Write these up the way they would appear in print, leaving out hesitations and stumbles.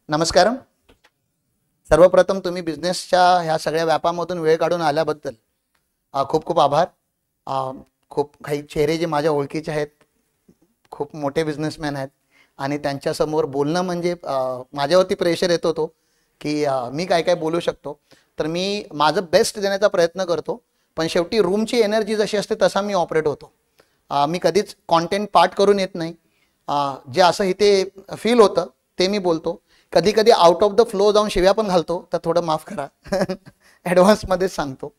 नमस्कार. सर्वप्रथम तुम्ही बिझनेसच्या ह्या सगळ्या व्यापामधून वेळ काढून आल्याबद्दल खूप खूप आभार. खूप काही चेहरे जे माझ्या ओळखीचे आहेत, खूप मोठे बिझनेसमॅन आहेत आणि त्यांच्यासमोर बोलणं म्हणजे माझ्यावरती प्रेशर येतो तो की मी काय काय बोलू शकतो. तर मी माझं बेस्ट देण्याचा प्रयत्न करतो, पण शेवटी रूमची एनर्जी जशी असते तसा मी ऑपरेट होतो. मी कधीच कॉन्टेंट पाठ करून येत नाही. जे असं इथे फील होतं ते मी बोलतो. कधी कधी आउट ऑफ द फ्लो जाऊन शिव्या पण घालतो, तर थोडं माफ करा. ॲडव्हान्समध्येच सांगतो.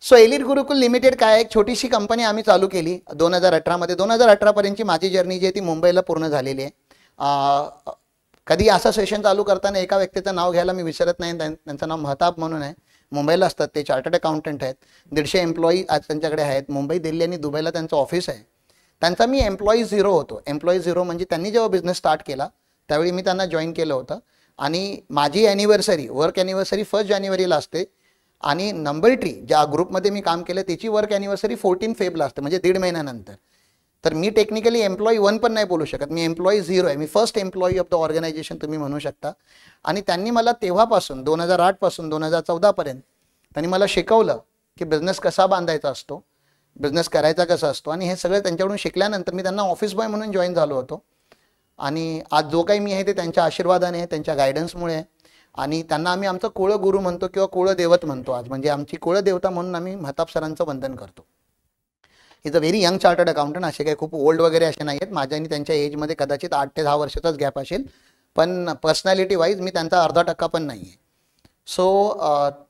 सो एलिट गुरुकुल लिमिटेड काय एक छोटीशी कंपनी आम्ही चालू केली 2018 मध्ये. 2018 पर्यंतची माझी जर्नी जी आहे ती मुंबईला पूर्ण झालेली आहे. कधी असं सेशन चालू करताना एका व्यक्तीचं नाव घ्यायला मी विसरत नाही. त्यांचं नाव महताब म्हणून आहे. मुंबईला असतात, ते चार्टर्ड अकाउंटंट आहेत. 150 एम्प्लॉई आज त्यांच्याकडे आहेत. मुंबई, दिल्ली आणि दुबईला त्यांचं ऑफिस आहे. त्यांचा मी एम्प्लॉई झिरो होतो. एम्प्लॉई झिरो म्हणजे त्यांनी जेव्हा बिझनेस स्टार्ट केला त्यावेळी मी त्यांना जॉईन केलं होतं. आणि माझी ॲनिव्हर्सरी, वर्क ॲनिव्हर्सरी 1 जानेवारीला असते. आणि नंबर ट्री ज्या ग्रुपमध्ये मी काम केलं त्याची वर्क ॲनिव्हर्सरी 14 फेब्रुवारीला असते, म्हणजे 1.5 महिन्यानंतर. तर मी टेक्निकली एम्प्लॉई 1 पण नाही बोलू शकत, मी एम्प्लॉई 0 आहे. मी first employee of the organisation तुम्ही म्हणू शकता. आणि त्यांनी मला तेव्हापासून 2008 पासून 2014 पर्यंत त्यांनी मला शिकवलं की बिझनेस कसा बांधायचा असतो, बिझनेस करायचा कसा असतो. आणि हे सगळं त्यांच्याकडून शिकल्यानंतर मी त्यांना ऑफिस बॉय म्हणून जॉईन झालो होतो. आणि आज जो काही मी आहे ते त्यांच्या आशीर्वादाने, त्यांच्या गायडन्समुळे आहे. आणि त्यांना आम्ही आमचं कुळगुरू म्हणतो किंवा कुळदेवत म्हणतो. आज म्हणजे आमची कुळदेवता म्हणून आम्ही महताब सरांचं वंदन करतो. Is a very young chartered accountant. असे काही खूप ओल्ड वगैरे असे नाही आहेत. माझ्या आणि त्यांच्या एजमध्ये कदाचित 8 ते 10 वर्षाचाच गॅप असेल, पण पर्सनॅलिटी वाईज मी त्यांचा अर्धा टक्का पण नाही आहे. सो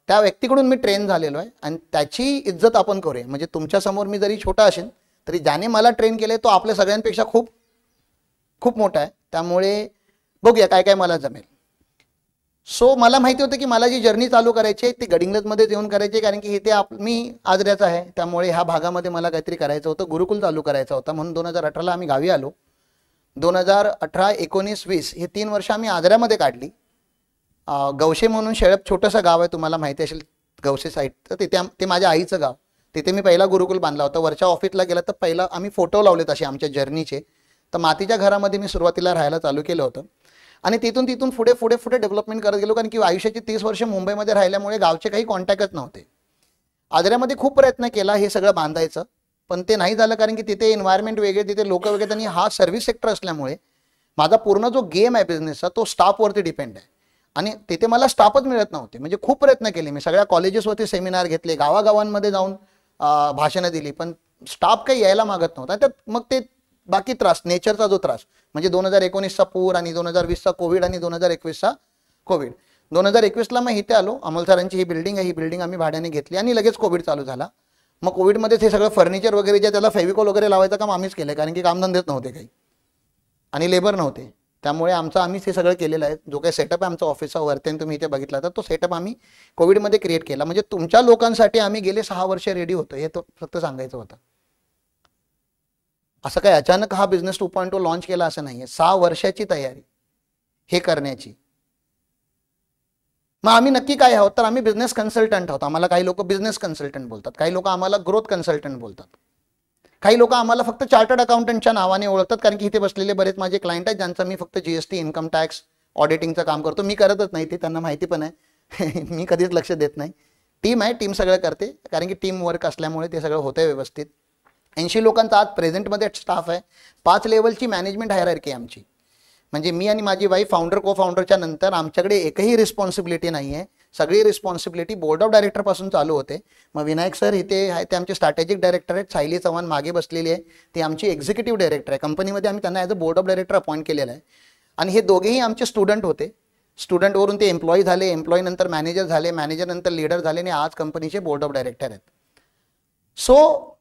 त्या व्यक्तीकडून मी ट्रेन झालेलो आहे आणि त्याची इज्जत आपण करूया. म्हणजे तुमच्यासमोर मी जरी छोटा असेल तरी ज्याने मला ट्रेन केले तो आपल्या सगळ्यांपेक्षा खूप खूप मोठा आहे. त्यामुळे बघूया काय काय मला जमेल. सो मला माहिती होतं की मला जी जर्नी चालू करायची आहे ती गडिंग्लजमध्ये येऊन करायची, कारण की इथे मी आजऱ्याचा आहे. त्यामुळे ह्या भागामध्ये मला काहीतरी करायचं होतं, गुरुकुल चालू करायचं होतं. म्हणून 2018ला आम्ही गावी आलो. 2018, 19, 20 हे 3 वर्ष आम्ही आजऱ्यामध्ये काढली. गवशे म्हणून शेळप छोटंसं गाव आहे, तुम्हाला माहिती असेल गवशे साईड. तर तिथे ते माझ्या आईचं गाव. तिथे मी पहिला गुरुकुल बांधला होता. वरच्या ऑफिसला गेला तर पहिला आम्ही फोटो लावलेत असे आमच्या जर्नीचे. तर मातीच्या घरामध्ये मी सुरुवातीला राहायला चालू केलं होतं. आणि तिथून पुढे पुढे पुढे डेव्हलपमेंट करत गेलो, कारण की आयुष्याची 30 वर्ष मुंबईमध्ये राहिल्यामुळे गावचे काही कॉन्टॅक्टच नव्हते. आजऱ्यामध्ये खूप प्रयत्न केला हे सगळं बांधायचं, पण ते नाही झालं, कारण की तिथे एन्व्हायरमेंट वेगळे, तिथे लोक वेगळे. आणि हा सर्व्हिस सेक्टर असल्यामुळे माझा पूर्ण जो गेम आहे बिझनेसचा तो स्टाफवरती डिपेंड आहे. आणि तिथे मला स्टाफच मिळत नव्हते. म्हणजे खूप प्रयत्न केले मी, सगळ्या कॉलेजेसवरती सेमिनार घेतले, गावागावांमध्ये जाऊन भाषणं दिली, पण स्टाफ काही यायला मागत नव्हता. त्यात मग ते बाकी त्रास, नेचरचा जो त्रास, म्हणजे 2019चा पूर आणि 2020चा कोविड आणि 2021चा कोविड. 2021ला मग इथे आलो. अमोल सरांची ही बिल्डिंग आहे, ही बिल्डिंग आम्ही भाड्याने घेतली आणि लगेच कोविड चालू झाला. मग कोविडमध्ये हे सगळं फर्निचर वगैरे जे त्याला फेविकॉल वगैरे लावायचं काम आम्हीच केलं, कारण की कामधंदेच नव्हते काही आणि लेबर नव्हते. त्यामुळे आम्हीच हे सगळं केलेलं आहे. जो काही सेटअप आहे आमचा ऑफिसचा वरती तुम्ही इथे बघितला तर तो सेटअप आम्ही कोविडमध्ये क्रिएट केला. म्हणजे तुमच्या लोकांसाठी आम्ही गेले 6 वर्ष रेडी होतो, हे तो फक्त सांगायचं होतं. असं काय अचानक हा बिझनेस 2.0 लॉन्च केला असं नाहीये. 6 वर्षाची तयारी हे करण्याची. मग आम्ही नक्की काय आहोत, तर आम्ही बिझनेस कन्सल्टंट आहोत. आम्हाला काही लोक बिझनेस कन्सल्टंट बोलतात, काही लोक आम्हाला ग्रोथ कन्सल्टंट बोलतात, काही लोक आम्हाला फक्त चार्टर्ड अकाउंटंटच्या नावाने ओळखतात, कारण की इथे बसलेले बरेच माझे क्लायंट आहेत ज्यांचं मी फक्त जीएसटी, इन्कम टॅक्स, ऑडिटिंगचं काम करतो. मी करतच नाही ते, त्यांना माहिती पण आहे. मी कधीच लक्ष देत नाही. टीम आहे, टीम सगळं करते, कारण की टीम वर्क असल्यामुळे ते सगळं होतंय व्यवस्थित. 80 लोकांचा आज प्रेझेंटमध्ये स्टाफ आहे. 5 लेवलची मॅनेजमेंट हायरार्की आमची. म्हणजे मी आणि माझी वाईफ फाउंडर को फाउंडरच्या नंतर आमच्याकडे एकही रिस्पॉन्सिबिलिटी नाही आहे. सगळी रिस्पॉन्सिबिलिटी बोर्ड ऑफ डायरेक्टरपासून चालू होते. मग विनायक सर इथे आहे, ते आमचे स्ट्रॅटेजिक डायरेक्टर आहेत. सायली चव्हाण मागे बसलेली आहे, ती आमची एक्झिक्युटिव्ह डायरेक्टर आहे. कंपनीमध्ये आम्ही त्यांना as a board of director appoint केलेलं आहे. आणि हे दोघेही आमचे स्टुडंट होते. स्टुडंटवरून ते एम्प्लॉई झाले, एम्प्लॉई नंतर मॅनेजर झाले, मॅनेजर नंतर लीडर झाले आणि आज कंपनीचे बोर्ड ऑफ डायरेक्टर आहेत. So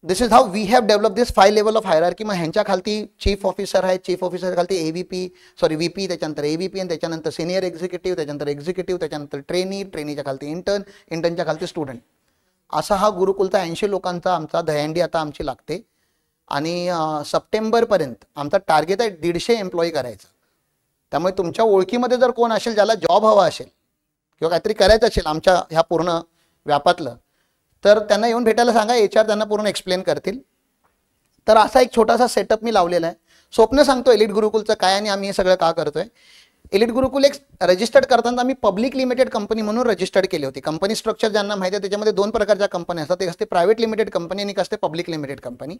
this is how we have develop this 5 level of hierarchy. मग ह्यांच्या खालती चीफ ऑफिसर आहे, चीफ ऑफिसर खालती व्हीपी, त्याच्यानंतर एव्हीपी, आणि त्याच्यानंतर सिनियर एक्झिक्युटिव्ह, त्याच्यानंतर एक्झिक्युटिव्ह, त्याच्यानंतर ट्रेनी, ट्रेनीच्या खालती इंटर्न, इंटर्नच्या खालती स्टुडंट. असा हा गुरुकुलचा 80 लोकांचा आमचा दहीहंडी आता आमची लागते. आणि सप्टेंबरपर्यंत आमचा टार्गेट आहे 150 एम्प्लॉई करायचं. त्यामुळे तुमच्या ओळखीमध्ये जर कोण असेल ज्याला जॉब हवा असेल किंवा काहीतरी करायचं असेल आमच्या ह्या पूर्ण व्यापातलं, तर त्यांना येऊन भेटायला सांगा. HR त्यांना पूर्ण एक्सप्लेन करतील. तर असा एक छोटासा सेटअप मी लावलेला आहे. स्वप्न सांगतो एलिट गुरुकुलचं काय आणि आम्ही हे सगळं का करतोय. एलिट गुरुकुल एक रजिस्टर्ड करताना आम्ही पब्लिक लिमिटेड कंपनी म्हणून रजिस्टर्ड केली होती. कंपनी स्ट्रक्चर ज्यांना माहिती आहे त्याच्यामध्ये 2 प्रकारच्या कंपन्या असतात. एक असते प्रायव्हेट लिमिटेड कंपनी आणि एक असते public limited company.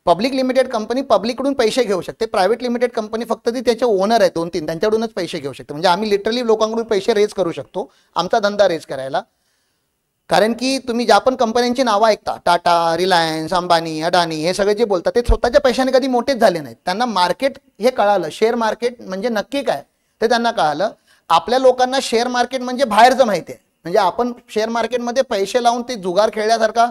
Public limited company पब्लिककडून पैसे घेऊ शकते. प्रायव्हेट लिमिटेड कंपनी फक्त ती त्याचे ओनर आहे 2-3 त्यांच्याकडूनच पैसे घेऊ शकते. म्हणजे आम्ही लिटरली लोकांकडून पैसे रेज करू शकतो आमचा धंदा रेज करायला. कारण की तुम्ही ज्या पण कंपन्यांची नावं ऐकता, टाटा, रिलायन्स, अंबानी, अडानी हे सगळे जे बोलतात ते स्वतःच्या पैशाने कधी मोठेच झाले नाहीत. त्यांना मार्केट हे कळालं, शेअर मार्केट म्हणजे नक्की काय ते त्यांना कळालं. आपल्या लोकांना शेअर मार्केट म्हणजे बाहेरचं माहिती आहे. म्हणजे आपण शेअर मार्केटमध्ये पैसे लावून ते जुगार खेळण्यासारखा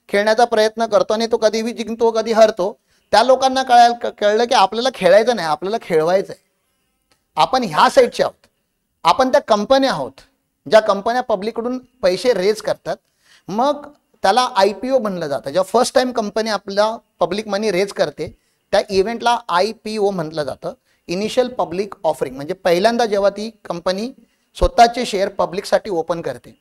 खेळण्याचा प्रयत्न करतो आणि तो कधी जिंकतो कधी हरतो. त्या लोकांना कळलं की आपल्याला खेळायचं नाही, आपल्याला खेळवायचं आहे. आपण ह्या साईडचे आहोत, आपण त्या कंपन्या आहोत ज्या कंपन्या पब्लिककडून पैसे रेज करतात. मग त्याला IPO म्हणलं जातं. जेव्हा फर्स्ट टाइम कंपनी आपला पब्लिक मनी रेज करते त्या इव्हेंटला IPO म्हटलं जातं, इनिशियल पब्लिक ऑफरिंग. म्हणजे पहिल्यांदा जेव्हा ती कंपनी स्वतःचे शेअर पब्लिकसाठी ओपन करते.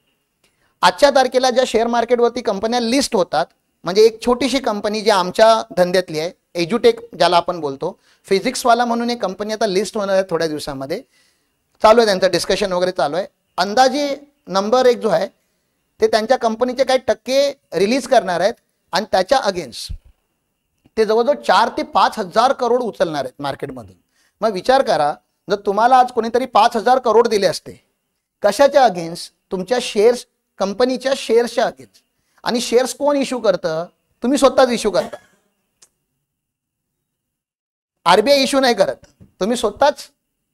आजच्या तारखेला ज्या शेअर मार्केटवरती कंपन्या लिस्ट होतात, म्हणजे एक छोटीशी कंपनी जी आमच्या धंद्यातली आहे, एज्युटेक ज्याला आपण बोलतो, फिजिक्सवाला म्हणून एक कंपनी आता लिस्ट होणार आहे थोड्या दिवसामध्ये. चालू आहे त्यांचं डिस्कशन वगैरे चालू आहे. अंदाजे नंबर 1 जो आहे ते त्यांच्या कंपनीचे काही टक्के रिलीज करणार आहेत आणि त्याच्या अगेन्स्ट ते जवळजवळ 4 ते 5 हजार करोड उचलणार आहेत मार्केटमधून. मग विचार करा, जर तुम्हाला आज कोणीतरी 5,000 करोड दिले असते, कशाच्या अगेन्स्ट? तुमच्या शेअर्स, कंपनीच्या शेअर्सच्या अगेन्स्ट. आणि शेअर्स कोण इश्यू करतं? तुम्ही स्वतःच इश्यू करता. RBI इश्यू नाही करत, तुम्ही स्वतःच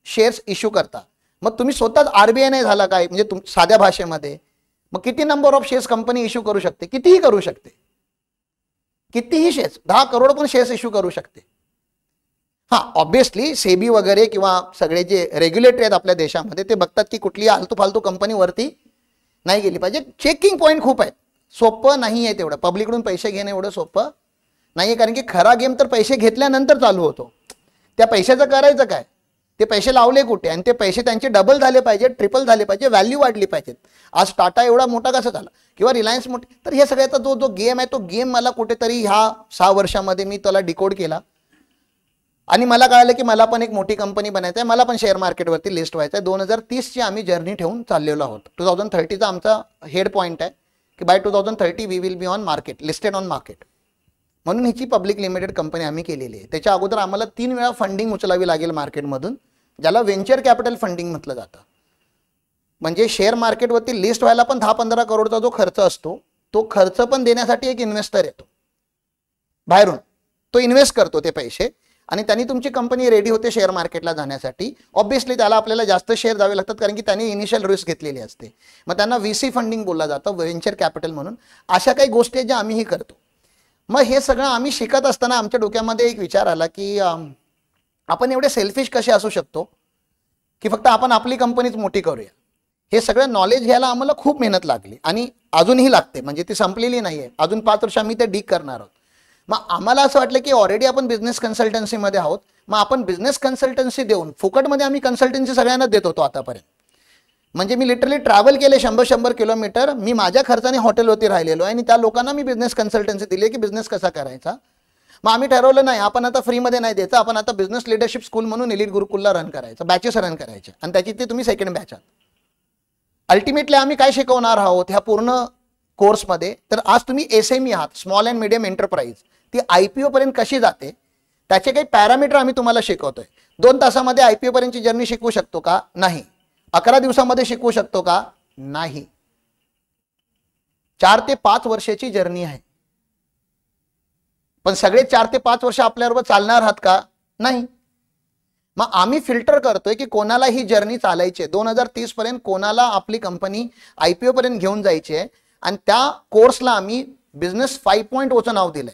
शेअर्स इश्यू करता. मग तुम्ही स्वतःच RBI नाही झाला काय, म्हणजे साध्या भाषेमध्ये मग किती number of shares company issue करू शकते? कितीही करू शकते, कितीही शेअर्स, 10 करोड पण शेअर्स इश्यू करू शकते. हां, ऑब्विसली सेबी वगैरे किंवा सगळे जे रेग्युलेटरी आहेत आपल्या देशामध्ये ते बघतात की कुठली आलतू फालतू कंपनी वरती नाही गेली पाहिजे. चेकिंग पॉईंट खूप आहेत. सोपं नाही आहे तेवढं, पब्लिकडून पैसे घेणं एवढं सोपं नाही आहे. कारण की खरा गेम तर पैसे घेतल्यानंतर चालू होतो. त्या पैशाचं करायचं काय? ते पैसे लावले कुठे? आणि ते पैसे त्यांचे डबल झाले पाहिजे, ट्रिपल झाले पाहिजे, व्हॅल्यू वाढली पाहिजेत. आज टाटा एवढा मोठा कसा झाला किंवा रिलायन्स मोठी. तर हे सगळ्याचा जो गेम आहे तो गेम मला कुठेतरी ह्या 6 वर्षामध्ये मी त्याला डिकोड केला आणि मला कळालं की मला पण एक मोठी कंपनी बनायचं आहे, मला पण शेअर मार्केटवरती लिस्ट व्हायचं आहे. 2030ची आम्ही जर्नी ठेवून चाललेलो आहोत. 2030चा आमचा हेड पॉईंट आहे की by 2030 we will be on market, listed on market. म्हणून हिची पब्लिक लिमिटेड कंपनी आम्ही केलेली आहे. त्याच्या अगोदर आम्हाला 3 वेळा फंडिंग उचलावी लागेल मार्केटमधून, ज्याला व्हेंचर कॅपिटल फंडिंग म्हटलं जातं. म्हणजे शेअर मार्केटवरती लिस्ट व्हायला पण 10-15 करोडचा जो खर्च असतो तो खर्च पण देण्यासाठी एक इन्व्हेस्टर येतो बाहेरून, तो इन्व्हेस्ट करतो ते पैसे आणि त्यांनी तुमची कंपनी रेडी होते शेअर मार्केटला जाण्यासाठी. ऑब्व्हियसली त्याला आपल्याला जास्त शेअर द्यावे लागतात कारण की त्यांनी इनिशियल रिस्क घेतलेली असते. मग त्यांना VC फंडिंग बोललं जातं, व्हेंचर कॅपिटल म्हणून. अशा काही गोष्टी आहेत ज्या आम्हीही करतो. मग हे सगळं आम्ही शिकत असताना आमच्या डोक्यामध्ये एक विचार आला की आपण एवढे सेल्फिश कसे असू शकतो की फक्त आपण आपली कंपनीच मोठी करूया. हे सगळं नॉलेज घ्यायला आम्हाला खूप मेहनत लागली आणि अजूनही लागते, म्हणजे ती संपलेली नाही आहे. अजून 5 वर्ष आम्ही ते डीक करणार आहोत. मग आम्हाला असं वाटलं की ऑलरेडी आपण बिझनेस कन्सल्टन्सीमध्ये आहोत, मग आपण बिझनेस कन्सल्टन्सी देऊन फुकटमध्ये आम्ही कन्सल्टन्सी सगळ्यांना देत होतो आतापर्यंत. म्हणजे मी लिटरली ट्रॅव्हल केले 100-100 किलोमीटर, मी माझ्या खर्चाने हॉटेलवरती राहिलेलो आहे आणि त्या लोकांना मी बिझनेस कन्सल्टन्सी दिली की बिझनेस कसा करायचा. मग आम्ही ठरवलं नाही आपण आता फ्रीमध्ये नाही द्यायचं, आपण आता बिझनेस लीडरशिप स्कूल म्हणून एलिट गुरुकुलला रन करायचं, बॅचेस रन करायचे आणि त्याची ते तुम्ही सेकंड बॅच आहात. अल्टिमेटली आम्ही काय शिकवणार आहोत ह्या पूर्ण कोर्समध्ये, तर आज तुम्ही SME आहात, स्मॉल अँड मीडियम एंटरप्राइज, ती IPO पर्यंत कशी जाते त्याचे काही पॅरामीटर आम्ही तुम्हाला शिकवतोय. 2 तासामध्ये IPO पर्यंतची जर्नी शिकवू शकतो का? नाही. 11 दिवसामध्ये शिकवू शकतो का? नाही. 4 ते 5 वर्षाची जर्नी आहे. पण सगळे 4 ते 5 वर्ष आपल्याबरोबर चालणार आहात का? नाही. मग आम्ही फिल्टर करतोय की कोणाला ही जर्नी चालायची आहे, 2030 पर्यंत कोणाला आपली कंपनी IPO पर्यंत घेऊन जायची आहे. आणि त्या कोर्सला आम्ही बिझनेस 5.0चं नाव दिलंय.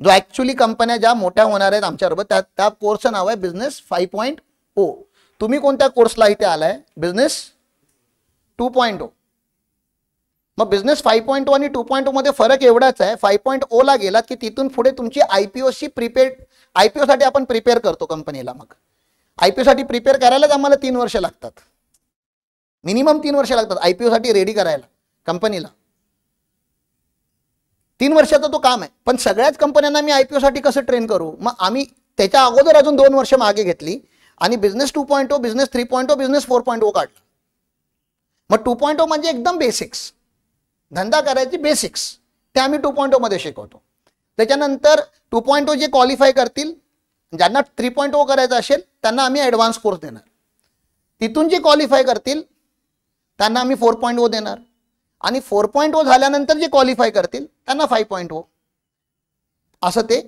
जो ऍक्च्युअली कंपन्या ज्या मोठ्या होणार आहेत आमच्याबरोबर त्या कोर्सचं नाव आहे बिझनेस 5.0. तुम्ही कोणत्या कोर्सला इथे आलाय? बिझनेस 2.0. मग बिझनेस 5.0 आणि 2.0 मध्ये फरक एवढाच आहे. 5.0 ला गेलात की तिथून पुढे तुमची IPOशी IPO साठी आपण प्रिपेअर करतो कंपनीला. मग IPO साठी प्रिपेअर करायलाच आम्हाला 3 वर्ष लागतात, मिनिमम 3 वर्ष लागतात IPO साठी रेडी करायला कंपनीला. 3 वर्षाचा तो काम आहे. पण सगळ्याच कंपन्यांना मी IPO साठी कसं ट्रेन करू? मग आम्ही त्याच्या अगोदर अजून 2 वर्ष मागे घेतली आणि बिझनेस 2.0, बिझनेस 3.0, बिझनेस 4.0 काढला. मग 2.0 म्हणजे एकदम बेसिक्स, धंदा करायची बेसिक्स, ते आम्ही 2.0 मध्ये शिकवतो. त्याच्यानंतर 2.0 जे क्वालिफाय करतील, ज्यांना 3.0 करायचं असेल त्यांना आम्ही ॲडव्हान्स कोर्स देणार. तिथून जे क्वालिफाय करतील त्यांना आम्ही 4.0 देणार. आणि 4.0 झाल्यानंतर जे क्वालिफाय करतील त्यांना 5.0. असं ते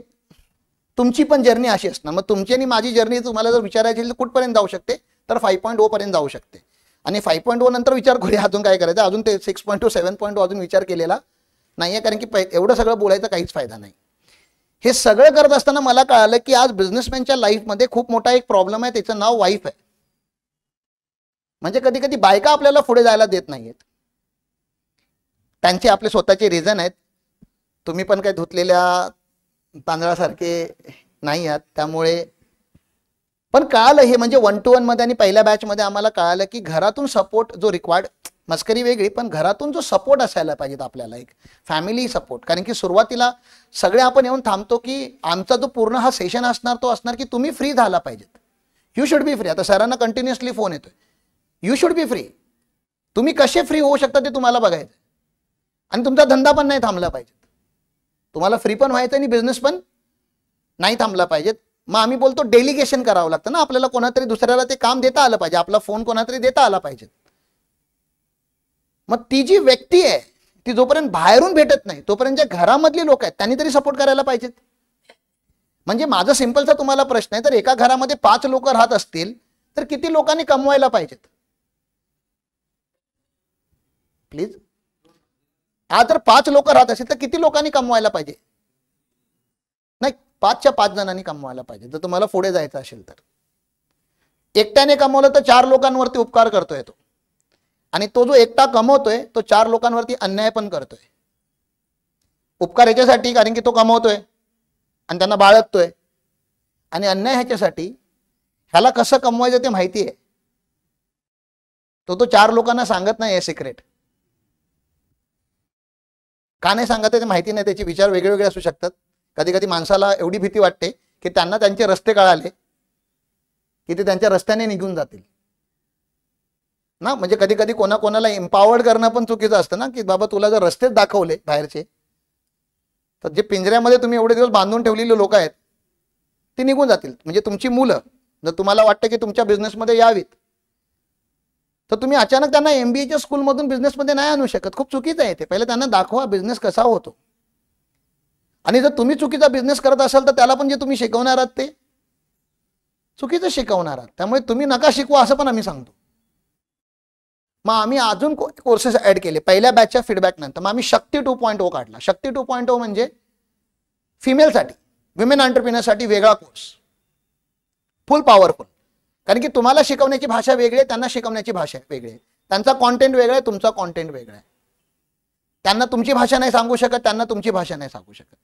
तुमची पण जर्नी अशी असणार. मग तुमची आणि माझी जर्नी तुम्हाला जर विचारायची असेल तर कुठपर्यंत जाऊ शकते, तर 5.0 पर्यंत जाऊ शकते. आणि 5.0 नंतर विचार करूया अजून काय करायचं. अजून ते 6.0, 7.0 अजून विचार केलेला नाहीये, कारण की एवढं सगळं बोलायचं काहीच फायदा नाही. हे सगळं करत असताना मला कळालं की आज बिझनेसमॅनच्या लाईफमध्ये खूप मोठा एक प्रॉब्लेम आहे, त्याचं नाव वाईफ आहे. म्हणजे कधी कधी बायका आपल्याला पुढे जायला देत नाहीयेत. त्यांचे आपले स्वतःचे रिझन आहेत. तुम्ही पण काही धुतलेल्या तांदळासारखे नाही आहात, त्यामुळे पण कळालं हे म्हणजे 1 to 1 मध्ये आणि पहिल्या बॅचमध्ये आम्हाला कळालं की घरातून सपोर्ट जो रिक्वायर्ड, मस्करी वेगळी, पण घरातून जो सपोर्ट असायला पाहिजे आपल्याला, एक फॅमिली सपोर्ट. कारण की सुरुवातीला सगळे आपण येऊन थांबतो की आमचा जो पूर्ण हा सेशन असणार तो असणार की तुम्ही फ्री झाला पाहिजेत. You should be free. आता सरांना कंटिन्युअसली फोन येतोय, यू शुड बी फ्री. तुम्ही कसे फ्री होऊ शकता ते तुम्हाला बघायचं. आणि तुमचा धंदा पण नाही थांबला पाहिजे, तुम्हाला फ्री पण व्हायचं आणि बिझनेस पण नाही थांबला पाहिजे. मग आम्ही बोलतो डेलिगेशन करावं लागतं ना, आपल्याला कोणातरी दुसऱ्याला ते काम देता आलं पाहिजे, आपला फोन कोणातरी देता आला पाहिजे. मग ती जी व्यक्ती आहे ती जोपर्यंत बाहेरून भेटत नाही तोपर्यंत ज्या घरामधली लोक आहेत त्यांनी तरी सपोर्ट करायला पाहिजेत. म्हणजे माझा सिंपलचा तुम्हाला प्रश्न आहे, तर एका घरामध्ये 5 लोक राहत असतील तर किती लोकांनी कमवायला पाहिजेत प्लीज. आज जर 5 लोक राहत असतील तर किती लोकांनी कमवायला पाहिजे? नाही, 5च्या 5 जणांनी कमवायला पाहिजे जर तुम्हाला पुढे जायचं असेल तर. एकट्याने कमवलं तर 4 लोकांवरती उपकार करतोय तो, आणि तो जो एकटा कमवतोय तो 4 लोकांवरती अन्याय पण करतोय. उपकार ह्याच्यासाठी कारण की तो कमवतोय आणि त्यांना बाळगतोय, आणि अन्याय ह्याच्यासाठी ह्याला कसं कमवायचं ते माहिती आहे, तो 4 लोकांना सांगत नाही. हे सिक्रेट का नाही सांगत ते माहिती नाही, त्याचे विचार वेगळे वेगळे असू शकतात. कधी कधी माणसाला एवढी भीती वाटते की त्यांना त्यांचे रस्ते कळाले की ते त्यांच्या रस्त्याने निघून जातील ना. म्हणजे कधी कधी कोणाला एम्पावर्ड करणं पण चुकीचं असतं ना, की बाबा तुला जर रस्तेच दाखवले बाहेरचे तर जे पिंजऱ्यामध्ये तुम्ही एवढे दिवस बांधून ठेवलेले लोक आहेत ते निघून जातील. म्हणजे तुमची मुलं जर तुम्हाला वाटतं की तुमच्या बिझनेसमध्ये यावीत तर तुम्ही अचानक त्यांना MBAच्या स्कूलमधून बिझनेसमध्ये नाही आणू शकत. खूप चुकीचं आहे ते. पहिले त्यांना दाखवा बिझनेस कसा होतो. आणि जर तुम्ही चुकीचा बिझनेस करत असाल तर त्याला पण जे तुम्ही शिकवणार आहात ते चुकीचं शिकवणार आहात. त्यामुळे तुम्ही नका शिकवा असं पण आम्ही सांगतो. मग आम्ही अजून कोर्सेस ऍड केले पहिल्या बॅचच्या फीडबॅक नंतर. मग आम्ही शक्ती 2.0 काढला. शक्ती 2.0 म्हणजे फिमेलसाठी, विमेन एंटरप्रेन्योरसाठी वेगळा कोर्स, फुल पॉवरफुल. कारण की तुम्हाला शिकवण्याची भाषा वेगळी आहे, त्यांना शिकवण्याची भाषा वेगळी आहे, त्यांचा कॉन्टेंट वेगळा आहे, तुमचा कॉन्टेंट वेगळा आहे. त्यांना तुमची भाषा नाही सांगू शकत, त्यांना तुमची भाषा नाही सांगू शकत.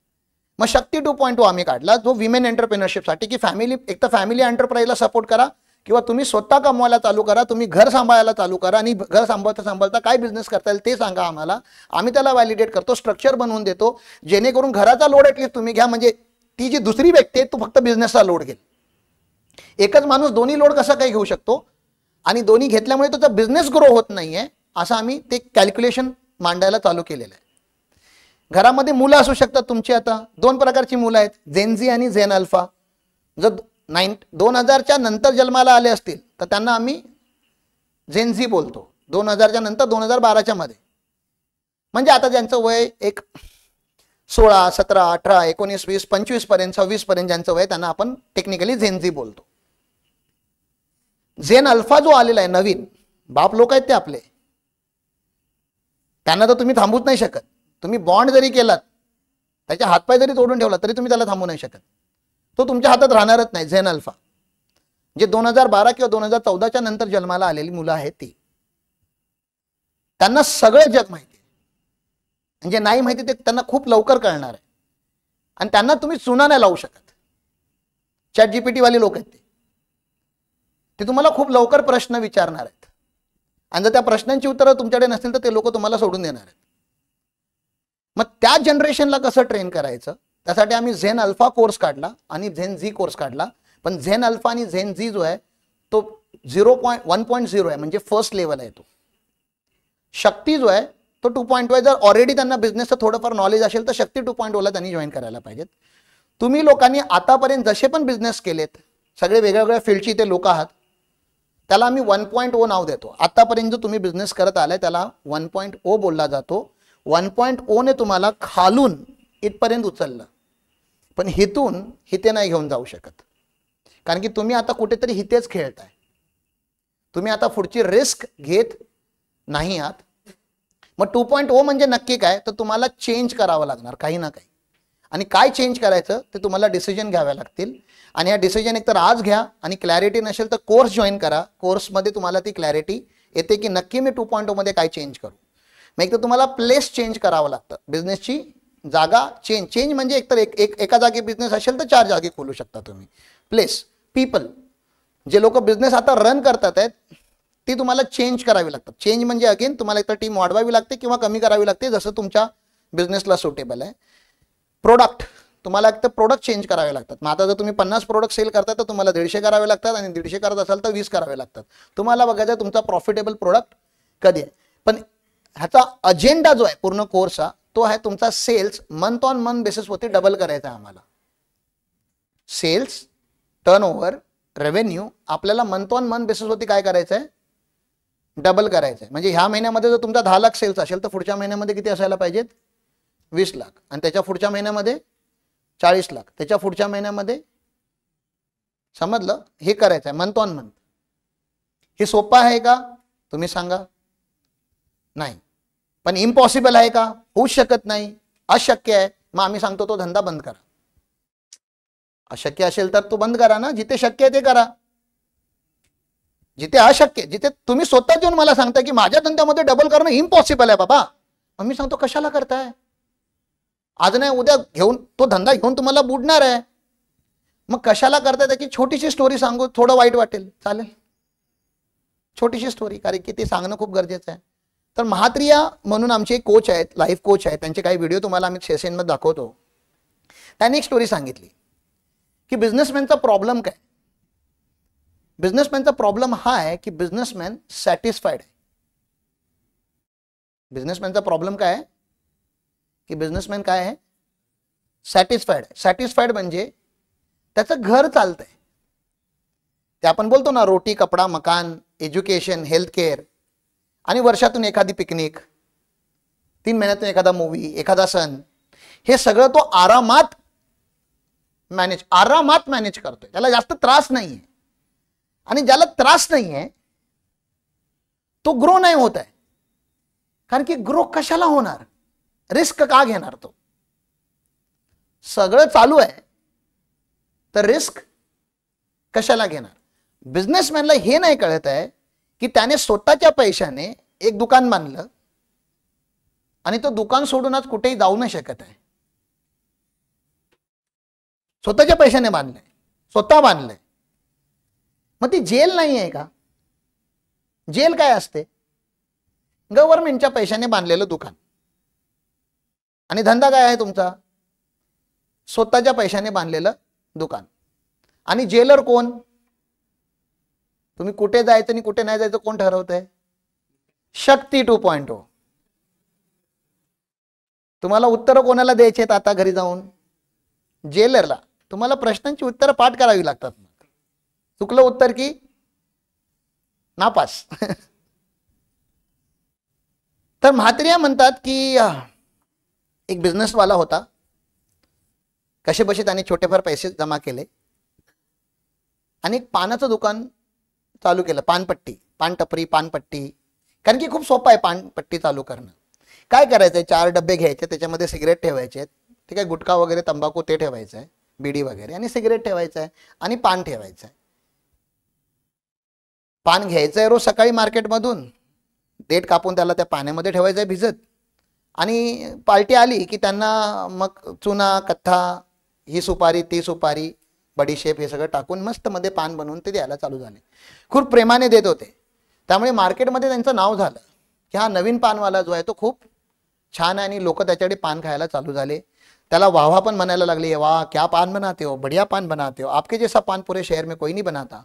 मग शक्ती 2.0 आम्ही काढला जो विमेन एंटरप्रेन्योरशिपसाठी, की फॅमिली, एक तर फॅमिली एंटरप्राइजला सपोर्ट करा किंवा तुम्ही स्वतः कमवायला चालू करा, तुम्ही घर सांभाळायला चालू करा, आणि घर सांभाळता काय बिझनेस करता येईल ते सांगा आम्हाला. आम्ही त्याला व्हॅलिडेट करतो, स्ट्रक्चर बनवून देतो, जेणेकरून घराचा लोड ॲटलीस्ट तुम्ही घ्या. म्हणजे ती जी दुसरी व्यक्ती आहे तो फक्त बिझनेसचा लोड घेईल. एकच माणूस दोन्ही लोड कसा काय घेऊ शकतो, आणि दोन्ही घेतल्यामुळे त्याचा बिझनेस ग्रो होत नाहीये, असं आम्ही ते कॅल्क्युलेशन मांडायला चालू केलेलं आहे. घरामध्ये मुलं असू शकतात तुमची. आता 2 प्रकारची मुलं आहेत, झेन-झी आणि झेन अल्फा. जर 2000च्या नंतर जन्माला आले असतील तर त्यांना आम्ही झेन-झी बोलतो. 2000च्या नंतर 2012च्या मध्ये, म्हणजे आता ज्यांचं वय एक 16, 17, 18, 19, 20, 25 पर्यंत, 26 पर्यंत ज्यांचं वय त्यांना आपण टेक्निकली झेन-झी बोलतो. झेन अल्फा जो आलेला आहे नवीन, बाप लोक आहेत ते आपले, त्यांना तर तुम्ही थांबूच नाही शकत. तुम्ही बॉन्ड जरी केलात, त्याचे हातपाय जरी तोडून ठेवला तरी तुम्ही त्याला थांबू नाही शकत. तो तुमच्या हातात राहणारच नाही. झेन अल्फा जे 2012 किंवा 2014च्या नंतर जन्माला आलेली मुलं आहेत ती, त्यांना सगळं जग माहिती आहे. म्हणजे नाही माहिती ते त्यांना खूप लवकर कळणार आहे, आणि त्यांना तुम्ही चुना नाही लावू शकत. ChatGPT वाले लोक आहेत ते तुम्हाला खूप लवकर प्रश्न विचारणार आहेत, आणि जर त्या प्रश्नांची उत्तरं तुमच्याकडे नसतील तर ते लोक तुम्हाला सोडून देणार आहेत. मग त्या जनरेशनला कसं ट्रेन करायचं, त्यासाठी आम्ही झेन अल्फा कोर्स काढला आणि झेन-झी कोर्स काढला. पण झेन अल्फा आणि झेन-झी जो आहे तो 1.0 आहे, म्हणजे फर्स्ट लेवल आहे. तो शक्ती जो आहे तो 2.0 आहे. जर ऑलरेडी त्यांना बिझनेसचं थोडंफार नॉलेज असेल तर शक्ती 2.0 ला त्यांनी जॉईन करायला पाहिजेत. तुम्ही लोकांनी आतापर्यंत जसे पण बिझनेस केलेत, सगळे वेगवेगळ्या फील्डची ते लोक आहात, त्याला आम्ही 1.0 नाव देतो. आतापर्यंत जो तुम्ही बिझनेस करत आलाय त्याला 1.0 बोलला जातो. 1.0 ने तुम्हाला खालून इथपर्यंत उचललं, पण हिथून हिते नाही घेऊन जाऊ शकत, कारण की तुम्ही आता कुठेतरी हितेच खेळताय. तुम्ही आता पुढची रिस्क घेत नाही आहात. मग 2.0 म्हणजे नक्की काय, तर तुम्हाला चेंज करावं लागणार काही ना काही. आणि काय चेंज करायचं ते तुम्हाला डिसिजन घ्यावे लागतील. आणि या डिसिजन एकतर आज घ्या, आणि क्लॅरिटी नसेल तर कोर्स जॉईन करा. कोर्समध्ये तुम्हाला ती क्लॅरिटी येते की नक्की मी 2.0 मध्ये काय चेंज करू. मग एकतर तुम्हाला प्लेस चेंज करावं लागतं, बिझनेसची जागा चेंज म्हणजे एकतर एका जागी बिझनेस असेल तर 4 जागी खोलू शकता तुम्ही. प्लेस, पीपल, जे लोक बिझनेस आता रन करतात आहेत ती तुम्हाला चेंज करावी लागतात. चेंज म्हणजे अगेन तुम्हाला एकतर टीम वाढवावी लागते किंवा कमी करावी लागते, जसं तुमच्या बिझनेसला सुटेबल आहे. प्रोडक्ट, तुम्हाला एक तर प्रोडक्ट चेंज करावे लागतात. मग आता जर तुम्ही 50 प्रोडक्ट सेल करता तर तुम्हाला 150 करावे लागतात, आणि 150 करत असाल तर 20 करावे लागतात. तुम्हाला बघायचं तुमचा प्रॉफिटेबल प्रोडक्ट कधी आहे. पण ह्याचा अजेंडा जो आहे पूर्ण कोर्सचा तो आहे तुमचा सेल्स मंथ ऑन मंथ बेसिसवरती डबल करायचा आहे आम्हाला. सेल्स, टर्नओव्हर, रेव्हेन्यू आपल्याला मंथ ऑन मंथ बेसिसवरती काय करायचं आहे, डबल करायचं आहे. म्हणजे ह्या महिन्यामध्ये जर तुमचा 10 लाख सेल्स असेल तर पुढच्या महिन्यामध्ये किती असायला पाहिजेत, 20 लाख, आणि त्याच्या पुढच्या महिन्यामध्ये 40 लाख, त्याच्या पुढच्या महिन्यामध्ये, समजलं, हे करायचं आहे मंथ ऑन मंथ. हे सोपं आहे का तुम्ही सांगा, नाही. पण इम्पॉसिबल आहे का, होऊ शकत नाही, अशक्य आहे. मग आम्ही सांगतो तो धंदा बंद करा. अशक्य असेल तर तो बंद करा ना. जिथे शक्य आहे ते करा, जिथे अशक्य, जिथे तुम्ही स्वतः येऊन मला सांगता की माझ्या धंद्यामध्ये डबल करणं इम्पॉसिबल आहे बाबा, मग मी सांगतो कशाला करताय. आज नाही उद्या घेऊन तो धंदा घेऊन तुम्हाला बुडणार आहे. मग कशाला करताय. त्याची छोटीशी स्टोरी सांगू, थोडं वाईट वाटेल, चालेल, छोटीशी स्टोरी, कारण की ते सांगणं खूप गरजेचं आहे. तर महात्रिया म्हणून आमचे कोच आहेत, लाईफ कोच आहेत, त्यांचे काही व्हिडिओ तुम्हाला आम्ही सेशनमध्ये दाखवतो. त्यांनी एक स्टोरी सांगितली की बिझनेसमॅनचा प्रॉब्लेम काय. बिझनेसमॅनचा प्रॉब्लेम हा आहे की बिझनेसमॅन सॅटिस्फाईड आहे. बिझनेसमॅनचा प्रॉब्लेम काय आहे की बिझनेसमॅन काय आहे, सॅटिस्फाईड आहे. सॅटिस्फाईड म्हणजे त्याचं घर चालतंय. ते आपण बोलतो ना, रोटी, कपडा, मकान, एज्युकेशन, हेल्थ केअर, आणि वर्षातून एखादी पिकनिक, 3 महिन्यातून एखादा मूवी, एखादा सण, हे सगळं तो आरामात मॅनेज करतोय. त्याला जास्त त्रास नाहीये. आणि ज्याला त्रास नाहीये तो ग्रो नाही होत आहे. कारण की ग्रो कशाला होणार, रिस्क का घेणार. तो सगळं चालू आहे तर रिस्क कशाला घेणार. बिझनेसमॅनला हे नाही कळत आहे की त्याने स्वतःच्या पैशाने एक दुकान बांधलं आणि तो दुकान सोडून आज कुठेही जाऊ नाही शकत आहे. स्वतःच्या पैशाने बांधलंय, स्वतः बांधलंय. मग ती जेल नाही आहे का. जेल काय असते, गव्हर्नमेंटच्या पैशाने बांधलेलं दुकान. आणि धंदा काय आहे तुमचा, स्वतःच्या पैशाने बांधलेलं दुकान. आणि जेलर कोण, तुम्ही कुठे जायचं आणि कुठे नाही जायचं कोण ठरवतंय, शक्ती 2.0. तुम्हाला उत्तर कोणाला द्यायची आहेत आता घरी जाऊन, जेलरला. तुम्हाला प्रश्नांची उत्तरं पाठ करावी लागतात. चुकलं उत्तर की नापास. तर म्हात्रिया म्हणतात की एक बिझनेसवाला होता, कसे बसे त्याने छोटेफार पैसे जमा केले आणि एक पानाचं दुकान चालू केलं. पानपट्टी, पानटपरी, पानपट्टी. कारण की खूप सोपं आहे पानपट्टी चालू करणं. काय करायचंय, 4 डब्बे घ्यायचे, त्याच्यामध्ये सिगरेट ठेवायचे, ठीक आहे, गुटखा वगैरे, तंबाखू ते ठेवायचं आहे, बिडी वगैरे, आणि सिगरेट ठेवायचं आहे, आणि पान ठेवायचं आहे. पान घ्यायचंय रोज सकाळी मार्केटमधून, देठ कापून त्याला त्या पाण्यामध्ये ठेवायचंय भिजत, आणि पार्टी आली की त्यांना मग चुना, कथ्था, ही सुपारी, ती सुपारी, बडीशेप, हे सगळं टाकून मस्त मध्ये पान बनवून ते द्यायला चालू झाले. खूप प्रेमाने देत होते. त्यामुळे मार्केटमध्ये त्यांचं नाव झालं की हा नवीन पानवाला जो आहे तो खूप छान आहे, आणि लोक त्याच्याकडे पान खायला चालू झाले. त्याला वाह पण म्हणायला लागले, वाह क्या पान बनाते हो, बढ़िया पान बनाते हो, आपके जैसा पान पूरे शहर में कोई नहीं बनाता.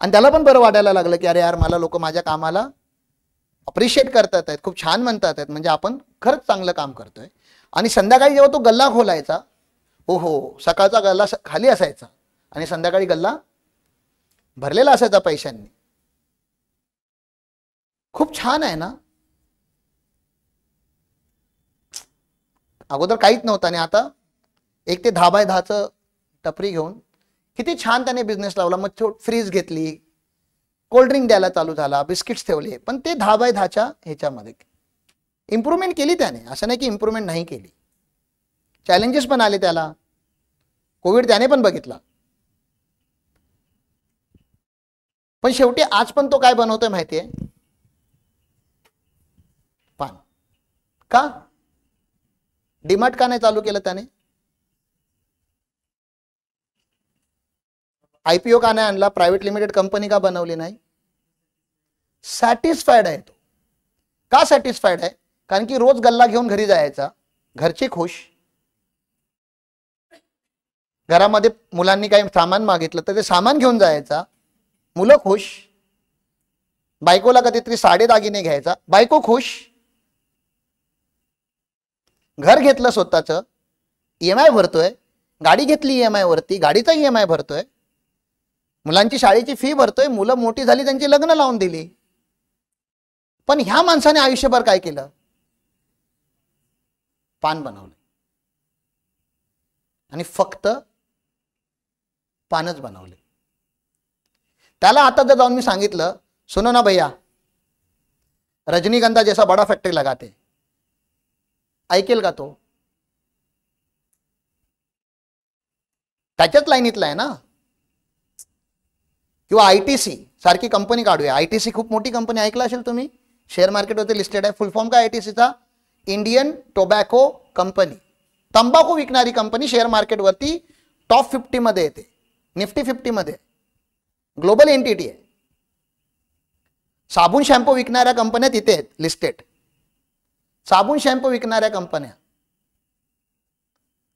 आणि त्याला पण बरं वाटायला लागलं की अरे यार, मला लोक माझ्या कामाला अप्रिशिएट करतात आहेत, खूप छान म्हणतात आहेत, म्हणजे आपण खरंच चांगलं काम करतोय. आणि संध्याकाळी जेव्हा तो गल्ला खोलायचा, हो, सकाळचा गल्ला खाली असायचा आणि संध्याकाळी गल्ला भरलेला असायचा पैशांनी. खूप छान आहे ना. अगोदर काहीच नव्हतं आणि आता 1 ते 10 बाय 10चं टपरी घेऊन किती छान त्याने बिझनेस लावला. मग फ्रीज घेतली, कोल्ड्रिंक द्यायला चालू झाला, बिस्किट्स ठेवले, पण ते 10 बाय 10च्या ह्याच्यामध्ये इम्प्रूव्हमेंट केली त्याने. असं नाही की इम्प्रूव्हमेंट नाही केली. चॅलेंजेस पण आले त्याला, कोविड त्याने पण बघितला, पण शेवटी आज पण तो काय बनवतोय माहितीये? पान. का? डीमार्ट का नाही चालू केलं त्याने? आयपीओ का नाही आणला? प्रायव्हेट लिमिटेड कंपनी का बनवली नाही? सॅटिस्फाईड आहे तो. का सॅटिस्फाईड आहे? कारण की रोज गल्ला घेऊन घरी जायचा, घरचे खुश, घरामध्ये मुलांनी काही सामान मागितलं तर ते सामान घेऊन जायचा, मुलं खुश, बायकोला कधीतरी साडे दागिने घ्यायचा, बायको खुश, घर घेतलं स्वतःचं, ईएमआय भरतोय, गाडी घेतली ईएमआय वरती, गाडीचा ईएमआय भरतोय, मुलांची शाळेची फी भरतोय, मुलं मोठी झाली, त्यांची लग्न लावून दिली. पण ह्या माणसाने आयुष्यभर काय केलं? पान बनवलं आणि फक्त पानच बनवले. त्याला आता जर जाऊन मी सांगितलं, सुनो ना भैया, रजनीगंधा जैसा बड़ा फैक्ट्री लगाते, ऐकेल का तो? त्याच्याच लाईनीतला आहे ना. किंवा आयटीसी सारखी कंपनी काढूया. आयटीसी खूप मोठी कंपनी, ऐकला असेल तुम्ही, शेअर मार्केटवरती लिस्टेड आहे. फुल फॉर्म काय आयटीसीचा? Indian tobacco company. तंबाखू विकणारी कंपनी, शेअर मार्केटवरती टॉप 50 मध्ये येते, निफ्टी 50 मध्ये, ग्लोबल एंटिटी आहे. साबुन शॅम्पू विकणाऱ्या कंपन्या तिथे आहेत लिस्टेड. साबुन शॅम्पू विकणाऱ्या कंपन्या.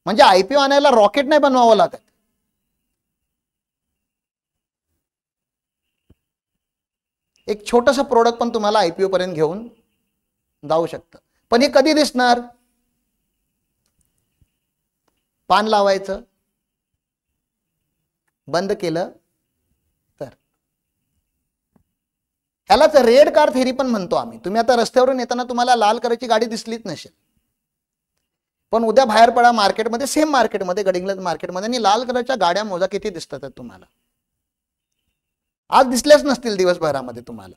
म्हणजे आयपीओ आणायला रॉकेट नाही बनवावं लागत. एक छोटंसं प्रोडक्ट पण तुम्हाला आयपीओ पर्यंत घेऊन जाऊ शकतं. पण हे कधी दिसणार? पान लावायचं बंद केलं तर. ह्यालाच रेड कार थेरी पण म्हणतो आम्ही. तुम्ही आता रस्त्यावरून येताना तुम्हाला लाल कलरची गाडी दिसलीच नसेल, पण उद्या बाहेर पडा मार्केटमध्ये, सेम मार्केटमध्ये, गडिंग्लज मार्केटमध्ये, आणि लाल कलरच्या गाड्या मोजा किती दिसतात तुम्हाला. आज दिसल्याच नसतील दिवसभरामध्ये तुम्हाला,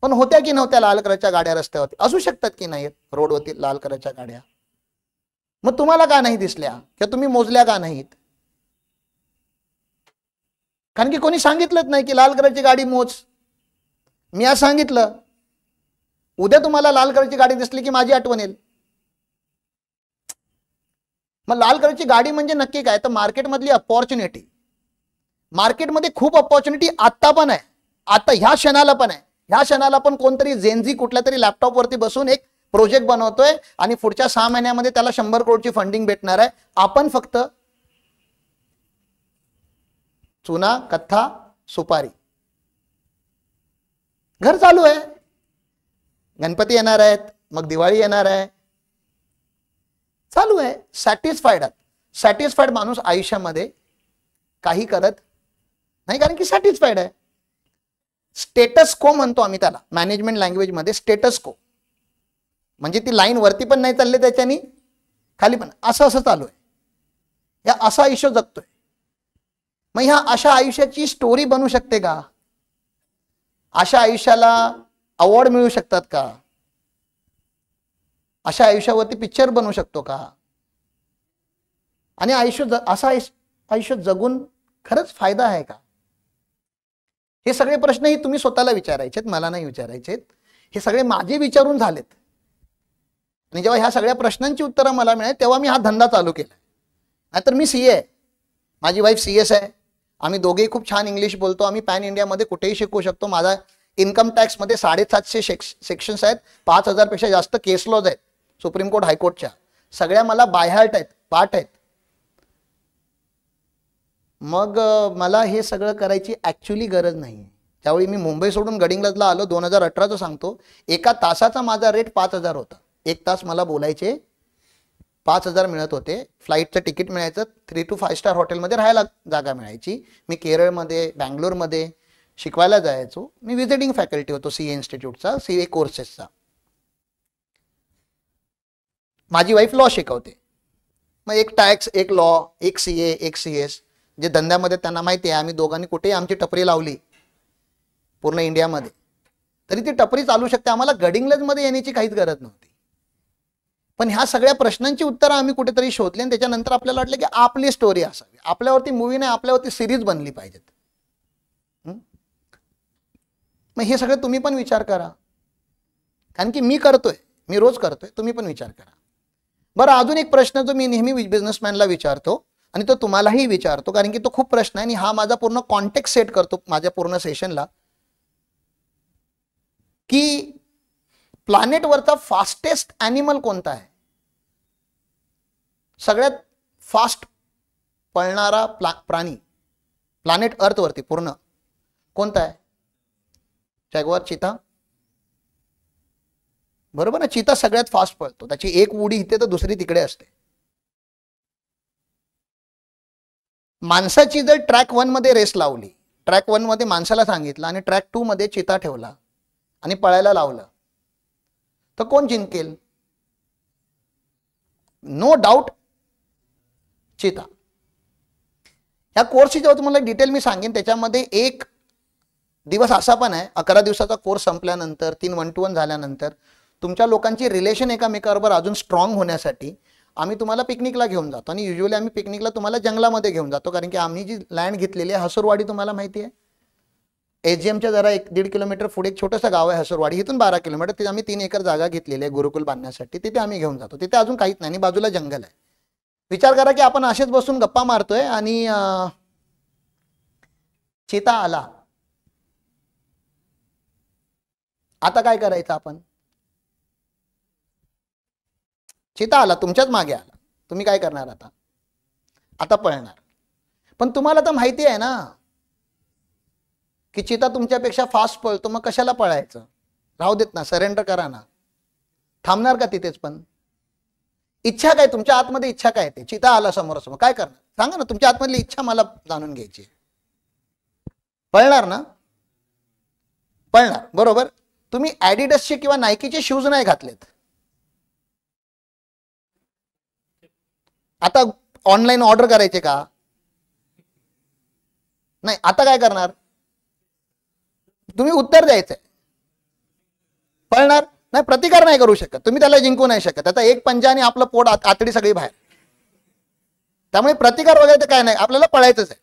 पण होत्या की नव्हत्या लाल कलरच्या गाड्या रस्त्यावरती? असू शकतात की नाही रोडवरती लाल कलरच्या गाड्या. मग तुम्हाला का नाही दिसल्या किंवा तुम्ही मोजल्या का नाहीत? कारण की कोणी सांगितलंच नाही की लाल कलरची गाडी मोज. मी आज सांगितलं, उद्या तुम्हाला लाल कलरची गाडी दिसली की माझी आठवण येईल. मग लाल कलरची गाडी म्हणजे नक्की काय? तर मार्केटमधली अपॉर्च्युनिटी. मार्केटमध्ये खूप अपॉर्च्युनिटी आता पण आहे, आता ह्या क्षणाला पण आहे. ह्या क्षणाला पण कोणतरी जेनझी कुठल्या तरी लॅपटॉप वरती बसून एक प्रोजेक्ट बनवतोय आणि पुढच्या 6 महिन्यामध्ये त्याला 100 करोडची फंडिंग भेटणार आहे. आपण फक्त चुना, कथ्था, सुपारी. घर चालू आहे. गणपती येणार आहेत, मग दिवाळी येणार आहे, चालू आहे. सॅटिस्फाईड आहात. सॅटिस्फाईड माणूस आयुष्यामध्ये काही करत नाही, कारण की सॅटिस्फाईड आहे. स्टेटस को म्हणतो आम्ही त्याला मॅनेजमेंट लँग्वेज मध्ये. स्टेटस को म्हणजे ती लाईन वरती पण नाही चालले त्याच्यानी, खाली पण असं असं चालू आहे. या असं आयुष्य जगतोय. मग ह्या अशा आयुष्याची स्टोरी बनू शकते का? अशा आयुष्याला अवॉर्ड मिळू शकतात का? अशा आयुष्यावरती पिक्चर बनवू शकतो का? आणि असं आयुष्य जगून खरंच फायदा आहे का? हे सगळे प्रश्नही तुम्ही स्वतःला विचारायचेत, मला नाही विचारायचेत. हे सगळे माझे विचारून झालेत. आणि जेव्हा ह्या सगळ्या प्रश्नांची उत्तरं मला मिळाली तेव्हा मी हा धंदा चालू केला. नाहीतर मी सीए आहे, माझी वाईफ सीएस आहे, आम्ही दोघेही खूप छान इंग्लिश बोलतो. आम्ही पॅन इंडियामध्ये कुठेही शिकू शकतो. माझा इन्कम टॅक्समध्ये 750 सेक्शन्स आहेत, 5000 पेक्षा जास्त केस लॉज आहेत सुप्रीम कोर्ट हायकोर्टच्या. सगळ्या मला बाय हार्ट आहेत, पाठ आहेत. मग मला हे सगळं करायची ॲक्च्युली गरज नाही आहे. त्यावेळी मी मुंबई सोडून गडिंग्लजला आलो 2018चं सांगतो. एका तासाचा माझा रेट 5,000 होता. 1 तास मला बोलायचे 5,000 मिळत होते. फ्लाईटचं तिकीट मिळायचं. 3 to 5 स्टार हॉटेलमध्ये राहायला जागा मिळायची. मी केरळमध्ये बँगलोरमध्ये शिकवायला जायचो. मी व्हिजिटिंग फॅकल्टी होतो CA इन्स्टिट्यूटचा, CA कोर्सेसचा. माझी वाईफ लॉ शिकवते. मग एक टॅक्स, एक लॉ, एक CA, एक CS, जे धंद्यामध्ये त्यांना माहिती आहे. आम्ही दोघांनी कुठेही आमची टपरी लावली पूर्ण इंडियामध्ये तरी ती टपरी चालू शकते. आम्हाला गडिंग्लजमध्ये येण्याची काहीच गरज नव्हती. पण ह्या सगळ्या प्रश्नांची उत्तरं आम्ही कुठेतरी शोधली आणि त्याच्यानंतर आपल्याला वाटलं की आपली स्टोरी असावी. आपल्यावरती मूवी नाही, आपल्यावरती सिरीज बनली पाहिजेत. मग हे सगळं तुम्ही पण विचार करा, कारण की मी करतोय, मी रोज करतोय, तुम्ही पण विचार करा. बरं, अजून एक प्रश्न जो मी नेहमी बिझनेसमॅनला विचारतो आणि तो तुम्हालाही विचारतो, कारण की तो खूप प्रश्न आहे आणि हा माझा पूर्ण कॉन्टेक्स्ट सेट करतो माझ्या पूर्ण सेशनला, की प्लॅनेटवरचा फास्टेस्ट ॲनिमल कोणता आहे? सगळ्यात फास्ट पळणारा प्राणी प्लॅनेट अर्थवरती पूर्ण कोणता आहे? जॅग्वार, चीता? बरोबर ना. चीता सगळ्यात फास्ट पळतो. त्याची एक उडी इथे तर दुसरी तिकडे असते. माणसाची जर ट्रॅक 1 मध्ये रेस लावली, ट्रॅक 1 मध्ये माणसाला सांगितलं आणि ट्रॅक 2 मध्ये चीता ठेवला आणि पळायला लावलं, तर कोण जिंकेल? नो डाऊट चीता. या कोर्सची जेव्हा तुम्हाला डिटेल मी सांगेन, त्याच्यामध्ये एक दिवस असा पण आहे, 11 दिवसाचा कोर्स संपल्यानंतर 3 1-to-1 झाल्यानंतर तुमच्या लोकांची रिलेशन एकामेकाबरोबर अजून स्ट्रॉंग होण्यासाठी आम्ही तुम्हाला पिकनिकला घेऊन जातो. आणि युजुअली आम्ही पिकनिकला तुम्हाला जंगलामध्ये घेऊन जातो, कारण की आम्ही जी लँड घेतलेली आहे, हसूरवाडी तुम्हाला माहिती आहे, AGMच्या जरा 1-1.5 किलोमीटर पुढे एक छोटंसं गाव आहे हसूरवाडी. इथून 12 किलोमीटर. तिथे आम्ही 3 एकर जागा घेतलेली आहे गुरुकुल बांधण्यासाठी. तिथे आम्ही घेऊन जातो. तिथे अजून काहीच नाही आणि बाजूला जंगल आहे. विचार करा की आपण असेच बसून गप्पा मारतोय आणि चीता आला. आता काय करायचं आपण? चीता आला, तुमच्याच मागे आला, तुम्ही काय करणार आता? आता पळणार. पण तुम्हाला तर माहिती आहे ना की चीता तुमच्यापेक्षा फास्ट पळतो, मग कशाला पळायचं? राहू देत ना, सरेंडर करा ना. थांबणार का तिथेच? पण इच्छा काय तुमच्या आतमध्ये? इच्छा काय? ते चीता आला समोरासमोर, काय करणार? सांगा ना, तुमच्या आतमधली इच्छा मला जाणून घ्यायची. पळणार ना? पळणार, बरोबर. तुम्ही ॲडिडासचे किंवा नायकीचे शूज नाही घातलेत, आता ऑनलाईन ऑर्डर करायचे का? नाही. आता काय करणार? तुम्ही उत्तर द्यायचंय. पळणार नाही, प्रतिकार नाही करू शकत तुम्ही, त्याला जिंकू नाही शकत. आता एक पंजा आणि आपलं पोट, आतडी सगळी बाहेर. त्यामुळे प्रतिकार वगैरे तर काय नाही, आपल्याला पळायचंच आहे.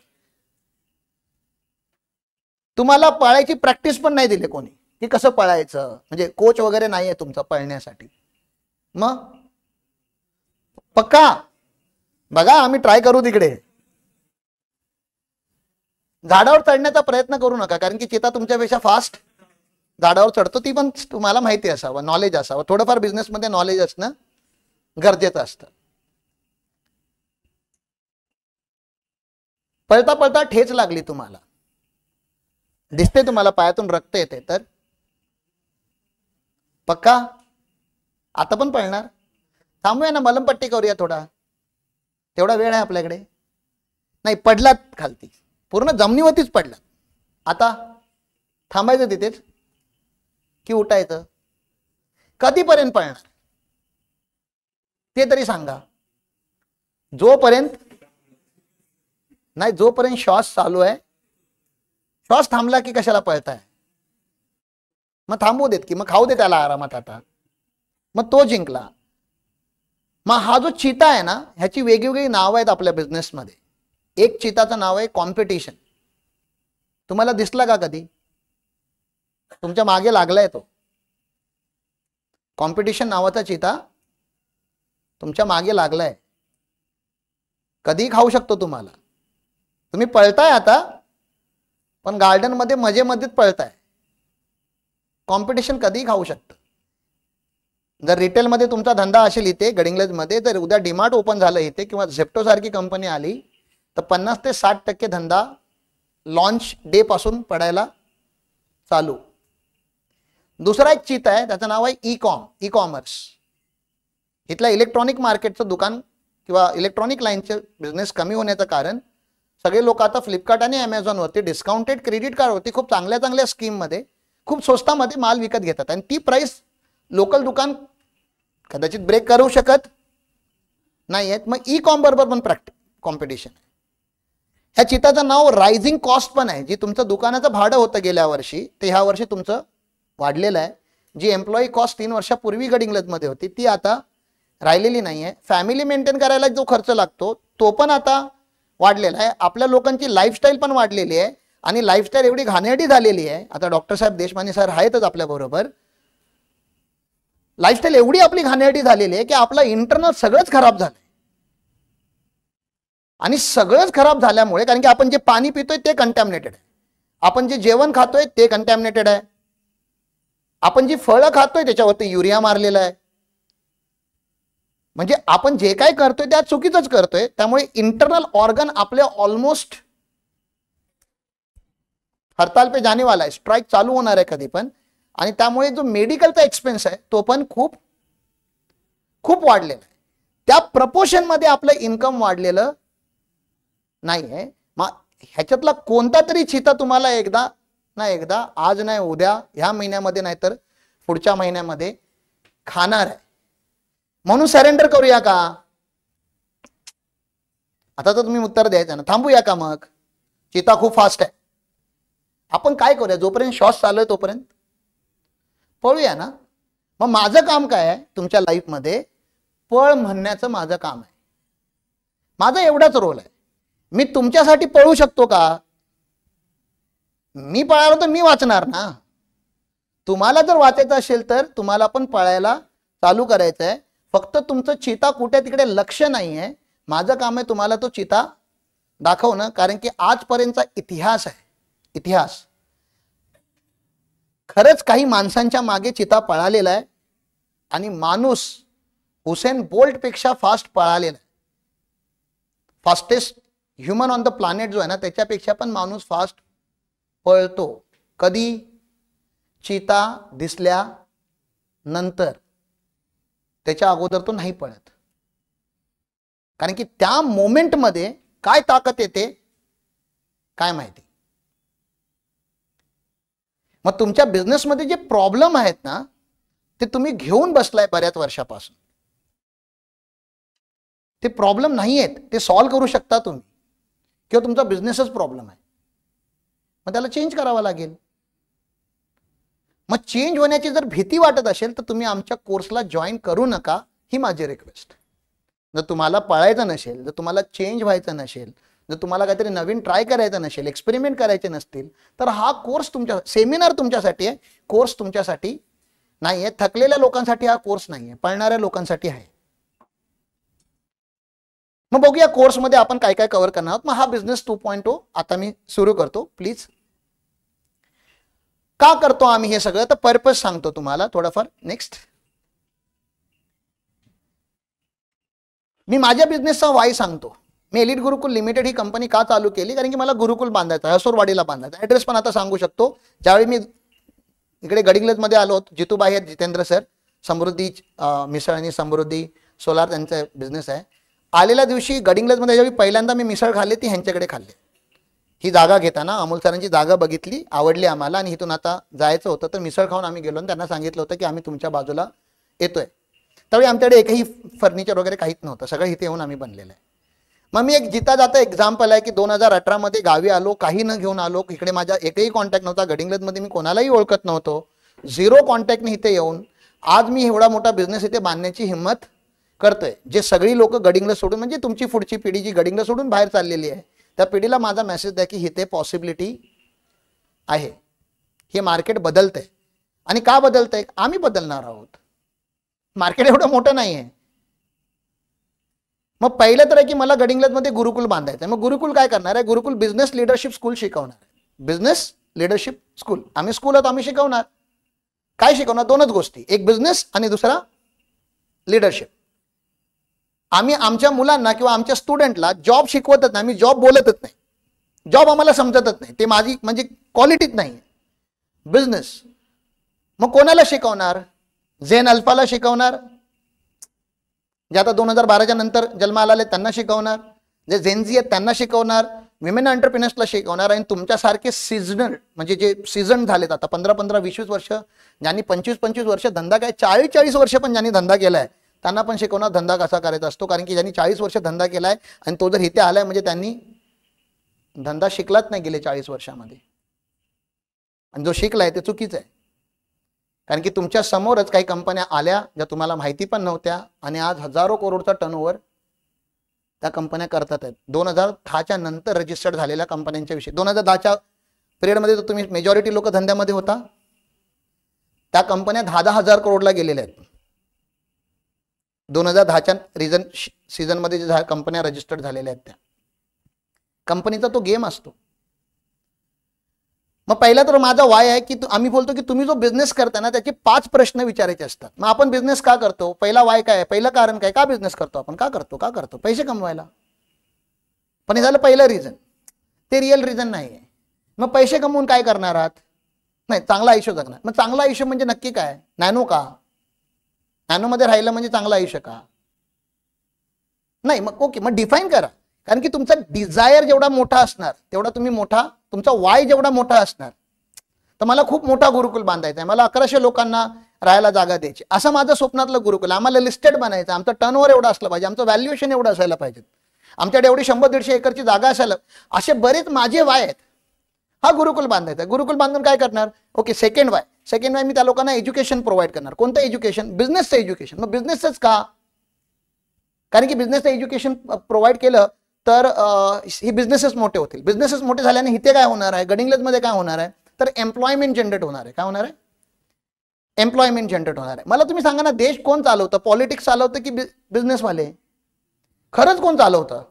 तुम्हाला पळायची प्रॅक्टिस पण नाही दिली कोणी, की कसं पळायचं, म्हणजे कोच वगैरे नाही आहे तुमचा पळण्यासाठी. मग पक्का बघा, आम्ही ट्राय करू तिकडे. झाडावर चढण्याचा प्रयत्न करू नका, कारण की चीता तुमच्यापेक्षा फास्ट झाडावर चढतो. ती पण तुम्हाला माहिती असावं, नॉलेज असावं. थोडंफार बिझनेसमध्ये नॉलेज असणं गरजेचं असतं. पळता पळता ठेच लागली तुम्हाला, दिसते तुम्हाला पायातून रक्त येते, तर पक्का आता पण पळणार? थांबूया ना, मलमपट्टी करूया थोडा, तेवढा वेळ आहे आपल्याकडे. नाही, पडलात खालती, पूर्ण जमिनीवरतीच पडलात, आता थांबायचं तिथेच की उठायचं? कधीपर्यंत पळणार ते तरी सांगा. जोपर्यंत नाही, जोपर्यंत श्वास चालू आहे. श्वास थांबला की कशाला पळताय? मग थांबू देत की, मग खाऊ दे त्याला आरामात. आता मग तो जिंकला. मग हा जो चीता आहे ना, ह्याची वेगवेगळी नावं आहेत आपल्या बिझनेसमध्ये. एक चीताचं नाव आहे कॉम्पिटिशन. तुम्हाला दिसला का कधी? तुमच्या मागे लागलाय तो. कॉम्पिटिशन नावाचा चीता तुमच्या मागे लागलाय, कधीही खाऊ शकतो तुम्हाला. तुम्ही पळताय आता, पण गार्डनमध्ये मजेमध्येच पळताय. कॉम्पिटिशन कधीही खाऊ शकतं. जर रिटेलमध्ये तुमचा धंदा असेल इथे गडिंग्लजमध्ये, तर उद्या डीमार्ट ओपन झालं इथे किंवा झेप्टो सारखी कंपनी आली, तर 50 ते 60% धंदा लॉन्च डे पासून पडायला चालू. दुसरा एक चित आहे, त्याचं नाव आहे ई कॉमर्स. इथल्या इलेक्ट्रॉनिक मार्केटचं दुकान किंवा इलेक्ट्रॉनिक लाईनचे बिझनेस कमी होण्याचं कारण सगळे लोक आता फ्लिपकार्ट आणि अमेझॉनवरती डिस्काउंटेड क्रेडिट कार्डवरती खूप चांगल्या चांगल्या स्कीममध्ये खूप स्वस्तामध्ये माल विकत घेतात आणि ती प्राइस लोकल दुकान कदाचित ब्रेक करू शकत नाही आहेत. मग ई कॉम बरोबर पण कॉम्पिटिशन आहे. ह्या चिताचं नाव रायझिंग कॉस्ट पण आहे. जी तुमचं दुकानाचं भाडं होतं गेल्या वर्षी ते ह्या वर्षी तुमचं वाढलेलं आहे. जी एम्प्लॉई कॉस्ट 3 वर्षापूर्वी गडिंग्लजमध्ये होती ती आता राहिलेली नाही आहे. फॅमिली मेंटेन करायला जो खर्च लागतो तो पण आता वाढलेला आहे. आपल्या लोकांची लाईफस्टाईल पण वाढलेली आहे आणि लाईफस्टाईल एवढी घाणेरडी झालेली आहे. आता डॉक्टर साहेब देशमाने सर आहेतच आपल्याबरोबर. लाईफस्टाईल एवढी आपली घाणेरडी झालेली आहे की आपलं इंटरनल सगळंच खराब झालंय. आणि सगळंच खराब झाल्यामुळे, कारण की आपण जे पाणी पितोय ते कंटॅमिनेटेड आहे, आपण जे जेवण खातोय ते कंटॅमिनेटेड आहे, आपण जी फळं खातोय त्याच्यावरती युरिया मारलेला आहे. म्हणजे आपण जे काय करतोय त्या चुकीचंच करतोय. त्यामुळे इंटरनल ऑर्गन आपले ऑलमोस्ट हरताल पे जाने वाला आहे, स्ट्राईक चालू होणार आहे कधी पण. आणि त्यामुळे जो मेडिकलचा एक्सपेन्स आहे तो पण खूप खूप वाढलेला आहे. त्या प्रपोर्शन मध्ये आपलं इन्कम वाढलेलं नाही आहे. मग ह्याच्यातला कोणता तरी चिता तुम्हाला एकदा ना एकदा, आज नाही उद्या, ह्या महिन्यामध्ये नाही तर पुढच्या महिन्यामध्ये खाणार आहे. म्हणून सरेंडर करूया का? आता तर तुम्ही उत्तर द्यायचं ना, थांबूया का? मग चिता खूप फास्ट आहे. आपण काय करूया, जोपर्यंत श्वास चालू आहे तोपर्यंत पळूया ना. मग माझं काम काय आहे तुमच्या लाईफमध्ये? पळ म्हणण्याचं माझं काम आहे. माझा एवढाच रोल आहे. मी तुमच्यासाठी पळू शकतो का? मी पळालो तर मी वाचणार ना. तुम्हाला जर वाचायचं असेल तर तुम्हाला पण पळायला चालू करायचं आहे. फक्त तुमचं चिता कुठे तिकडे लक्ष नाही आहे. माझं काम आहे तुम्हाला तो चिता दाखवणं. कारण की आजपर्यंतचा इतिहास आहे, इतिहास खरंच काही माणसांच्या मागे चिता पळालेला आहे आणि माणूस हुसेन बोल्ट पेक्षा फास्ट पळालेला आहे. Fastest human on the planet जो आहे ना त्याच्यापेक्षा पण माणूस फास्ट पळतो. कधी? चिता दिसल्या नंतर. त्याच्या अगोदर तो नाही पळत. कारण की त्या मोमेंटमध्ये काय ताकद येते काय माहिती. मग तुमच्या बिझनेसमध्ये जे प्रॉब्लेम आहेत ना ते तुम्ही घेऊन बसलाय बऱ्याच वर्षापासून. ते प्रॉब्लेम नाही आहेत, ते सॉल्व्ह करू शकता तुम्ही. किंवा तुमचा बिझनेसच प्रॉब्लेम आहे, मग त्याला चेंज करावा लागेल. मग चेंज होण्याची जर भीती वाटत असेल तर तुम्ही आमच्या कोर्सला जॉईन करू नका, ही माझी रिक्वेस्ट. जर तुम्हाला पळायचं नसेल, जर तुम्हाला चेंज व्हायचं नसेल, जर तुम्हाला काहीतरी नवीन ट्राय करायचं नसेल, एक्सपेरिमेंट करायचे नसतील तर हा कोर्स तुमच्या, सेमिनार तुमच्यासाठी आहे, कोर्स तुमच्यासाठी नाही आहे. थकलेल्या लोकांसाठी हा कोर्स नाही आहे, पळणाऱ्या लोकांसाठी आहे. मग बघूया कोर्समध्ये आपण काय काय कव्हर करणार आहोत. मग हा बिझनेस 2.0 आता मी सुरू करतो. प्लीज, का करतो आम्ही हे सगळं तर पर्पज सांगतो तुम्हाला थोडंफार. नेक्स्ट, मी माझ्या बिझनेसचा वाय सांगतो. मी एलिट गुरुकुल लिमिटेड ही कंपनी का चालू केली? कारण की मला गुरुकुल बांधायचं आहे, हसोरवाडीला बांधायचं. ॲड्रेस पण आता सांगू शकतो. ज्यावेळी मी इकडे गडिंग्लजमध्ये आलो होतो, जितूबाई आहेत, जितेंद्र सर, समृद्धी मिसळ आणि समृद्धी सोलार त्यांचा बिझनेस आहे. आलेल्या दिवशी गडिंग्लजमध्ये ज्यावेळी पहिल्यांदा मी मिसळ खाल्ली ती ह्यांच्याकडे खाल्ली. ही जागा घेताना अमोल सरांची जागा बघितली, आवडली आम्हाला आणि इथून आता जायचं होतं. तर मिसळ खाऊन आम्ही गेलो आणि त्यांना सांगितलं होतं की आम्ही तुमच्या बाजूला येतोय. त्यावेळी आमच्याकडे एकही फर्निचर वगैरे काहीच नव्हतं, सगळं इथे येऊन आम्ही बनलेलं आहे. मग मी एक जिता जाता एक्झाम्पल आहे की 2018 मध्ये गावी आलो, काही न घेऊन आलो. इकडे माझा एकही कॉन्टॅक्ट नव्हता. गडिंग्लजमध्ये मी कोणालाही ओळखत नव्हतो, झिरो कॉन्टॅक्टने इथे येऊन आज मी एवढा मोठा बिझनेस इथे बांधण्याची हिंमत करतोय. जे सगळी लोक गडिंग्लज सोडून, म्हणजे तुमची पुढची पिढी जी गडिंग्लज सोडून बाहेर चाललेली आहे, त्या पिढीला माझा मेसेज द्या की इथे पॉसिबिलिटी आहे. हे मार्केट बदलतंय. आणि का बदलतंय? आम्ही बदलणार आहोत. मार्केट एवढं मोठं नाही आहे. मग पहिलं तर आहे की मला गडिंग्लजमध्ये गुरुकुल बांधायचं आहे. मग गुरुकुल काय करणार आहे? गुरुकुल बिझनेस लिडरशिप स्कूल शिकवणार आहे. Business leadership school. आम्ही स्कूल आहोत, आम्ही शिकवणार. काय शिकवणार? दोनच गोष्टी, एक बिझनेस आणि दुसरा लिडरशिप. आम्ही आमच्या मुलांना किंवा आमच्या स्टुडंटला जॉब शिकवतच नाही, आम्ही जॉब बोलतच नाही, जॉब आम्हाला समजतच नाही, ते माझी म्हणजे क्वालिटीच नाही. बिझनेस मग कोणाला शिकवणार? झेन अल्फाला शिकवणार, जे आता 2012च्या नंतर जन्माला आले त्यांना शिकवणार, जे झेनझी आहेत त्यांना शिकवणार, विमेन एंटरप्रिनर्सला शिकवणार, आणि तुमच्यासारखे सीझनल म्हणजे जे सीझन झालेत आता 15-15, 20-20 वर्ष, ज्यांनी 25-25 वर्ष धंदा काय, 40-40 वर्ष पण ज्यांनी धंदा केलाय त्यांना पण शिकवणार धंदा कसा करायचा असतो. कारण की ज्यांनी 40 वर्ष धंदा केलाय आणि तो जर इथे आलाय म्हणजे त्यांनी धंदा शिकलाच नाही गेले 40 वर्षामध्ये, आणि जो शिकलाय ते चुकीचं आहे. कारण की तुमच्या समोरच काही कंपन्या आल्या ज्या तुम्हाला माहिती पण नव्हत्या, आणि आज हजारो करोडचा टर्नओव्हर त्या कंपन्या करतात आहेत. 2010च्या नंतर रजिस्टर्ड झालेल्या कंपन्यांच्या विषयी, 2010च्या पिरियडमध्ये तर तुम्ही मेजॉरिटी लोक धंद्यामध्ये होता, त्या कंपन्या 10-10 हजार करोडला गेलेल्या आहेत. 2010च्या सीझनमध्ये जे कंपन्या रजिस्टर्ड झालेल्या आहेत त्या कंपनीचा तो गेम असतो. मग पहिला तर माझा वाय आहे की आम्ही बोलतो की तुम्ही जो बिझनेस करता ना त्याचे 5 प्रश्न विचारायचे असतात. मग आपण बिझनेस का करतो? पहिला वाय काय आहे? पहिलं कारण काय? का बिझनेस करतो आपण? का करतो? पैसे कमवायला. पण हे झालं पहिलं रिझन, ते रिअल रिझन नाही आहे. मग पैसे कमवून काय करणार आहात? नाही, चांगलं आयुष्य जगणार. मग चांगलं आयुष्य म्हणजे नक्की काय? नॅनो का? नॅनोमध्ये राहिलं म्हणजे चांगलं आयुष्य का? नाही. मग ओके, मग डिफाईन करा. कारण की तुमचा डिझायर जेवढा मोठा असणार तेवढा तुम्ही मोठा, तुमचा वाय जेवढा मोठा असणार. तर मला खूप मोठा गुरुकुल बांधायचा आहे, मला 1100 लोकांना राहायला जागा द्यायची, असं माझं स्वप्नातलं गुरुकुल. आम्हाला लिस्टेड बनायचं, आमचं टर्नओव्हर एवढं असलं पाहिजे, आमचं व्हॅल्युएशन एवढं असायला पाहिजे, आमच्याकडे एवढी 100-150 एकरची जागा असायला. असे बरेच माझे वाय आहेत. हा गुरुकुल बांधायचा. गुरुकुल बांधून काय करणार? ओके, सेकंड वाय मी त्या लोकांना एज्युकेशन प्रोव्हाइड करणार. कोणतं एज्युकेशन? बिझनेसचं एज्युकेशन. मग बिझनेसच का? कारण की बिझनेसचं एज्युकेशन प्रोव्हाइड केलं तर हे बिझनेसेस मोठे होतील. बिझनेसेस मोठे झाल्याने इथे काय होणार आहे? गडिंग्लजमध्ये काय होणार आहे? तर एम्प्लॉयमेंट जनरेट होणार आहे. काय होणार आहे? एम्प्लॉयमेंट जनरेट होणार आहे. मला तुम्ही सांगा ना, देश कोण चालवतं? पॉलिटिक्स चालवतं की बिझनेसवाले? खरंच कोण चालवतं?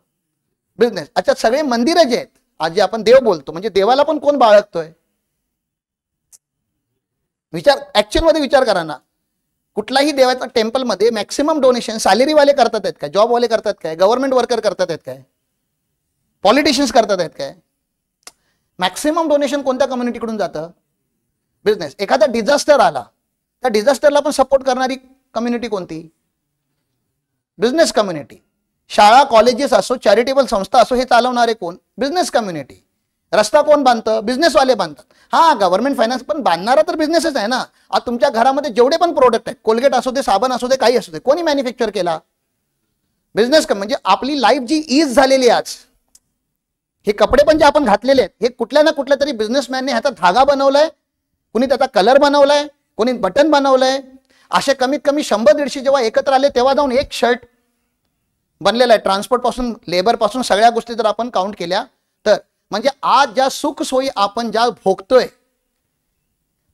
बिझनेस. अच्छा, सगळे मंदिरं जे आहेत आज जे आपण देव बोलतो, म्हणजे देवाला पण कोण बाळगतोय? ऍक्च्युअल मध्ये विचार करा ना, कुठलाही देवाच्या टेम्पलमध्ये मॅक्सिमम डोनेशन सॅलरीवाले करतात आहेत काय? जॉबवाले करतात काय? गव्हर्नमेंट वर्कर करतात आहेत काय? पॉलिटिशियन्स करतात आहेत काय? मॅक्सिमम डोनेशन कोणत्या कम्युनिटीकडून जातं? बिझनेस. एखादा डिझास्टर आला, त्या डिझास्टरला पण सपोर्ट करणारी कम्युनिटी कोणती? Business community. शाळा, कॉलेजेस असो, चॅरिटेबल संस्था असो, हे चालवणारे कोण? Business community. रस्ता कोण बांधतं? बिझनेसवाले बांधतात. हा, गव्हर्नमेंट फायनान्स पण बांधणारा तर बिझनेसच आहे ना. आज तुमच्या घरामध्ये जेवढे पण प्रोडक्ट आहेत, कोलगेट असू दे, साबण असू दे, काही असू दे, कोणी मॅन्युफॅक्चर केला? बिझनेस. म्हणजे आपली लाईफ जी इज झालेली आज, हे कपडे पण जे आपण घातलेले आहेत, हे कुठल्या ना कुठल्या तरी बिझनेसमॅनने ह्याचा धागा बनवलाय, कुणी त्याचा कलर बनवलाय, कोणी बटन बनवलंय. असे कमीत कमी 100-150 जेव्हा एकत्र आले तेव्हा जाऊन एक शर्ट बनलेला आहे. ट्रान्सपोर्ट पासून, लेबर पासून, सगळ्या गोष्टी जर आपण काउंट केल्या तर, म्हणजे आज ज्या सुख सोयी आपण ज्या भोगतोय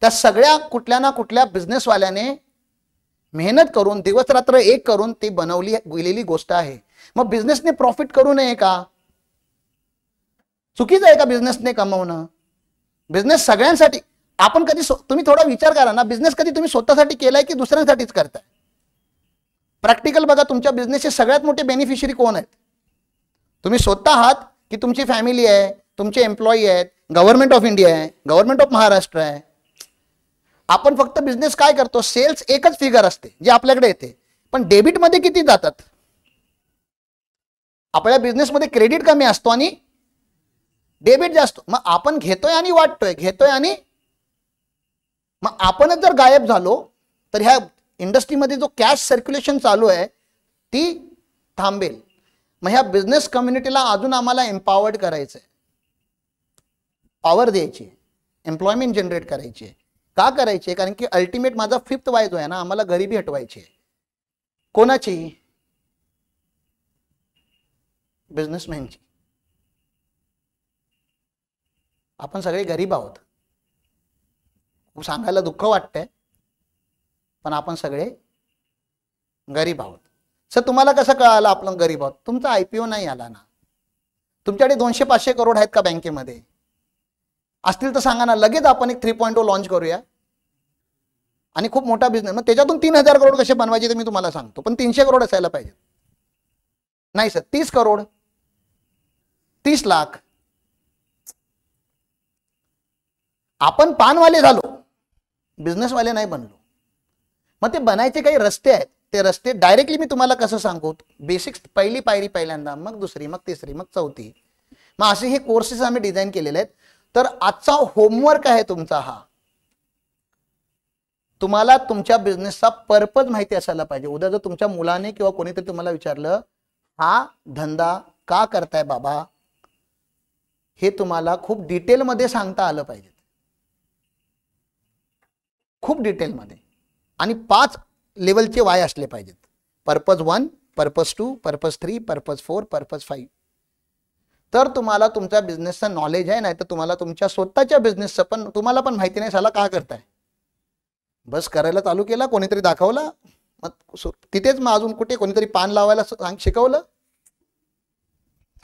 त्या सगळ्या कुठल्या ना कुठल्या बिझनेसवाल्याने मेहनत करून, दिवस रात्र एक करून ती बनवली गेलेली गोष्ट आहे. मग बिझनेसने प्रॉफिट करू नये का? चुकीचं आहे का बिझनेसने कमवणं? बिझनेस सगळ्यांसाठी. आपण कधी, तुम्ही थोडा विचार करा ना, बिझनेस कधी तुम्ही स्वतःसाठी केलाय की दुसऱ्यांसाठीच करताय? प्रॅक्टिकल बघा, तुमच्या बिझनेसचे सगळ्यात मोठे बेनिफिशियरी कोण आहेत? तुम्ही स्वतः आहात की तुमची फॅमिली आहे, तुमचे एम्प्लॉई आहेत, गव्हर्नमेंट ऑफ इंडिया आहे, गव्हर्नमेंट ऑफ महाराष्ट्र आहे? आपण फक्त बिझनेस काय करतो? सेल्स एकच फिगर असते जे आपल्याकडे येते, पण डेबिटमध्ये किती जातात? आपल्या बिझनेसमध्ये क्रेडिट कमी असतो आणि डेबिट जास्त. मग आपण घेतोय आणि वाटतोय, घेतोय आणि मग आपणच जर गायब झालो तर ह्या इंडस्ट्रीमध्ये जो कॅश सर्क्युलेशन चालू आहे ती थांबेल. मग ह्या बिझनेस कम्युनिटीला अजून आम्हाला एम्पॉवर्ड करायचंय, पॉवर द्यायची, एम्प्लॉयमेंट जनरेट करायची. का करायची? कारण की अल्टिमेट माझा 5th वाय जो आहे ना, आम्हाला गरिबी हटवायची आहे. कोणाची? बिझनेसमॅनची. आपण सगळे गरीब आहोत. सांगायला दुःख वाटतंय, पण आपण सगळे गरीब आहोत. सर, तुम्हाला कसं कळालं आपण गरीब आहोत? तुमचा IPO नाही आला ना. तुमच्याकडे 200-500 करोड आहेत का बँकेमध्ये? असतील तर सांगा ना, लगेच आपण एक 3.0 लॉन्च करूया आणि खूप मोठा बिझनेस. मग त्याच्यातून 3000 करोड कसे बनवायचे ते मी तुम्हाला सांगतो, पण 300 करोड असायला पाहिजे. नाही सर, 30 करोड, 30 लाख. आपण पानवाले झालो, बिझनेसवाले नाही बनलो. मग ते बनायचे काही रस्ते आहेत. ते रस्ते डायरेक्टली मी तुम्हाला कसं सांगू, बेसिक्स पहिली पायरी पहिल्यांदा, मग दुसरी, मग तिसरी, मग चौथी. मग असे हे कोर्सेस आम्ही डिझाईन केलेले आहेत. तर आजचा होमवर्क आहे तुमचा हा, तुम्हाला तुमच्या बिझनेसचा पर्पज माहिती असायला पाहिजे. उद्या जर तुमच्या मुलाने किंवा कोणीतरी तुम्हाला विचारलं हा धंदा का करताय बाबा, हे तुम्हाला खूप डिटेलमध्ये सांगता आलं पाहिजे, खूप डिटेलमध्ये. आणि 5 लेवलचे वाय असले पाहिजेत. Purpose 1, purpose 2, purpose 3, purpose 4, purpose 5. तर तुम्हाला तुमच्या बिझनेसचं नॉलेज आहे. नाही तर तुम्हाला तुमच्या स्वतःच्या बिझनेसचं पण तुम्हाला पण माहिती नाही, साला का करताय, बस करायला चालू केला, कोणीतरी दाखवला, मग तिथेच मग अजून कुठे कोणीतरी पान लावायला शिकवलं,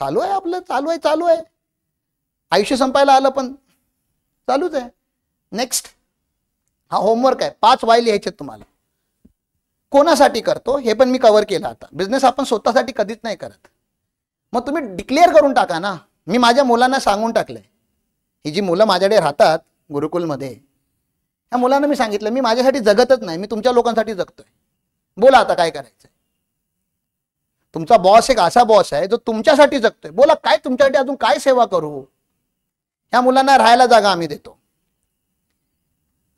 चालू आहे आपलं, चालू आहे. आयुष्य संपायला आलं पण चालूच आहे. नेक्स्ट हा होमवर्क आहे. 5 वाय लिहायचे तुम्हाला. कोणासाठी करतो हे पण मी कव्हर केलं. आता बिझनेस आपण स्वतःसाठी कधीच नाही करत. मग तुम्ही डिक्लेअर करून टाका ना. मी माझ्या मुलांना सांगून टाकलंय, ही जी मुलं माझ्याकडे राहतात गुरुकुलमध्ये, ह्या मुलांना मी सांगितलं मी माझ्यासाठी जगतच नाही, मी तुमच्या लोकांसाठी जगतोय. बोला आता काय करायचंय. तुमचा बॉस एक असा बॉस आहे जो तुमच्यासाठी जगतोय. बोला काय तुमच्यासाठी अजून काय सेवा करू. ह्या मुलांना राहायला जागा आम्ही देतो.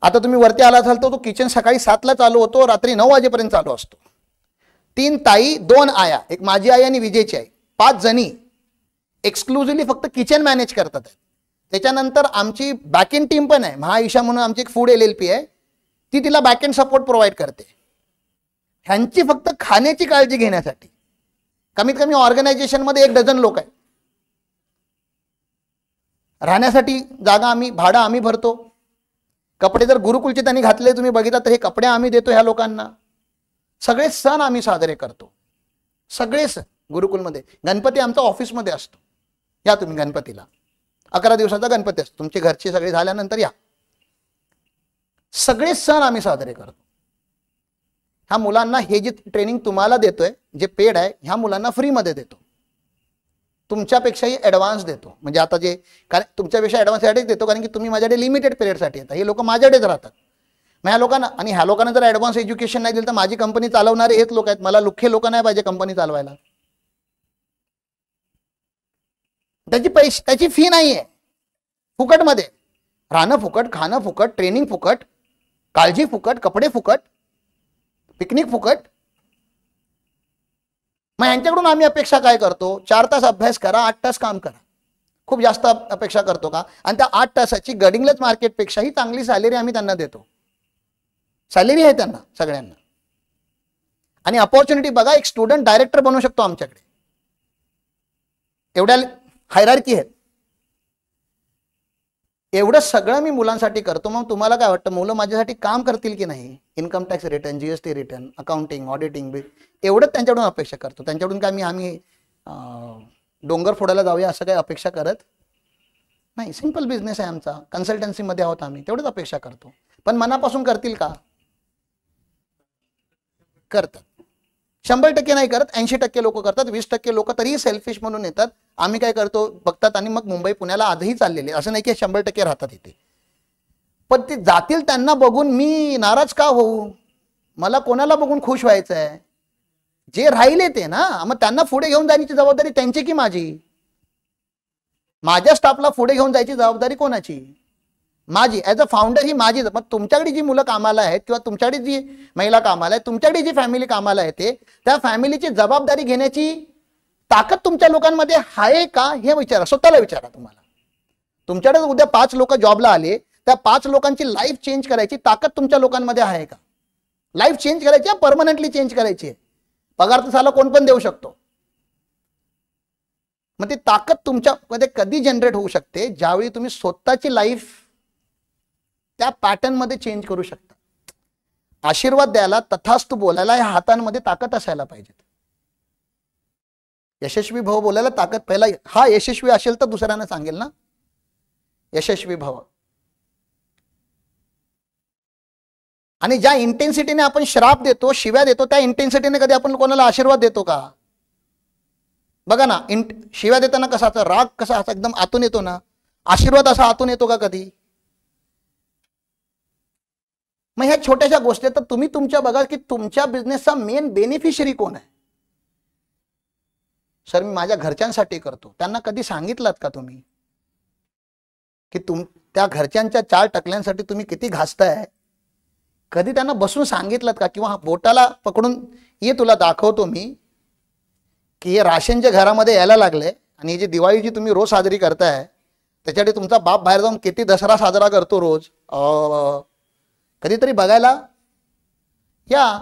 आता तुम्ही वरती आला असाल तर तो किचन सकाळी 7ला चालू होतो, रात्री 9 वाजेपर्यंत चालू असतो. 3 ताई, 2 आया, एक माझी आई आणि विजयची आई, 5 जणी एक्सक्लुझिव्हली फक्त किचन मॅनेज करतात. त्याच्यानंतर आमची बॅकएंड टीम पण आहे. महाईशा म्हणून आमची एक फूड LLP आहे, ती तिला बॅकएंड सपोर्ट प्रोव्हाइड करते. ह्यांची फक्त खाण्याची काळजी घेण्यासाठी कमीत कमी ऑर्गनायझेशनमध्ये 1 डझन लोक आहेत. राहण्यासाठी जागा आम्ही, भाडं आम्ही भरतो. कपडे जर गुरुकुलचे त्यांनी घातले तुम्ही बघितलं तर हे कपडे आम्ही देतो ह्या लोकांना. सगळे सण आम्ही साजरे करतो, सगळे सण गुरुकुलमध्ये. गणपती आमचा ऑफिसमध्ये असतो, या तुम्ही गणपतीला. 11 दिवसाचा गणपती असतो, तुमचे घरचे सगळे झाल्यानंतर या. सगळे सण आम्ही साजरे करतो. ह्या मुलांना हे जे ट्रेनिंग तुम्हाला देतोय, जे पेड आहे, ह्या मुलांना फ्रीमध्ये देतो. तुमच्यापेक्षाही ॲडव्हान्स देतो. म्हणजे आता जे कारण तुमच्यापेक्षा ॲडव्हान्स यासाठीच देतो कारण की तुम्ही माझ्याकडे लिमिटेड पिरियडसाठी येतात. हे लोक माझ्याकडेच राहतात. मग ह्या लोकांना, आणि ह्या लोकांना जर ॲडव्हान्स एज्युकेशन नाही दिलं तर माझी कंपनी चालवणारे हेच लोक आहेत. मला लुख्खे लोक नाही पाहिजे कंपनी चालवायला. त्याची फी नाही आहे, फुकटमध्ये. राहणं फुकट, खाणं फुकट, ट्रेनिंग फुकट, काळजी फुकट, कपडे फुकट, पिकनिक फुकट. मग यांच्याकडून आम्ही अपेक्षा काय करतो, 4 तास अभ्यास करा, 8 तास काम करा. खूप जास्त अपेक्षा करतो का. आणि त्या 8 तासाची गडिंग्लज मार्केटपेक्षाही चांगली सॅलरी आम्ही त्यांना देतो. सॅलरी आहे त्यांना सगळ्यांना. आणि अपॉर्च्युनिटी बघा, एक स्टुडंट डायरेक्टर बनवू शकतो आमच्याकडे, एवढ्या हायरार्की आहेत. एवढं सगळं मी मुलांसाठी करतो. मग तुम्हाला काय वाटतं, मुलं माझ्यासाठी काम करतील की नाही. Income tax return, GST return, accounting, auditing, एवढंच त्यांच्याकडून अपेक्षा करतो. त्यांच्याकडून काय आम्ही डोंगर फोडायला जाऊया असं काही अपेक्षा करत नाही. सिंपल बिझनेस आहे आमचा, कन्सल्टन्सीमध्ये आहोत आम्ही, तेवढंच अपेक्षा करतो. पण मनापासून करतील का, करतात. 100% नाही करत, 80% लोक करतात. 20% लोक तरीही सेल्फिश म्हणून येतात. आम्ही काय करतो बघतात आणि मग मुंबई पुण्याला आजही चाललेले, असं नाही की 100% राहतात इथे. पण ते जातील त्यांना बघून मी नाराज का होऊ. मला कोणाला बघून खुश व्हायचं आहे. जे राहिले ते ना, मग त्यांना पुढे घेऊन जाण्याची जबाबदारी त्यांची की माझी. माझ्या स्टाफला पुढे घेऊन जायची जबाबदारी कोणाची, माझी. ॲज अ फाउंडर ही माझी. मग तुमच्याकडे जी मुलं कामाला आहेत किंवा तुमच्याकडे जी महिला कामाला आहे, तुमच्याकडे जी फॅमिली कामाला आहे, त्या फॅमिलीची जबाबदारी घेण्याची ताकद तुमच्या लोकांमध्ये आहे का हे विचारा, स्वतःला विचारा. तुम्हाला तुमच्याकडे उद्या 5 लोक जॉबला आले, त्या 5 लोकांची लाईफ चेंज करायची ताकद तुमच्या लोकांमध्ये आहे का. लाईफ चेंज करायची, परमनंटली चेंज करायची. पगार तर साला कोण पण देऊ शकतो. मग ती ताकद तुमच्यामध्ये कधी जनरेट होऊ शकते, ज्यावेळी तुम्ही स्वतःची लाईफ त्या पॅटर्न मध्ये चेंज करू शकता. आशीर्वाद द्यायला, तथास्तु बोलायला या हातांमध्ये ताकद असायला पाहिजे. यशस्वी भव बोलायला ताकद, पहिला हा यशस्वी असेल तर दुसऱ्यांना सांगेल ना यशस्वी भव. आणि ज्या इंटेन्सिटीने आपण श्राप देतो, शिव्या देतो, त्या इंटेन्सिटीने कधी आपण कोणाला आशीर्वाद देतो का. बघा ना, शिव्या देताना कसा असा राग कसा असा एकदम आतून येतो ना, आशीर्वाद असा आतून येतो का कधी? मग ह्या छोट्याशा गोष्टी तर तुम्ही तुमच्या बघा की तुमच्या बिझनेसचा मेन बेनिफिशियरी कोण आहे? सर मी माझ्या घरच्यांसाठी करतो. त्यांना कधी सांगितलं का तुम्ही की त्या घरच्यांच्या 4 टकल्यांसाठी तुम्ही किती घासताय? कधी त्यांना बसून सांगितलं का? किंवा बोटाला पकडून ये तुला दाखवतो मी की हे राशनच्या घरामध्ये यायला लागले आणि जी दिवाळी जी तुम्ही रोज साजरी करताय त्याच्यासाठी तुमचा बाप बाहेर जाऊन किती दसरा साजरा करतो रोज, कधीतरी बघायला या.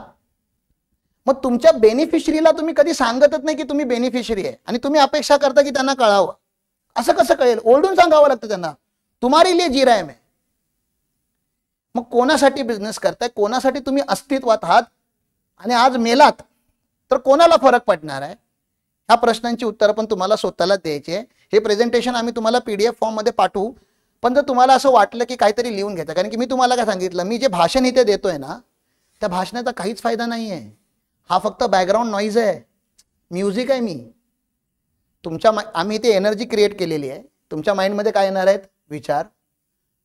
मग तुमच्या बेनिफिशरीला तुम्ही कधी सांगतच नाही की तुम्ही बेनिफिशरी आहे आणि तुम्ही अपेक्षा करता की त्यांना कळावं. असं कसं कळेल? ओरडून सांगावं लागतं त्यांना, तुम्हारे लिए जी रहा है मैं. मग कोणासाठी बिझनेस करताय? कोणासाठी तुम्ही अस्तित्वात आहात? आणि आज मेलात तर कोणाला फरक पडणार आहे? ह्या प्रश्नांची उत्तरं पण तुम्हाला स्वतःला द्यायची आहे. हे प्रेझेंटेशन आम्ही तुम्हाला PDF फॉर्ममध्ये पाठवू, पण जर तुम्हाला असं वाटलं की काहीतरी लिहून घ्यायचं, कारण की मी तुम्हाला काय सांगितलं, मी जे भाषण इथे देतोय ना त्या भाषणाचा काहीच फायदा नाही आहे. हा फक्त बॅकग्राऊंड नॉईज आहे, म्युझिक आहे. आम्ही इथे एनर्जी क्रिएट केलेली आहे. तुमच्या माइंडमध्ये काय येणार आहेत? विचार.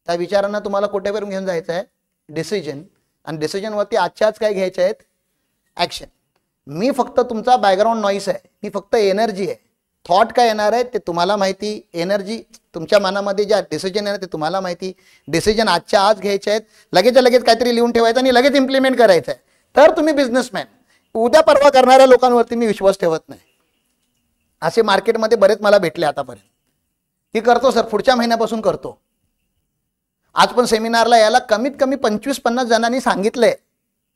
त्या विचारांना तुम्हाला कुठेवरून घेऊन जायचं आहे? डिसिजन. आणि डिसिजनवरती आजच्याच काय घ्यायचे आहेत? ॲक्शन. मी फक्त तुमचा बॅकग्राऊंड नॉईस आहे, मी फक्त एनर्जी आहे. थॉट काय येणार आहे ते तुम्हाला माहिती, एनर्जी तुमच्या मनामध्ये ज्या डिसिजन येणार ते तुम्हाला माहिती. डिसिजन आजच्या आज घ्यायचे आहेत, लगेच काहीतरी लिहून ठेवायचं आणि लगेच इम्प्लिमेंट करायचं आहे, तर तुम्ही बिझनेसमॅन. उद्या परवा करणाऱ्या लोकांवरती मी विश्वास ठेवत नाही. असे मार्केटमध्ये बरेच मला भेटले आतापर्यंत की करतो सर, पुढच्या महिन्यापासून करतो. आज पण सेमिनारला याला कमीत कमी 25-50 जणांनी सांगितलंय,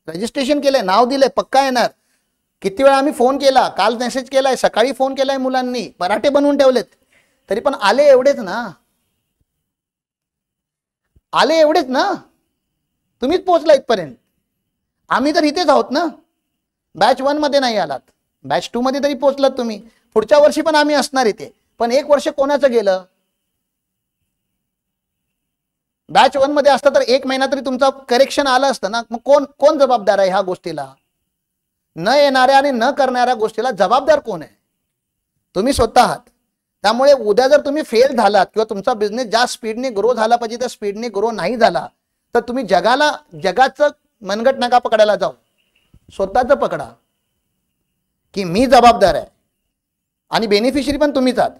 रजिस्ट्रेशन केलंय, नाव दिलंय, पक्का येणार. किती वेळा आम्ही फोन केला, काल मेसेज केलाय, सकाळी फोन केलाय, मुलांनी पराठे बनवून ठेवलेत, तरी पण आले एवढेच ना. तुम्हीच पोहोचला इथपर्यंत. आम्ही तर इथेच आहोत ना. बॅच 1 मध्ये नाही आलात, बॅच 2 मध्ये तरी पोहोचलात तुम्ही. पुढच्या वर्षी पण आम्ही असणार इथे. पण 1 वर्ष कोणाचं गेलं? बॅच 1 मध्ये असतं तर 1 महिना तरी तुमचा करेक्शन आलं असतं ना. मग कोण जबाबदार आहे ह्या गोष्टीला? न येणाऱ्या आणि न करणाऱ्या गोष्टीला जबाबदार कोण आहे? तुम्ही स्वतः आहात. त्यामुळे उद्या जर तुम्ही फेल झालात किंवा तुमचा बिझनेस ज्या स्पीडने ग्रो झाला पाहिजे त्या स्पीडने ग्रो नाही झाला, तर तुम्ही जगाचं मनगट नका पकडायला जाऊ, स्वतःचं पकडा की मी जबाबदार आहे. आणि बेनिफिशरी पण तुम्हीच आहात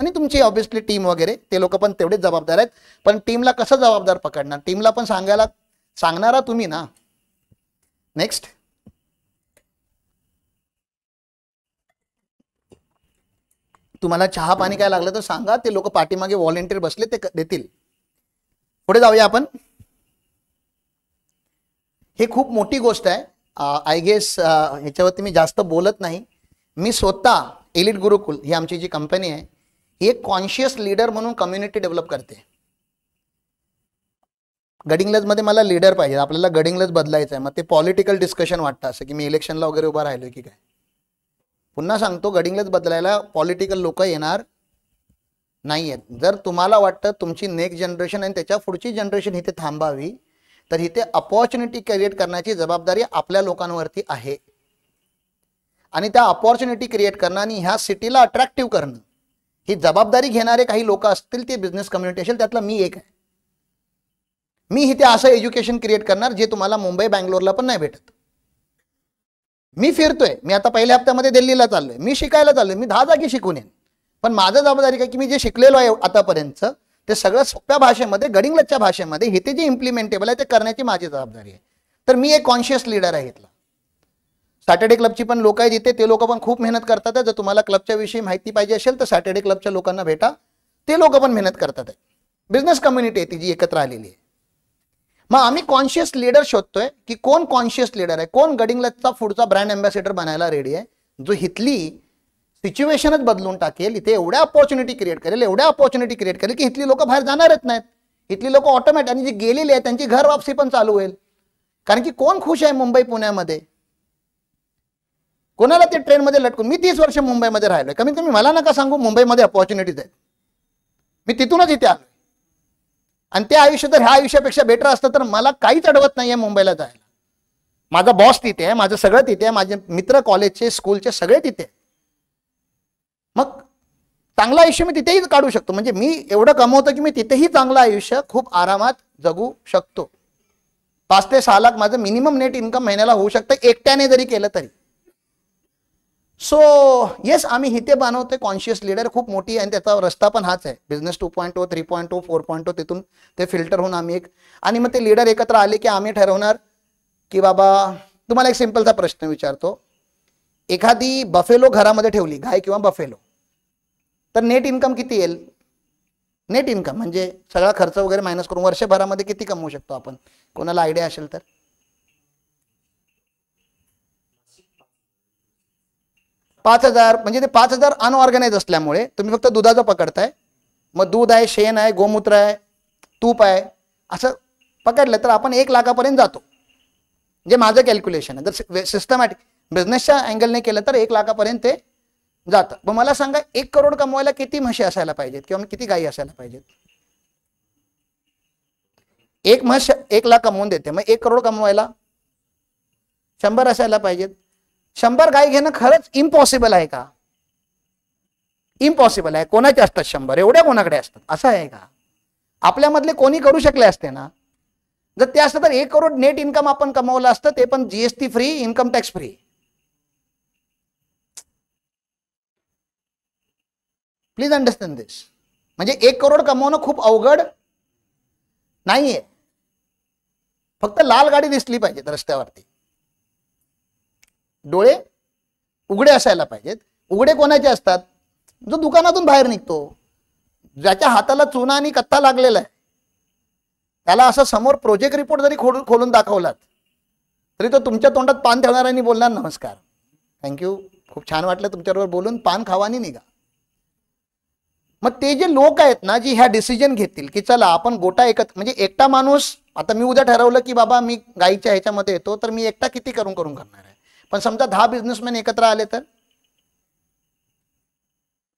आणि तुमची ऑब्विसली टीम वगैरे, ते लोक पण तेवढेच जबाबदार आहेत. पण टीमला कसं जबाबदार पकडणार? टीमला पण सांगणारा तुम्ही ना. नेक्स्ट, तुम्हाला चहा पाणी काय लागलं तर सांगा, ते लोक पाठीमागे व्हॉलेंटियर बसले, ते देतील. पुढे जाऊया आपण. हे खूप मोठी गोष्ट आहे. आय गेस ह्याच्यावरती मी जास्त बोलत नाही. मी स्वतः एलिट गुरुकुल ही आमची जी कंपनी आहे, ही एक कॉन्शियस लीडर म्हणून कम्युनिटी डेव्हलप करते. गडिंग्लजमध्ये मला लीडर पाहिजे, आपल्याला गडिंग्लज बदलायचं आहे. मग ते पॉलिटिकल डिस्कशन वाटतं असं की मी इलेक्शनला वगैरे उभा राहिलोय की काय. पुन्हा सांगतो, गडिंग्लज बदलायला पॉलिटिकल लोक येणार नाही आहेत. जर तुम्हाला वाटतं तुमची नेक्स्ट जनरेशन आणि त्याच्या पुढची जनरेशन इथे थांबावी, तर इथे अपॉर्च्युनिटी क्रिएट करण्याची जबाबदारी आपल्या लोकांवरती आहे. आणि त्या अपॉर्च्युनिटी क्रिएट करणं आणि ह्या सिटीला अट्रॅक्टिव्ह करणं ही जबाबदारी घेणारे काही लोक असतील, ते बिझनेस कम्युनिटी असेल, त्यातला मी एक आहे. मी इथे असं एज्युकेशन क्रिएट करणार जे तुम्हाला मुंबई बँगलोरला पण नाही भेटत. मी फिरतोय, मी आता पहिल्या हप्त्यामध्ये दिल्लीला चाललोय, मी शिकायला चाललोय, मी 10 जागी शिकून येईन. पण माझं जबाबदारी काय की मी जे शिकलेलो आहे आतापर्यंत ते सगळं सोप्या भाषेमध्ये, गडिंग्लजच्या भाषेमध्ये इथे जे इम्प्लिमेंटेबल आहे ते करण्याची माझी जबाबदारी आहे. तर मी एक कॉन्शियस लीडर आहे इथला. सॅटर्डे क्लबची पण लोक आहेत इथे, ते लोक पण खूप मेहनत करतात. जर तुम्हाला क्लबच्या विषयी माहिती पाहिजे असेल तर सॅटर्डे क्लबच्या लोकांना भेटा, ते लोक पण मेहनत करतात. बिझनेस कम्युनिटी आहे ती जी एकत्र आलेली आहे. मग आम्ही कॉन्शियस लीडर शोधतोय की कोण कॉन्शियस लीडर आहे, कोण गडिंग्लजचा पुढचा ब्रँड अँबॅसेडर बनायला रेडी आहे, जो इथली सिच्युएशनच बदलून टाकेल, इथे एवढ्या अपॉर्च्युनिटी क्रिएट करेल की इथली लोक बाहेर जाणारच नाहीत. इथली लोक ऑटोमॅटिक, आणि जी गेलेली आहेत त्यांची घर वापसी पण चालू होईल. कारण की कोण खुश आहे मुंबई पुण्यामध्ये? कोणाला ते ट्रेनमध्ये लटकून? मी 30 वर्ष मुंबईमध्ये राहिलोय, कमीत कमी मला नका सांगू मुंबईमध्ये अपॉर्च्युनिटीज आहेत. मी तिथूनच इथे आलो आणि ते आयुष्य जर ह्या आयुष्यापेक्षा बेटर असतं तर मला काहीच अडवत नाहीये मुंबईला जायला. माझा बॉस तिथे आहे, माझं सगळं तिथे आहे, माझे मित्र कॉलेजचे स्कूलचे सगळे तिथे. मग चांगलं आयुष्य मी तिथेही काढू शकतो. म्हणजे मी एवढं कमवतो की मी तिथेही चांगलं आयुष्य खूप आरामात जगू शकतो. 5 ते 6 लाख माझं मिनिमम नेट इन्कम महिन्याला होऊ शकतं एकट्याने जरी केलं तरी. सो येस, आम्ही इथे बनवतोय कॉन्शियस लीडर खूप मोठी, आणि त्याचा रस्ता पण हाच आहे. बिझनेस 2.0, 3.0, 4.0 तिथून ते फिल्टर होऊन आम्ही एक, आणि मग ते लीडर एकत्र आले की आम्ही ठरवणार की बाबा, तुम्हाला एक सिंपलचा प्रश्न विचारतो, एखादी बफेलो घरामध्ये ठेवली, गाय किंवा बफेलो, तर नेट इन्कम किती येईल? नेट इन्कम म्हणजे सगळा खर्च वगैरे मायनस करून वर्षभरामध्ये किती कमवू शकतो आपण? कोणाला आयडिया असेल तर? 5,000. म्हणजे ते 5,000 अनऑर्गनाइज असल्यामुळे तुम्ही फक्त दुधाचं पकडताय. मग दूध आहे, शेण आहे, गोमूत्र आहे, तूप आहे, असं पकडलं तर आपण 1 लाखापर्यंत जातो. जे माझं कॅल्क्युलेशन आहे. जर सिस्टमॅटिक बिझनेसच्या अँगलने केलं तर 1 लाखापर्यंत ते जातं. मग मला सांगा, 1 करोड कमवायला किती म्हशी असायला पाहिजेत किंवा किती गायी असायला पाहिजेत? एक म्हस 1 लाख कमवून देते, मग 1 करोड कमवायला 100 असायला पाहिजेत. 100 गाय घेणं खरंच इम्पॉसिबल आहे का? इम्पॉसिबल आहे. कोणाचे असतात 100? एवढ्या कोणाकडे असतात? असं आहे का? आपल्यामधले कोणी करू शकले असते ना? जर ते असतं तर 1 करोड नेट इन्कम आपण कमवलं असतं, ते पण GST free, income tax free. Please understand this. म्हणजे 1 करोड कमवणं खूप अवघड नाहीये. फक्त लाल गाडी दिसली पाहिजे रस्त्यावरती, डोळे उघडे असायला पाहिजेत. उघडे कोणाचे असतात? जो दुकानातून बाहेर निघतो, ज्याच्या हाताला चुना आणि कत्ता लागलेला आहे, त्याला असं समोर प्रोजेक्ट रिपोर्ट जरी खोलून दाखवलात तरी तो तुमच्या तोंडात पान ठेवणाऱ्यांनी बोलणार नमस्कार, थँक्यू, खूप छान वाटलं तुमच्याबरोबर बोलून, पान खावा आणि निघा. मग ते जे लोक आहेत ना, जी ह्या डिसिजन घेतील की चला आपण गोटा एकत्र, म्हणजे एकटा माणूस, आता मी उद्या ठरवलं की बाबा मी गाईच्या ह्याच्यामध्ये येतो, तर मी एकटा किती करून करणार आहे. पण समजा 10 बिझनेसमॅन एकत्र आले तर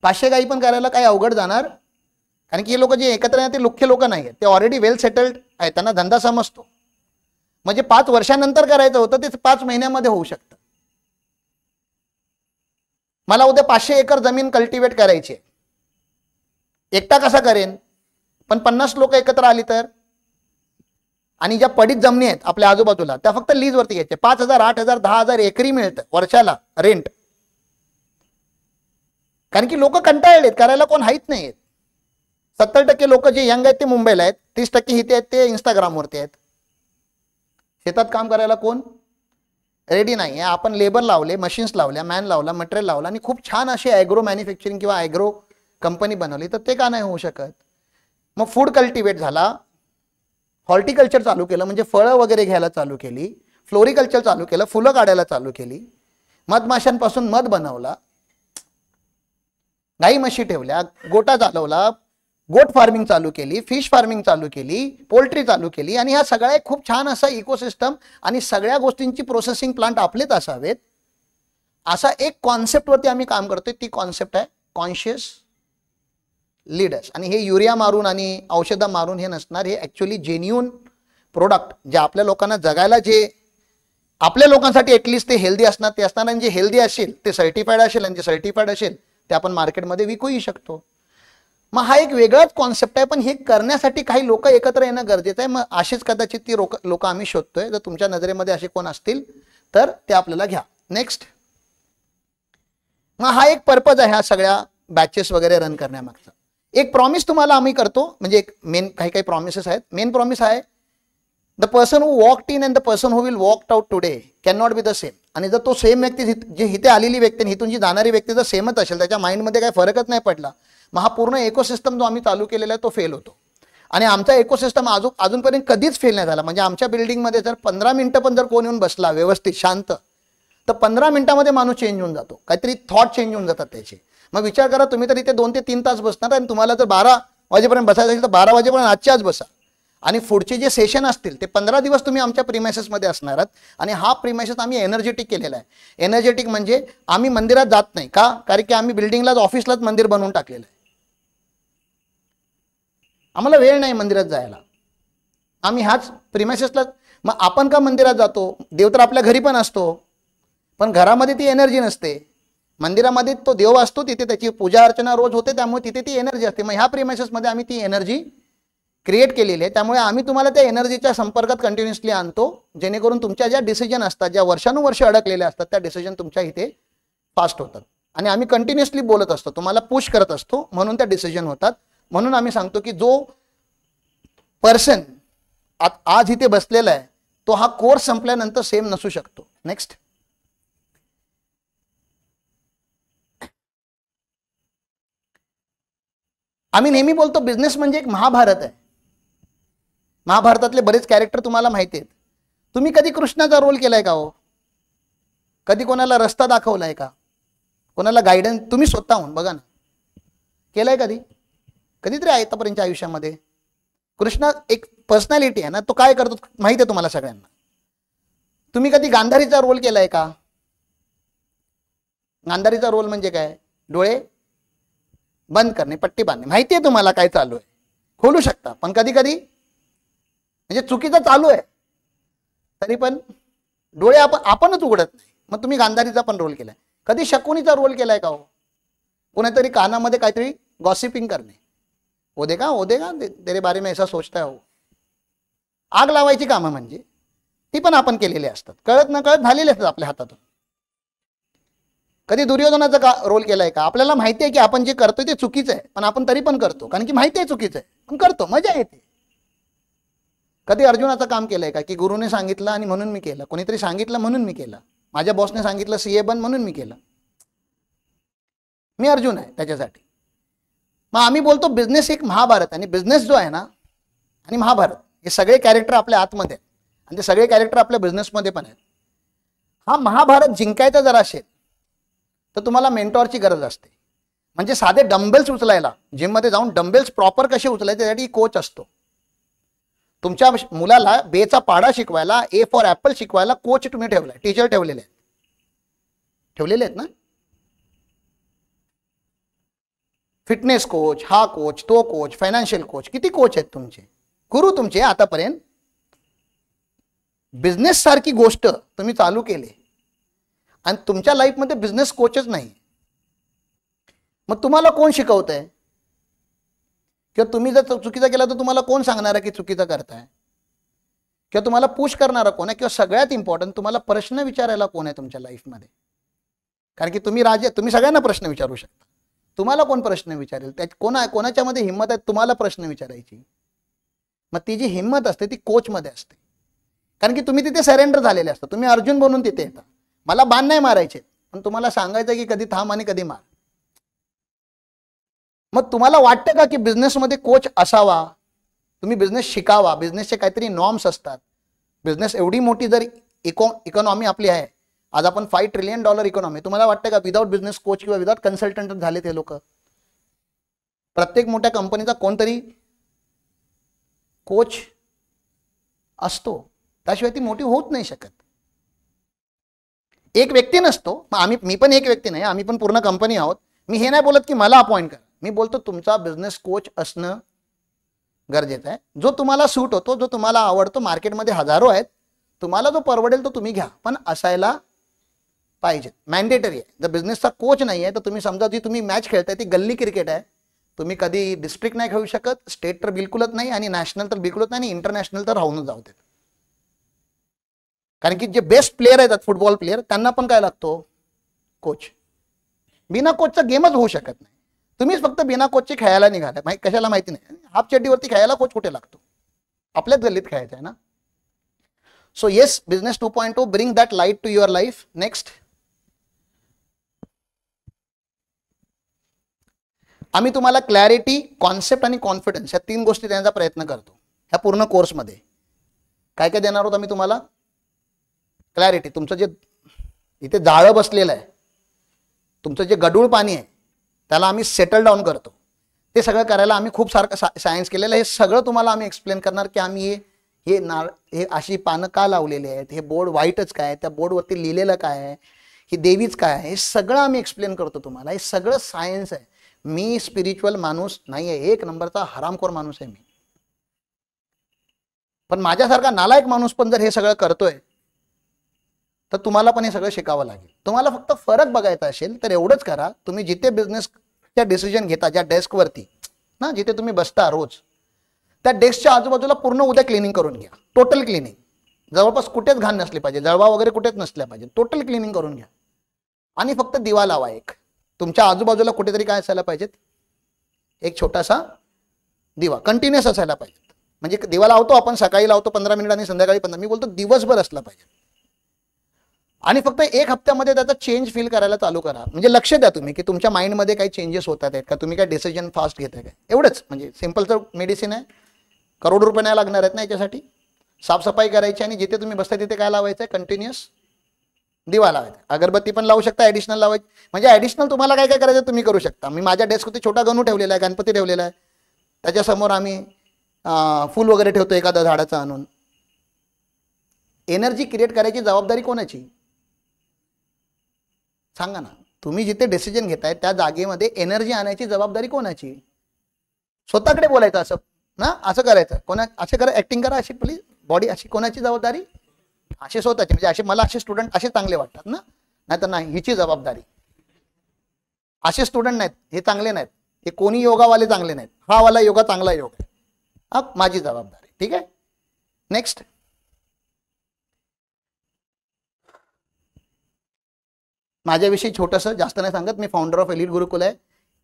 500 गाई पण करायला काही अवघड जाणार? कारण की हे लोक जे एकत्र आहेत ते लुख्खे लोक नाही आहेत, ते ऑलरेडी वेल सेटल्ड आहेत, त्यांना धंदा समजतो. म्हणजे 5 वर्षानंतर करायचं होतं ते 5 महिन्यामध्ये होऊ शकतं. मला उद्या 500 एकर जमीन कल्टिवेट करायची, एकटा कसा करेन? पण 50 लोक एकत्र आली तर, आणि ज्या पडीत जमिनी आहेत आपल्या आजूबाजूला त्या फक्त लीज वरती घ्यायचे, 5,000, 8,000, 10,000 एकरी मिळतं वर्षाला रेंट. कारण की लोक कंटाळलेत, करायला कोण हाईत नाहीत. 70% लोक जे यंग आहेत ते मुंबईला आहेत, 30% इथे आहेत ते इंस्टाग्रामवरती आहेत. शेतात काम करायला कोण रेडी नाही आहे. आपण लेबर लावले, मशीन्स लावल्या, मॅन लावला, मटेरियल लावला, आणि खूप छान अशी ॲग्रो मॅन्युफॅक्चरिंग किंवा ॲग्रो कंपनी बनवली, तर ते का नाही होऊ शकत? मग फूड कल्टिवेट झाला, हॉर्टिकल्चर चालू केलं, म्हणजे फळं वगैरे घ्यायला चालू केली, फ्लोरिकल्चर चालू केलं, फुलं काढायला चालू केली, मधमाशांपासून मध बनवला, गाई म्हशी ठेवल्या, गोटा चालवला, गोट फार्मिंग चालू केली, फिश फार्मिंग चालू केली, पोल्ट्री चालू केली, आणि हा सगळा एक खूप छान असा इकोसिस्टम, आणि सगळ्या गोष्टींची प्रोसेसिंग प्लांट आपलेच असावेत, असा एक कॉन्सेप्टवरती आम्ही काम करतोय. ती कॉन्सेप्ट आहे कॉन्शियस लीडर्स. आणि हे युरिया मारून आणि औषधं मारून हे नसणार, हे ॲक्च्युअली जेन्युन प्रोडक्ट जे आपल्या लोकांना जगायला, जे आपल्या लोकांसाठी ॲटलिस्ट ते हेल्दी असणार ते असणार, आणि जे हेल्दी असेल ते सर्टिफाईड असेल, आणि जे सर्टिफाईड असेल ते आपण मार्केटमध्ये विकूही शकतो. मग हा एक वेगळाच कॉन्सेप्ट आहे, पण हे करण्यासाठी काही लोक एकत्र येणं गरजेचं आहे. मग अशीच कदाचित ती लोक आम्ही शोधतोय. जर तुमच्या नजरेमध्ये असे कोण असतील तर ते आपल्याला घ्या. नेक्स्ट. मग हा एक पर्पज आहे ह्या सगळ्या बॅचेस वगैरे रन करण्यामागचा. एक प्रॉमिस तुम्हाला आम्ही करतो, म्हणजे एक मेन काही प्रॉमिसेस आहेत. मेन प्रॉमिस आहे, the person who walked in and the person who will walked out today can not be the same. आणि जर तो सेम व्यक्ती, जी इथे आलेली व्यक्ती आणि इथून जी जाणारी व्यक्ती जर सेमच असेल, त्याच्या माइंडमध्ये काही फरकच नाही पडला, मग हा पूर्ण इकोसिस्टम जो आम्ही चालू केलेला आहे तो फेल होतो. आणि आमचा इकोसिस्टम अजूनपर्यंत कधीच फेल नाही झाला. म्हणजे आमच्या बिल्डिंगमध्ये जर 15 मिनिटं पण जर कोण येऊन बसला व्यवस्थित शांत, तर 15 मिनिटामध्ये माणूस चेंज होऊन जातो, काहीतरी थॉट चेंज होऊन जातात त्याचे. मग विचार करा, तुम्ही तर इथे 2 ते 3 तास बसणार, आणि तुम्हाला जर 12 वाजेपर्यंत बसायचं असेल तर 12 वाजेपर्यंत आजच्या आज बसा. आणि पुढचे जे सेशन असतील ते 15 दिवस तुम्ही आमच्या प्रिमायसेसमध्ये असणार आहात. आणि हा प्रिमायसेस आम्ही एनर्जेटिक केलेला आहे. एनर्जेटिक म्हणजे आम्ही मंदिरात जात नाही का? कारण की आम्ही बिल्डिंगलाच, ऑफिसलाच मंदिर बनवून टाकलेलं आहे. आम्हाला वेळ नाही मंदिरात जायला, आम्ही ह्याच प्रिमायसेसला. मग आपण का मंदिरात जातो? देव तर आपल्या घरी पण असतो, पण घरामध्ये ती एनर्जी नसते. मंदिरामध्ये तो देव असतो, तिथे त्याची पूजा अर्चना रोज होते, त्यामुळे तिथे ती एनर्जी असते. मग ह्या प्रिमाइसेसमध्ये आम्ही ती एनर्जी क्रिएट केलेली आहे. त्यामुळे आम्ही तुम्हाला त्या एनर्जीच्या संपर्कात कंटिन्युअसली आणतो, जेणेकरून तुमच्या ज्या डिसिजन असतात, ज्या वर्षानुवर्ष अडकलेल्या असतात, त्या डिसिजन तुमच्या इथे फास्ट होतात. आणि आम्ही कंटिन्युअसली बोलत असतो, तुम्हाला पुश करत असतो, म्हणून त्या डिसिजन होतात. म्हणून आम्ही सांगतो की जो पर्सन आज इथे बसलेला आहे तो हा कोर्स संपल्यानंतर सेम नसू शकतो. नेक्स्ट. आम्ही नेहमी बोलतो बिझनेस म्हणजे एक महाभारत आहे. महाभारतातले बरेच कॅरेक्टर तुम्हाला माहिती आहेत. तुम्ही कधी कृष्णाचा रोल केलाय का हो? कधी कोणाला रस्ता दाखवलाय का? कोणाला गायडन्स तुम्ही स्वतःहून बघा ना, केलाय कधी? कधीतरी आतापर्यंतच्या आयुष्यामध्ये. कृष्ण एक पर्सनॅलिटी आहे ना, तो काय करतो माहिती आहे तुम्हाला सगळ्यांना. तुम्ही कधी गांधारीचा रोल केलाय का? गांधारीचा रोल म्हणजे काय? डोळे बंद करणे, पट्टी बांधणे. माहिती आहे तुम्हाला काय चालू आहे, खोलू शकता, पण कधी कधी म्हणजे चुकीचं चालू आहे तरी पण डोळे आपणच उघडत नाही. मग तुम्ही गांधारीचा पण रोल केलाय. कधी शकुनीचा रोल केलाय का हो? कोणीतरी कानामध्ये काहीतरी गॉसिपिंग करणे, हो देगा तेरे बारे में ऐसा सोचता है हो. आग लावायची कामं म्हणजे ती पण आपण केलेली असतात, कळत न कळत झालेली असतात आपल्या हातातून. कधी दुर्योधनाचा रोल केलाय का? आपल्याला माहिती आहे की आपण जे करतोय ते चुकीचं आहे, पण आपण तरी पण करतो, कारण की माहिती आहे चुकीचं आहे, पण करतो, मजा येते. कधी अर्जुनाचं काम केलंय का? की गुरुने सांगितलं आणि म्हणून मी केलं, कोणीतरी सांगितलं म्हणून मी केलं, माझ्या बॉसने सांगितलं सीए बन म्हणून मी केलं. मी अर्जुन आहे त्याच्यासाठी. मग आम्ही बोलतो बिझनेस एक महाभारत, आणि बिझनेस जो आहे ना आणि महाभारत हे सगळे कॅरेक्टर आपल्या आतमध्ये आहेत, आणि ते सगळे कॅरेक्टर आपल्या बिझनेसमध्ये पण आहेत. हा महाभारत जिंकायचा जर असेल तर तुम्हाला मेंटॉरची गरज असते. म्हणजे साधे डंबेल्स उचलायला जिममध्ये जाऊन डंबेल्स प्रॉपर कसे उचलायचे त्यासाठी कोच असतो. तुमच्या मुलाला बेचा पाडा शिकवायला, ए फॉर ऍपल शिकवायला कोच तुम्ही ठेवलाय, टीचर ठेवलेले आहेत ना. फिटनेस कोच, हा कोच, तो कोच, फायनान्शियल कोच, किती कोच आहेत तुमचे, गुरु तुमचे. आतापर्यंत बिझनेस सारखी गोष्ट तुम्ही चालू केली आणि तुमच्या लाईफमध्ये बिझनेस कोचच नाही, मग तुम्हाला कोण शिकवतंय? किंवा तुम्ही जर चुकीचा केला तर तुम्हाला कोण सांगणार आहे की चुकीचा करताय? किंवा तुम्हाला पुश करणारा कोण आहे? किंवा सगळ्यात इम्पॉर्टंट तुम्हाला प्रश्न विचारायला कोण आहे तुमच्या लाईफमध्ये? कारण की तुम्ही राजे, तुम्ही सगळ्यांना प्रश्न विचारू शकता. तुम्हाला कोण प्रश्न विचारेल? कोणाच्यामध्ये हिंमत आहे तुम्हाला प्रश्न विचारायची? मग ती जी हिंमत असते ती कोचमध्ये असते, कारण की तुम्ही तिथे सरेंडर झालेले असता. तुम्ही अर्जुन बनून तिथे येता. मला बाण नाही मारायचे, पण तुम्हाला सांगायचं की कधी थांब आणि कधी मार. मग तुम्हाला वाटतं का की बिझनेसमध्ये कोच असावा? तुम्ही बिझनेस शिकावा, बिझनेसचे काहीतरी नॉर्म्स असतात. बिझनेस एवढी मोठी जर इकॉनॉमी आपली आहे, आज आपण $5 ट्रिलियन इकॉनॉमी, तुम्हाला वाटतं का विदाउट बिझनेस कोच किंवा विदाउट कन्सल्टंट झाले ते लोक? प्रत्येक मोठ्या कंपनीचा कोणतरी कोच असतो, त्याशिवाय ती मोठी होत नाही शकत. एक व्यक्ती नसतो. मग मी पण एक व्यक्ती नाही, आम्ही पण पूर्ण कंपनी आहोत. मी हे नाही बोलत की मला अपॉइंट करा, मी बोलतो तुमचा बिझनेस कोच असणं गरजेचं आहे, जो तुम्हाला सूट होतो, जो तुम्हाला आवडतो. मार्केटमध्ये हजारो आहेत, तुम्हाला जो परवडेल तो तुम्ही घ्या, पण असायला पाहिजे, मॅन्डेटरी आहे. जर बिझनेसचा कोच नाही आहे तर तुम्ही समजा जी तुम्ही मॅच खेळताय ती गल्ली क्रिकेट आहे, तुम्ही कधी डिस्ट्रिक्ट नाही खेळू शकत, स्टेट तर बिलकुलच नाही, आणि नॅशनल तर बिलकुलच नाही, आणि इंटरनॅशनल तर राहूनच जाऊ देत. कारण की जे बेस्ट प्लेयर आहेत फुटबॉल प्लेयर, त्यांना पण काय लागतो? कोच. बिना कोचचा गेमच होऊ शकत नाही. तुम्हीच फक्त बिना कोचचे खेळायला निघाला, कशाला माहिती नाही. हाफ चड्डीवरती खेळायला कोच कुठे लागतो? आपल्याच गल्लीत खेळायचं आहे ना. So yes, business 2.0 bring that light to your life. Next. आम्ही तुम्हाला क्लॅरिटी, कॉन्सेप्ट आणि कॉन्फिडन्स या 3 गोष्टी देण्याचा प्रयत्न करतो ह्या पूर्ण कोर्समध्ये. काय काय देणार आहोत आम्ही तुम्हाला? क्लॅरिटी, तुमचं जे इथे जाळं बसलेलं आहे, तुमचं जे गढूळ पाणी आहे त्याला आम्ही सेटल डाऊन करतो. ते सगळं करायला आम्ही खूप सारखं सायन्स केलेलं आहे. हे सगळं तुम्हाला आम्ही एक्सप्लेन करणार की आम्ही हे अशी पानं का लावलेली आहेत, हे बोर्ड व्हाईटच काय, त्या बोर्डवरती लिहिलेलं काय आहे, ही देवीच काय आहे, हे सगळं आम्ही एक्सप्लेन करतो तुम्हाला. हे सगळं सायन्स आहे. मी स्पिरिच्युअल माणूस नाही आहे, 1 नंबरचा हरामखोर माणूस आहे मी. पण माझ्यासारखा नालायक माणूस पण जर हे सगळं करतोय तर तुम्हाला पण हे सगळं शिकावं लागेल. तुम्हाला फक्त फरक बघायचा असेल तर एवढंच करा, तुम्ही जिथे बिझनेसच्या डिसिजन घेता, ज्या डेस्कवरती ना, जिथे तुम्ही बसता रोज, त्या डेस्कच्या आजूबाजूला पूर्ण उद्या क्लिनिंग करून घ्या. टोटल क्लिनिंग, जवळपास कुठेच घाण नसली पाहिजे, जळवा वगैरे कुठेच नसल्या पाहिजे. टोटल क्लिनिंग करून घ्या. आणि फक्त दिवा लावा एक. तुमच्या आजूबाजूला कुठेतरी काय असायला पाहिजेत, एक छोटासा दिवा कंटिन्युअस असायला पाहिजे. म्हणजे दिवा लावतो आपण, सकाळी लावतो 15 मिनिट आणि संध्याकाळी 15, मी बोलतो दिवसभर असला पाहिजे. आणि फक्त एक हप्त्यामध्ये त्याचा चेंज फील करायला चालू करा. म्हणजे लक्ष द्या तुम्ही की तुमच्या माइंडमध्ये काही चेंजेस होतात आहेत का, तुम्ही काय डिसिजन फास्ट घेताय काय. एवढंच, म्हणजे सिंपलचं मेडिसिन आहे. करोड रुपये नाही लागणार आहेत ना याच्यासाठी. साफसफाई करायची आणि जिथे तुम्ही बसता तिथे काय लावायचं आहे, कंटिन्युअस दिवा लावायचा. अगरबत्ती पण लावू शकता, ॲडिशनल लावायची. म्हणजे ॲडिशनल तुम्हाला काय काय करायचं तुम्ही करू शकता. मी माझ्या डेस्कवरती छोटा गणू ठेवलेला आहे, गणपती ठेवलेला आहे, त्याच्यासमोर आम्ही फूल वगैरे ठेवतो एखाद्या झाडाचं आणून. एनर्जी क्रिएट करायची जबाबदारी कोणाची सांगा ना. तुम्ही जिथे डिसिजन घेताय त्या जागेमध्ये एनर्जी आणायची जबाबदारी कोणाची. स्वतःकडे बोलायचं असं ना, असं करायचं. कोणा असं करा, ऍक्टिंग करा अशी, प्लीज बॉडी अशी. कोणाची जबाबदारी, असे स्वतःची. म्हणजे असे मला असे स्टुडंट असे चांगले वाटतात ना, नाही तर नाही, हिची जबाबदारी. असे स्टुडंट नाहीत, हे चांगले नाहीत, हे कोणी योगावाले चांगले नाहीत, हा वाला योगा चांगला योग आहे, हा माझी जबाबदारी. ठीक आहे. नेक्स्ट, माझ्याविषयी छोटंसं, जास्त नाही सांगत. मी फाउंडर ऑफ एलिट गुरुकुल आहे.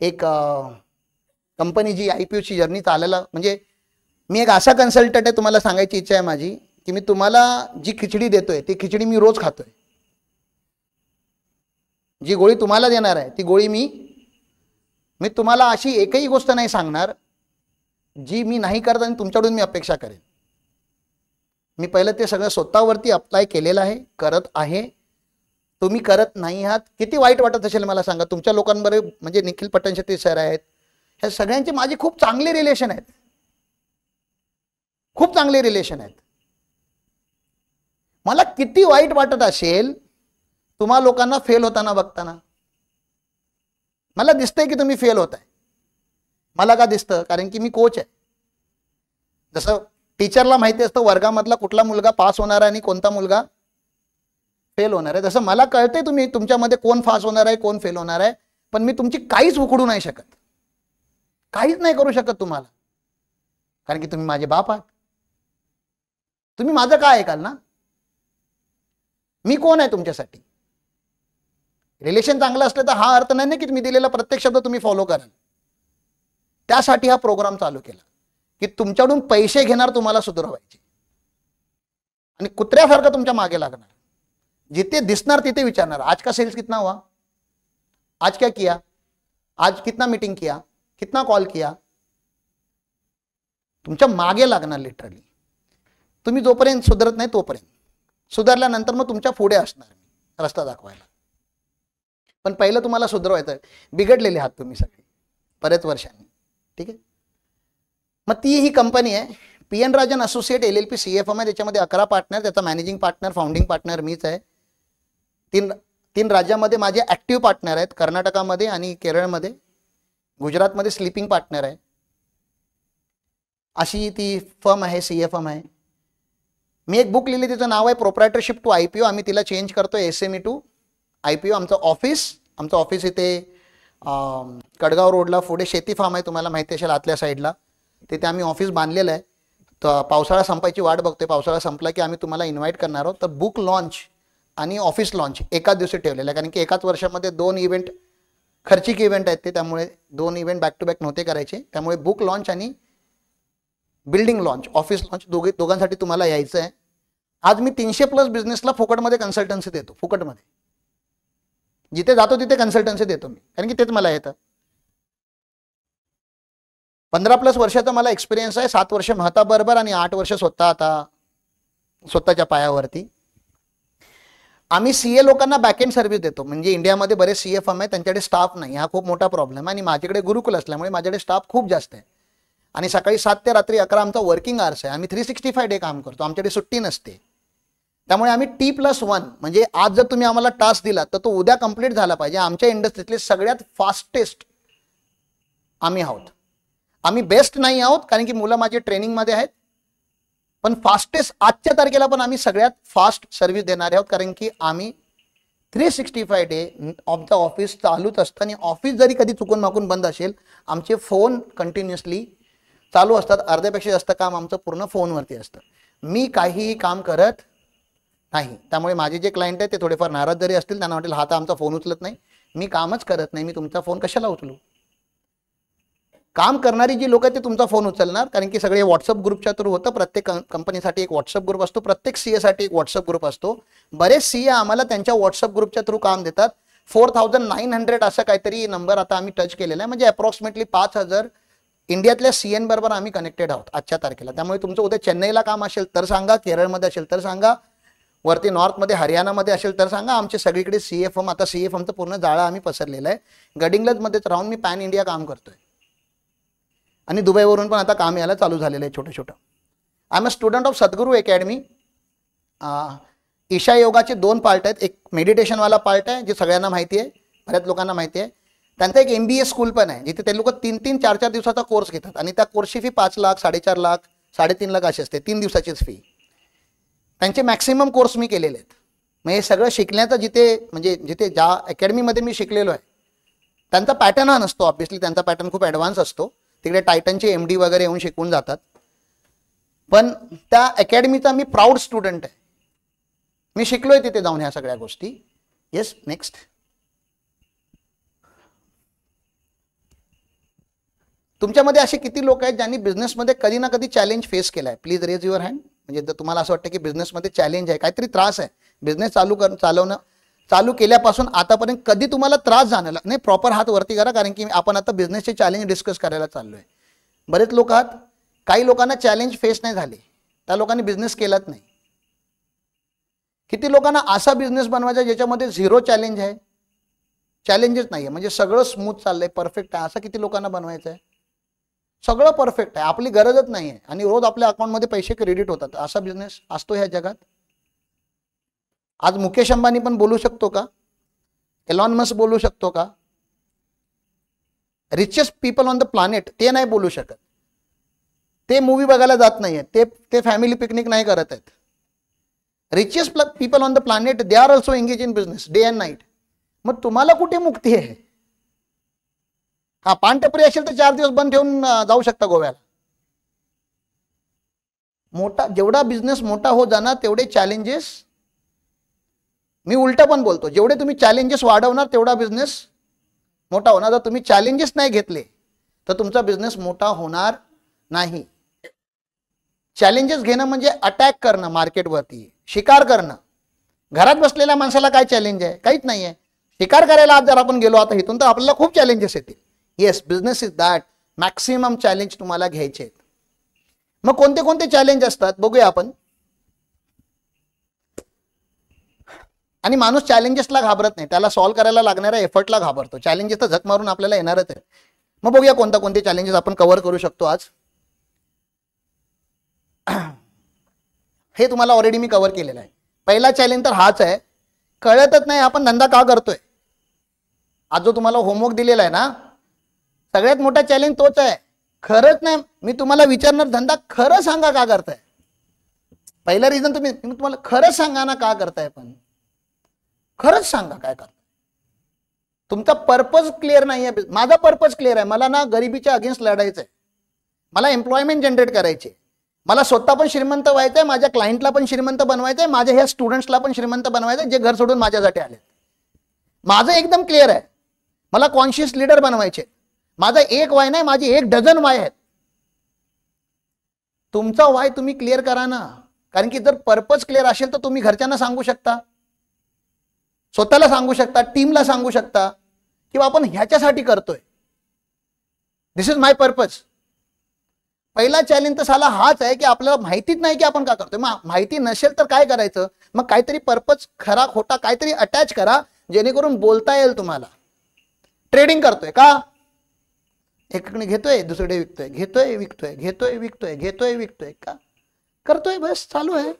एक कंपनी जी IPOची जर्नी चालायला, म्हणजे मी एक असा कन्सल्टंट आहे, तुम्हाला सांगायची इच्छा आहे माझी की मी तुम्हाला जी खिचडी देतोय ती खिचडी मी रोज खातोय. जी गोळी तुम्हाला देणार आहे ती गोळी मी तुम्हाला अशी एकही गोष्ट नाही सांगणार जी मी नाही करत आणि तुमच्याकडून मी अपेक्षा करेन. मी पहिलं ते सगळं स्वतःवरती अप्लाय केलेलं आहे, करत आहे. तुम्ही करत नाही आहात, किती वाईट वाटत असेल मला सांगा. तुमच्या लोकांबरोबर, म्हणजे निखिल पट्टणशेट्टी सर आहेत, ह्या सगळ्यांचे माझे खूप चांगले रिलेशन आहेत, खूप चांगले रिलेशन आहेत. मला किती वाईट वाटत असेल तुम्हा लोकांना फेल होताना बघताना. मला दिसतंय की तुम्ही फेल होताय. मला का दिसतं, कारण की मी कोच आहे. जसं टीचरला माहिती असतं वर्गामधला कुठला मुलगा पास होणार आहे आणि कोणता मुलगा फेल होणार आहे, तसं मला कळतंय तुम्ही तुमच्यामध्ये कोण पास होणार आहे कोण फेल होणार आहे. पण मी तुमची काहीच उखडू नाही शकत, काहीच नाही करू शकत तुम्हाला, कारण की तुम्ही माझे बाप आहात. तुम्ही माझं काय ऐकाल ना. मी कोण आहे तुमच्यासाठी. रिलेशन चांगलं असलं तर हा अर्थ नाही की मी दिलेला प्रत्येक शब्द तुम्ही फॉलो कराल. त्यासाठी हा प्रोग्राम चालू केला की तुमच्याकडून पैसे घेणार तुम्हाला सुधारवायचे आणि कुत्र्यासारखं तुमच्या मागे लागणार. जिथे दिसणार तिथे विचारणार, आज का सेल्स कितना हुआ, आज क्या किया, आज कितना मीटिंग किया, कितना कॉल किया. तुमच्या मागे लागणार लिटरली. तुम्ही जोपर्यंत सुधारत नाही तोपर्यंत. सुधारल्यानंतर मग तुमच्या पुढे असणार मी रस्ता दाखवायला. पण पहिलं तुम्हाला सुधारवायचं. बिघडलेले आहात तुम्ही सगळे बरेच वर्षांनी. ठीक आहे. मग ती ही कंपनी आहे PN Rajan associate LLP CFM आहे. त्याच्यामध्ये 11 पार्टनर, त्याचा मॅनेजिंग पार्टनर फाउंडिंग पार्टनर मीच आहे. तीन राज्यामध्ये माझे ॲक्टिव्ह पार्टनर आहेत, कर्नाटकामध्ये आणि केरळमध्ये. गुजरातमध्ये स्लीपिंग पार्टनर आहे. अशी ती फर्म आहे, CFM आहे. मी एक बुक लिहिली, तिचं नाव आहे प्रोप्रायटरशिप टू IPO. आम्ही तिला चेंज करतोय SME टू IPO. आमचं ऑफिस इथे कडगाव रोडला पुढे शेती फार्म आहे, तुम्हाला माहिती असेल आतल्या साईडला. तिथे आम्ही ऑफिस बांधलेलं आहे. तर पावसाळा संपायची वाट बघतोय. पावसाळा संपला की आम्ही तुम्हाला इन्व्हाइट करणार आहोत. तर बुक लॉन्च आणि ऑफिस लॉन्च एकाच दिवशी ठेवलेलं आहे, कारण की एकाच वर्षामध्ये 2 इव्हेंट खर्चिक इव्हेंट आहेत ते, त्यामुळे 2 इव्हेंट बॅक टू बॅक नव्हते करायचे. त्यामुळे बुक लॉन्च आणि बिल्डिंग लॉन्च, ऑफिस लॉन्च दोघांसाठी तुम्हाला यायचं आहे. आज मी 300+ बिझनेसला फुकटमध्ये कन्सल्टन्सी देतो. फुकटमध्ये जिथे जातो तिथे कन्सल्टन्सी देतो मी, कारण की तेच मला येतं. 15+ वर्षाचा मला एक्सपिरियन्स आहे. 7 वर्ष महता बरोबर आणि 8 वर्ष स्वतःच्या पायावरती. आम्ही CA लोकांना बॅकएंड सर्व्हिस देतो. म्हणजे इंडियामध्ये बरेच CFM आहेत, त्यांच्याकडे स्टाफ नाही. हा खूप मोठा प्रॉब्लेम आहे. आणि माझ्याकडे गुरुकुल असल्यामुळे माझ्याकडे स्टाफ खूप जास्त आहे. आणि सकाळी 7 ते रात्री 11 आमचा वर्किंग आवर्स आहे. आम्ही 365 डे काम करतो, आमच्याकडे सुट्टी नसते. त्यामुळे आम्ही T+1, म्हणजे आज जर तुम्ही आम्हाला टास्क दिला तर तो उद्या कंप्लीट झाला पाहिजे. आमच्या इंडस्ट्रीतले सगळ्यात फास्टेस्ट आम्ही आहोत. आम्ही बेस्ट नाही आहोत, कारण की मुलं माझी ट्रेनिंगमध्ये आहेत. पण फास्टेस्ट आजच्या तारखेला पण आम्ही सगळ्यात फास्ट सर्व्हिस देणारे आहोत, कारण की आम्ही 365 डे ऑफ द ऑफिस चालूच असतं आणि ऑफिस जरी कधी चुकून माकून बंद असेल, आमचे फोन कंटिन्युअसली चालू असतात. अर्ध्यापेक्षा जास्त काम आमचं पूर्ण फोनवरती असतं. मी काहीही काम करत नाही. त्यामुळे माझे जे क्लायंट आहेत ते थोडेफार नाराज जरी असतील, त्यांना वाटेल हा तर आमचा फोन उचलत नाही. मी कामच करत नाही, मी तुमचा फोन कशाला उचलू. काम करणारी जी लोक आहेत ते तुमचा फोन उचलणार, कारण की सगळे व्हॉट्सअप ग्रुपच्या थ्रू होतं. प्रत्येक कंपनीसाठी एक व्हॉट्सअप ग्रुप असतो, प्रत्येक सीए साठी एक व्हॉट्सअप ग्रुप असतो. बरेच सीए आम्हाला त्यांच्या व्हॉट्सअप ग्रुपच्या थ्रू काम देतात. 4900 असं काहीतरी नंबर आता आम्ही टच केलेला आहे, म्हणजे अप्रॉक्सिमेटली 5000 इंडियातल्या सीएन बरोबर आम्ही कनेक्टेड आहोत आजच्या तारखेला. त्यामुळे तुमचं उद्या चेन्नईला काम असेल तर सांगा, केरळमध्ये असेल तर सांगा, वरती नॉर्थमध्ये हरियाणामध्ये असेल तर सांगा. आमचे सगळीकडे सीए फर्म, आता सीए फर्मचं पूर्ण जाळं आम्ही पसरलेलं आहे. गडिंग्लजमध्येच राहून मी पॅन इंडिया काम करतोय आणि दुबईवरून पण आता काम यायला चालू झालेलं आहे छोटं छोटं. I am a student of Sadhguru academy. Isha योगाचे 2 पार्ट आहेत. एक मेडिटेशनवाला पार्ट आहे जे सगळ्यांना माहिती आहे, बऱ्याच लोकांना माहिती आहे. त्यांचा एक MBA स्कूल पण आहे, जिथे ते लोक 3-3, 4-4 दिवसाचा कोर्स घेतात आणि त्या कोर्सची फी 5 लाख, 4.5 लाख, 3.5 लाख अशी असते. 3 दिवसाचीच फी. त्यांचे मॅक्सिमम कोर्स मी केलेले आहेत. मग हे सगळं शिकण्याचं जिथे ज्या अकॅडमीमध्ये मी शिकलेलो आहे त्यांचा पॅटर्न हा नसतो. ऑब्व्हियसली त्यांचा पॅटर्न खूप ॲडव्हान्स असतो. तिकडे टायटनचे MD वगैरे येऊन शिकवून जातात. पण त्या अकॅडमीचा मी प्राऊड स्टुडंट आहे. मी शिकलोय तिथे जाऊन ह्या सगळ्या गोष्टी. Yes, next. तुमच्यामध्ये असे किती लोक आहेत ज्यांनी बिझनेसमध्ये कधी ना कधी चॅलेंज फेस केलाय? Please raise your hand. म्हणजे जर तुम्हाला असं वाटतं की बिझनेसमध्ये चॅलेंज आहे, काहीतरी त्रास आहे, बिझनेस चालू केल्यापासून आतापर्यंत कधी तुम्हाला त्रास जाणवला नाही, प्रॉपर हात वरती करा, कारण की आपण आता बिझनेसचे चॅलेंज डिस्कस करायला चाललोय. बरेच लोक आहात. काही लोकांना चॅलेंज फेस नाही झाले, त्या लोकांनी बिझनेस केलाच नाही. किती लोकांना असा बिझनेस बनवायचा ज्याच्यामध्ये 0 चॅलेंज आहे, चॅलेंजेस नाही आहे, म्हणजे सगळं स्मूथ चाललंय, परफेक्ट आहे, असं किती लोकांना बनवायचं आहे? सगळं परफेक्ट आहे, आपली गरजच नाही आहे आणि रोज आपल्या अकाउंटमध्ये पैसे क्रेडिट होतात, असा बिझनेस असतो ह्या जगात? आज मुकेश अंबानी पण बोलू शकतो का? एलॉन मस्क बोलू शकतो का? Richest people on the planet ते नाही बोलू शकत. ते मूवी बघायला जात नाही आहेत, ते फॅमिली पिकनिक नाही करत आहेत. Richest people on the planet they are also engage in business day and night. मग तुम्हाला कुठे मुक्ती आहे? हा, पानटपरी असेल तर 4 दिवस बंद ठेवून जाऊ शकता गोव्याला. जेवढा बिझनेस मोठा हो जाणार तेवढे चॅलेंजेस. मी उलटा पण बोलतो, जेवढे तुम्ही चॅलेंजेस वाढवणार तेवढा बिझनेस मोठा होणार. जर तुम्ही चॅलेंजेस नाही घेतले तर तुमचा बिझनेस मोठा होणार नाही. चॅलेंजेस घेणं म्हणजे अटॅक करणं, मार्केटवरती शिकार करणं. घरात बसलेल्या माणसाला काय चॅलेंज आहे? काहीच नाही आहे. शिकार करायला आज जर आपण गेलो आता इथून तर आपल्याला खूप चॅलेंजेस येतील. Yes, business is that. Maximum challenge तुम्हाला घ्यायचे आहेत. मग कोणते कोणते चॅलेंज असतात बघूया आपण. आणि माणूस चॅलेंजेसला घाबरत नाही, त्याला सॉल्व्ह करायला लागणाऱ्या एफर्टला घाबरतो. चॅलेंजेस तर झक मारून आपल्याला येणारच आहे. मग बघूया कोणते चॅलेंजेस आपण कव्हर करू शकतो आज. हे तुम्हाला ऑलरेडी मी कव्हर केलेलं आहे. पहिला चॅलेंज तर हाच आहे, कळतच नाही आपण धंदा का करतोय. आज जो तुम्हाला होमवर्क दिलेला आहे ना, सगळ्यात मोठा चॅलेंज तोच आहे. खरंच नाही, मी तुम्हाला विचारणार धंदा खरं सांगा का करताय. पहिला रिझन मी तुम्हाला खरंच सांगा ना का करताय, पण खरंच सांगा काय करताय. तुमचा पर्पज क्लिअर नाही आहे. माझा पर्पज क्लिअर आहे, मला ना गरिबीच्या अगेन्स्ट लढायचं आहे, मला एम्प्लॉयमेंट जनरेट करायचे, मला स्वतः पण श्रीमंत व्हायचंय, माझ्या क्लायंटला पण श्रीमंत बनवायचंय, माझ्या ह्या स्टुडंट्सला पण श्रीमंत बनवायचंय जे घर सोडून माझ्यासाठी आले. माझं एकदम क्लिअर आहे, मला कॉन्शियस लीडर बनवायचे. माझा एक वाय नाही, माझी 1 डझन वाय आहेत. तुमचा वाय तुम्ही क्लिअर करा ना, कारण की जर पर्पज क्लिअर असेल तर तुम्ही घरच्यांना सांगू शकता, स्वतःला सांगू शकता, टीमला सांगू शकता किंवा आपण ह्याच्यासाठी करतोय, दिस इज माय पर्पज. पहिला चॅलेंज तर साला हाच आहे की आपल्याला माहितीच नाही की आपण का करतोय. मग माहिती नसेल तर काय करायचं, मग काहीतरी पर्पज खरा खोटा काहीतरी अटॅच करा जेणेकरून बोलता येईल तुम्हाला. ट्रेडिंग करतोय का, एकीकडे घेतोय दुसरीकडे विकतोय, घेतोय विकतोय, घेतोय विकतोय, घेतोय विकतोय, का करतोय, बस चालू आहे.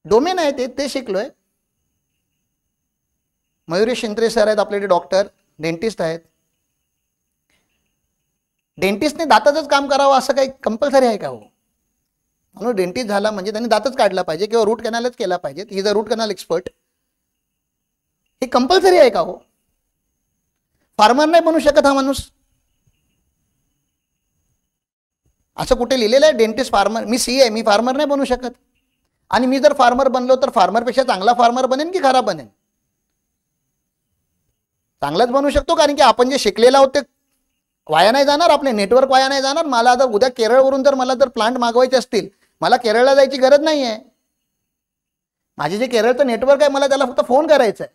डोमेन आहे ते शिकलोय. मयुरेश शिंत्रे सर आहेत आपले, डॉक्टर डेंटिस्ट आहेत. डेंटिस्टने दाताचंच काम करावं असं काही कंपल्सरी आहे का हो? म्हणून डेंटिस्ट झाला म्हणजे त्यांनी दातच काढला पाहिजे किंवा रूट कॅनलच केला पाहिजे, he is a route canal expert, हे कंपल्सरी आहे का हो? फार्मर नाही बनू शकत हा माणूस? असं कुठे लिहिलेलं आहे डेंटिस्ट फार्मर? मी सी आहे, मी फार्मर नाही बनू शकत? आणि मी जर फार्मर बनलो तर फार्मरपेक्षा चांगला फार्मर बनेन की खराब बनेन? चांगलाच बनू शकतो, कारण की आपण जे शिकलेलं आहोत ते वाया नाही जाणार, आपले नेटवर्क वाया नाही जाणार. मला जर उद्या केरळवरून जर मला जर प्लांट मागवायचे असतील, मला केरळला जायची गरज नाही आहे. माझे जे केरळचं नेटवर्क आहे मला त्याला फक्त फोन करायचा आहे.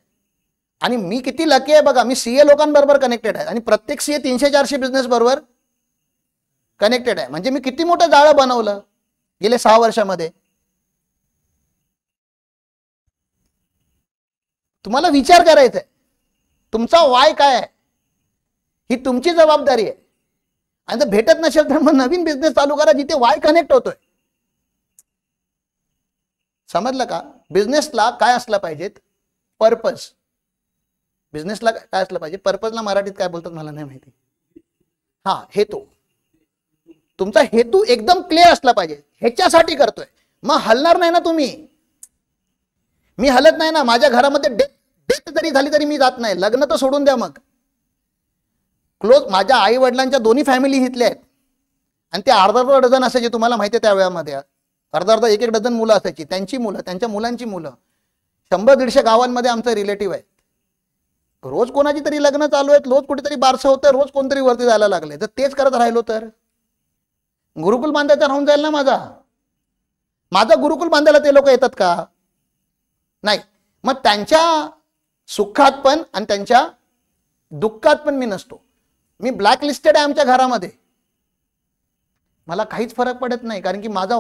आणि मी किती लकी आहे बघा, मी सीए लोकांबरोबर कनेक्टेड आहे आणि प्रत्येक सीए 300-400 बिझनेस बरोबर कनेक्टेड आहे. म्हणजे मी किती मोठं जाळं बनवलं गेले 6 वर्षामध्ये. तुम्हाला विचार करायचा आहे, तुमचा वाय काय आहे, ही तुमची जबाबदारी आहे. आणि जर भेटत नसेल तर मग नवीन बिझनेस चालू करा जिथे वाय कनेक्ट होतोय. समजलं का? बिझनेसला काय असलं पाहिजे? पर्पज. बिझनेसला काय असलं पाहिजे? पर्पजला मराठीत काय बोलतात मला नाही माहिती. हा, हेतू. तुमचा हेतू एकदम क्लिअर असला पाहिजे, ह्याच्यासाठी करतोय. मग हलणार नाही ना तुम्ही. मी हलत नाही ना. माझ्या घरामध्ये डेथ जरी झाली तरी मी जात नाही. लग्न तर सोडून द्या. मग क्लोज माझ्या आई वडिलांच्या दोन्ही फॅमिली इथल्या आहेत आणि ते अर्धा डझन असायचे, तुम्हाला माहिती आहे. त्या वेळामध्ये अर्धा 1-1 डझन मुलं असायची, त्यांची मुलं, त्यांच्या मुलांची मुलं. 100-150 गावांमध्ये आमचं रिलेटिव्ह आहे. रोज कोणाची तरी लग्न चालू आहेत, रोज कुठेतरी बारसं होतं, रोज कोणतरी वरती जायला लागले. जर तेच करत राहिलो तर गुरुकुल बांधायचा राहून जाईल ना माझा गुरुकुल बांधायला ते लोक येतात का? नाही. मग त्यांच्या सुखात पण आणि त्यांच्या दुःखात पण मी नसतो. मी ब्लॅक लिस्टेड आहे आमच्या घरामध्ये. मला काहीच फरक पडत नाही, कारण की माझा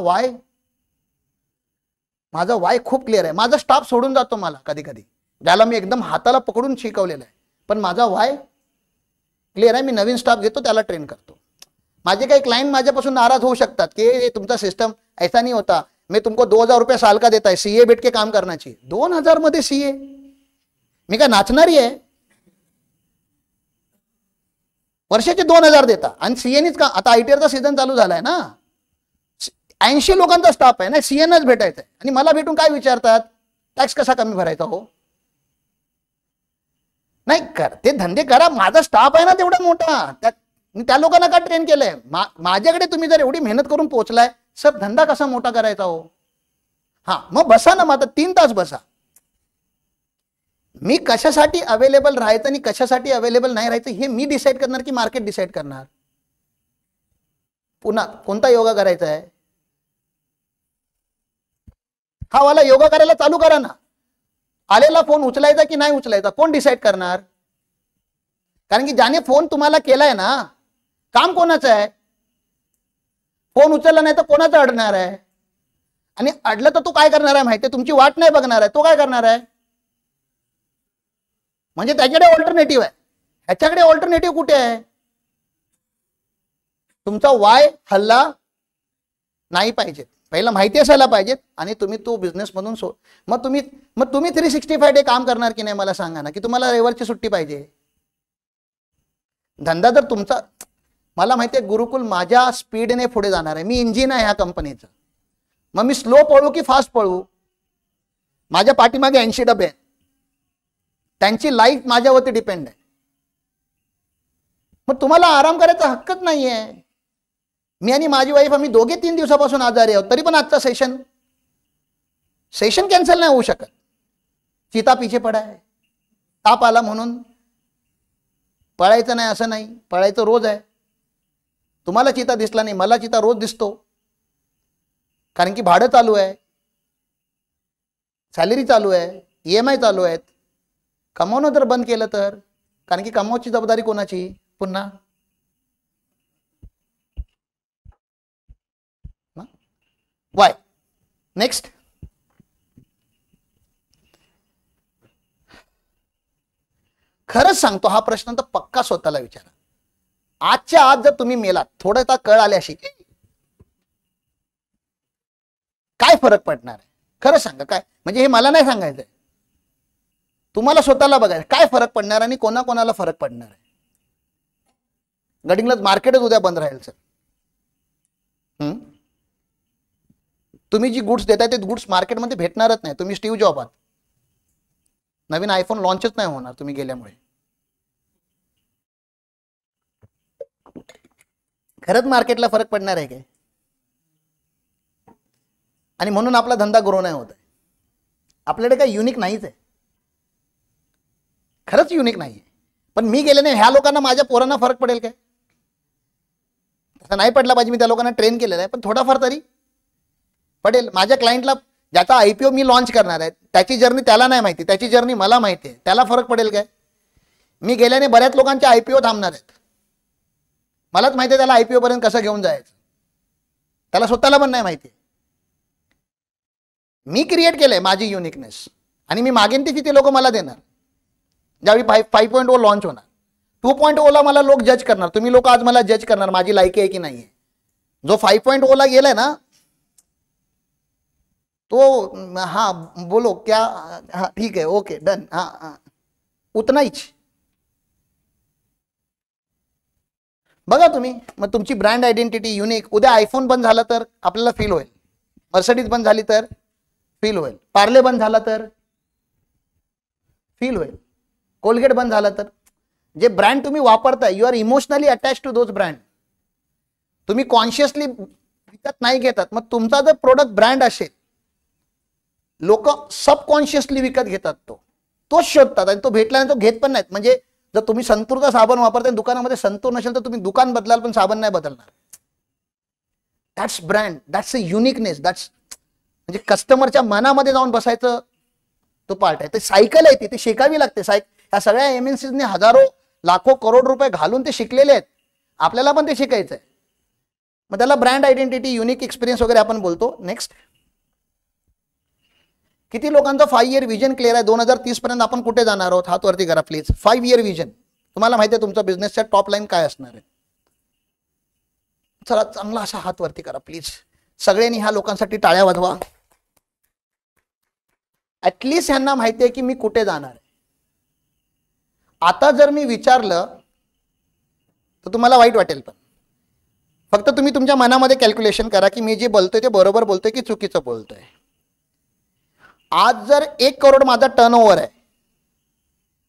वाय खूप क्लिअर आहे. माझा स्टाफ सोडून जातो मला कधी कधी, ज्याला मी एकदम हाताला पकडून शिकवलेलं आहे, पण माझा वाय क्लिअर आहे. मी नवीन स्टाफ घेतो, त्याला ट्रेन करतो. माझे काही क्लाइंट माझ्यापासून नाराज होऊ शकतात की तुमचा सिस्टम ऐसा नहीं होता, मैं तुमको 2000 रुपये साल का देता है, सीए बैठ के काम करना चाहिए. 2000 मध्ये सीए? मी काय नाचणारी आहे? वर्षाचे 2000 देता आणि सीएनीच का? आता आयटीआरचा सीझन चालू झालाय ना, 80 लोकांचा स्टाफ आहे ना, सीएनच भेटायचं आहे. आणि मला भेटून काय विचारतात, टॅक्स कसा कमी भरायचा हो? नाही, कर ते धंदे करा. माझा स्टाफ आहे ना तेवढा मोठा, त्या लोकांना का ट्रेन केलंय? माझ्याकडे तुम्ही जर एवढी मेहनत करून पोहोचलाय, सर धंदा कसा मोठा करायचा हो? हा, मग बसा ना, मग 3 तास बसा. मी कशासाठी अवेलेबल राहायचं आणि कशासाठी अवेलेबल नाही राहायचं हे मी डिसाईड करणार की मार्केट डिसाईड करणार? पुन्हा कोणता योगा करायचा आहे? हा वाला योगा करायला चालू करा ना. आलेला फोन उचलायचा की नाही उचलायचा कोण डिसाईड करणार? कारण की ज्याने फोन तुम्हाला केलाय ना, काम कोणाचं आहे? फोन उचलला नाही तर कोणाचं अडणार आहे? आणि अडलं तर तो काय करणार आहे माहिती आहे? तुमची वाट नाही बघणार आहे, तो काय करणार आहे? म्हणजे त्याच्याकडे ऑल्टरनेटिव्ह आहे. ह्याच्याकडे ऑल्टरनेटिव्ह कुठे आहे? तुमचा वाय हल्ला नाही पाहिजे, पहिला माहिती असायला पाहिजे. आणि तुम्ही तो बिझनेस मधून मग तुम्ही 365 डे काम करणार की नाही मला सांगा ना, की तुम्हाला रविवारची सुट्टी पाहिजे? धंदा जर तुमचा, मला माहिती आहे गुरुकुल माझ्या स्पीडने पुढे जाणार आहे. मी इंजिन आहे ह्या कंपनीचं. मग मी स्लो पळू की फास्ट पळू? माझ्या पाठीमागे 80 डबे आहेत, त्यांची लाईफ माझ्यावरती डिपेंड आहे. मग तुम्हाला आराम करायचा हक्कच नाहीये. मी आणि माझी वाईफ आम्ही दोघे 3 दिवसापासून आजारी आहोत, तरी पण आजचा सेशन कॅन्सल नाही होऊ शकत. चिता पिछे पडा आहे, ताप आला म्हणून पळायचं नाही असं नाही, पळायचं रोज आहे. तुम्हाला चिता दिसला नाही, मला चिता रोज दिसतो, कारण की भाडं चालू आहे, सॅलरी चालू आहे, EMI चालू आहेत. कमवणं जर बंद केलं तर, कारण की कमवायची जबाबदारी कोणाची? पुन्हा वाय. नेक्स्ट, खरंच सांगतो हा प्रश्न तर पक्का स्वतःला विचारा. आजच्या आज जर तुम्ही मेलात, थोडं कळ आल्याशी काय फरक पडणार आहे? खरं सांगा काय, म्हणजे हे मला नाही सांगायचंय, तुम्हाला स्वतःला बघायचं काय फरक पडणार आणि कोणाकोणाला फरक पडणार आहे. गडिंग्लज मार्केटच उद्या बंद राहील सर. तुम्ही जी गुड्स देताय ते गुड्स मार्केटमध्ये भेटणारच नाही. तुम्ही स्टीव्ह जॉब आहात, नवीन आयफोन लॉन्चच नाही होणार तुम्ही गेल्यामुळे. खरंच मार्केटला फरक पडणार आहे काय? आणि म्हणून आपला धंदा ग्रो नाही होत आहे. आपल्याकडे काही युनिक नाहीच आहे, खरंच युनिक नाही आहे. पण मी गेले नाही, ह्या लोकांना माझ्या पोरांना फरक पडेल काय? तसं नाही पडला पाहिजे, मी त्या लोकांना ट्रेन केलेलं आहे, पण थोडाफार तरी पडेल. माझ्या क्लायंटला ज्याचा IPO मी लॉन्च करणार आहे त्याची जर्नी त्याला नाही माहिती, त्याची जर्नी मला माहिती आहे, त्याला फरक पडेल काय? मी गेल्याने बऱ्याच लोकांचे IPO थांबणार आहेत. मलाच माहिती आहे त्याला IPO पर्यंत कसं घेऊन जायचं, त्याला स्वतःला पण नाही माहिती. मी क्रिएट केलंय माझी युनिकनेस आणि मी मागेन ती लोक मला देणार. ज्यावेळी 5.0 लॉन्च होणार, 2.0 ला मला लोक जज करणार. तुम्ही लोक आज मला जज करणार माझी लायकी आहे की नाही आहे. जो 5.0 ला गेलाय ना तो हाँ बोलो क्या, हाँ ठीक है ओके डन, हाँ उतना हीच. बघा तुम्ही, मग तुमची ब्रँड आयडेंटिटी युनिक. उद्या आयफोन बंद झाला तर आपल्याला फील होईल, मर्सिडीज बंद झाली तर फील होईल, पार्ले बंद झाला तर फील होईल, कोलगेट बंद झाला तर. जे ब्रँड तुम्ही वापरताय you are emotionally attach to those brand. तुम्ही कॉन्शियसली विकत नाही घेतात. मग तुमचा जर प्रोडक्ट ब्रँड असेल लोक सबकॉन्शियसली विकत घेतात, तोच शोधतात आणि तो भेटला नाही तो घेत पण नाहीत. म्हणजे जर तुम्ही संतूरचा साबण वापरताय दुकानामध्ये संतूर नसेल तर तुम्ही दुकान बदलाल पण साबण नाही बदलणार. That's brand, that's a uniqueness, that's म्हणजे कस्टमरच्या मनामध्ये जाऊन बसायचं तो पार्ट आहे. ते सायकल आहे ती शिकावी लागते. ह्या सगळ्या MNCने हजारो लाखो करोड रुपये घालून ते शिकलेले आहेत, आपल्याला पण ते शिकायचं आहे. मग त्याला ब्रँड आयडेंटिटी युनिक एक्सपिरियन्स वगैरे आपण बोलतो. नेक्स्ट, किती लोकांचा 5 इयर विजन क्लिअर आहे? 2030 पर्यंत आपण कुठे जाणार आहोत? हात वरती करा प्लीज. 5 इयर विजन, तुम्हाला माहिती आहे तुमचा बिझनेसच्या टॉप लाईन काय असणार आहे? चला चांगला असा हात वरती करा प्लीज. सगळ्यांनी ह्या लोकांसाठी टाळ्या वाजवा. ऍटलीस्ट ह्यांना माहिती आहे की मी कुठे जाणार आहे. आता जर मी विचारलं तर तुम्हाला वाईट वाटेल, पण फक्त तुम्ही तुमच्या मनामध्ये कॅल्क्युलेशन करा की मी जे बोलतोय ते बरोबर बोलतोय की चुकीचं बोलतोय. आज जर 1 करोड माझा टर्नओव्हर आहे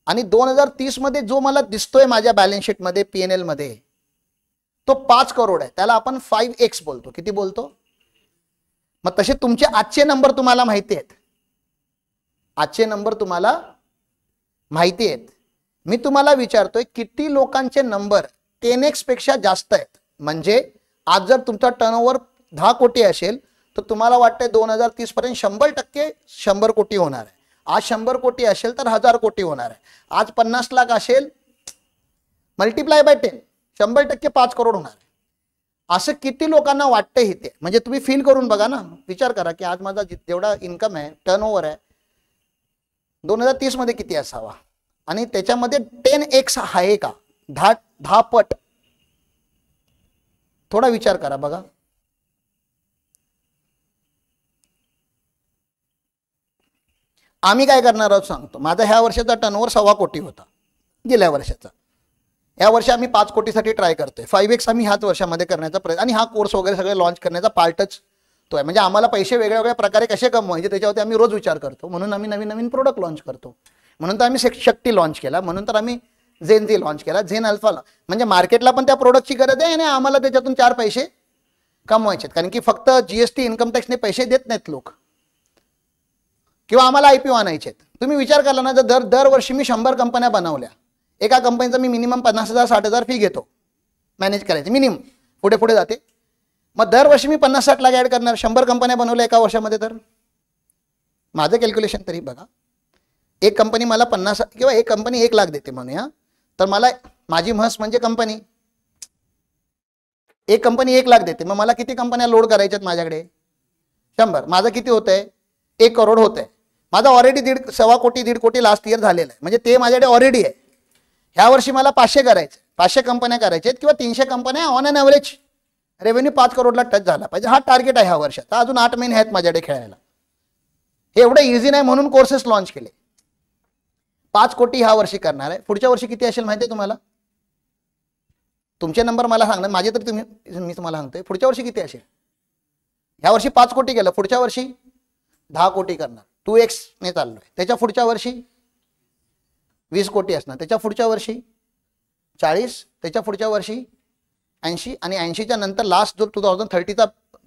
आणि 2030 मध्ये जो मला दिसतोय माझ्या बॅलन्स शीट मध्ये P&L मध्ये तो 5 करोड आहे, त्याला आपण 5x बोलतो. किती बोलतो? मग तसे तुमचे आजचे नंबर तुम्हाला माहिती आहेत, आजचे नंबर तुम्हाला माहिती आहेत. मी तुम्हाला विचारतोय किती लोकांचे नंबर 10x पेक्षा जास्त आहेत? म्हणजे आज जर तुमचा टर्नओव्हर 10 कोटी असेल तर तुम्हाला वाटतंय 2030 पर्यंत 100% 100 कोटी होणार आहे. आज 100 कोटी असेल तर 1000 कोटी होणार आहे. आज 50 लाख असेल मल्टिप्लाय बाय 10 100% 5 करोड होणार आहे. असं किती लोकांना वाटतं इथे? म्हणजे तुम्ही फील करून बघा ना, विचार करा की आज माझा जेवढा इन्कम आहे, टर्नओव्हर आहे, 2030 मध्ये किती असावा आणि त्याच्यामध्ये 10x आहे का? 10 पट. थोडा विचार करा बघा. आम्ही काय करणार आहोत सांगतो. माझा ह्या वर्षाचा टर्नओव्हर 1.25 कोटी होता गेल्या वर्षाचा. या वर्षी आम्ही 5 कोटीसाठी ट्राय करतोय. 5x आम्ही ह्याच वर्षामध्ये करण्याचा प्रयत्न, आणि हा कोर्स वगैरे सगळे लॉन्च करण्याचा पार्टच तो आहे. म्हणजे आम्हाला पैसे वेगळ्या वेगळ्या प्रकारे कसे कमवायचे त्याच्यावरती आम्ही रोज विचार करतो. म्हणून आम्ही नवीन नवीन प्रोडक्ट लॉन्च करतो. म्हणून तर आम्ही शक्ती लॉन्च केला, म्हणून तर आम्ही झेन लॉन्च केला, झेन अल्फाला. म्हणजे मार्केटला पण त्या प्रोडक्टची गरज आहे आणि आम्हाला त्याच्यातून 4 पैसे कमवायचे. कारण की फक्त GST इन्कम टॅक्सने पैसे देत नाहीत लोक, किंवा आम्हाला IPO आणायचे आहेत. तुम्ही विचार केला ना, जर दरवर्षी मी 100 कंपन्या बनवल्या, एका कंपनीचा मी मिनिमम 50,000 60,000 फी घेतो मॅनेज करायची मिनिमम, पुढे पुढे जाते. मग दरवर्षी मी 50-60 लाख ॲड करणार, 100 कंपन्या बनवल्या एका वर्षामध्ये. तर माझं कॅल्क्युलेशन तरी बघा, एक कंपनी मला 50 किंवा एक कंपनी 1 लाख देते म्हणूया, तर मला माझी म्हस म्हणजे कंपनी, एक कंपनी 1 लाख देते, मग मला किती कंपन्या लोड करायच्यात माझ्याकडे? 100. माझं किती होतंय? 1 करोड होतंय. माझा ऑलरेडी 1.25 कोटी 1.5 कोटी लास्ट इयर झालेला आहे, म्हणजे ते माझ्याकडे ऑलरेडी आहे. ह्या वर्षी मला 500 करायचे, 500 कंपन्या करायचे किंवा 300 कंपन्या ऑन एन ॲव्हरेज रेव्हेन्यू 5 करोडला टच झाला पाहिजे. हा टार्गेट आहे ह्या वर्षात. अजून 8 महिने आहेत माझ्याकडे खेळायला. हे एवढं इझी नाही म्हणून कोर्सेस लॉन्च केले. 5 कोटी ह्या वर्षी करणार आहे. पुढच्या वर्षी किती असेल माहिती आहे तुम्हाला? तुमचे नंबर मला सांगणार, माझे तर तुम्ही, मी तुम्हाला सांगतोय पुढच्या वर्षी किती असेल. ह्या वर्षी 5 कोटी गेलं, पुढच्या वर्षी 10 कोटी करणार, 2x ने चाललोय. त्याच्या पुढच्या वर्षी 20 कोटी असणार, त्याच्या पुढच्या वर्षी 40, त्याच्या पुढच्या वर्षी 80, आणि 80च्या नंतर लास्ट जो 2030चा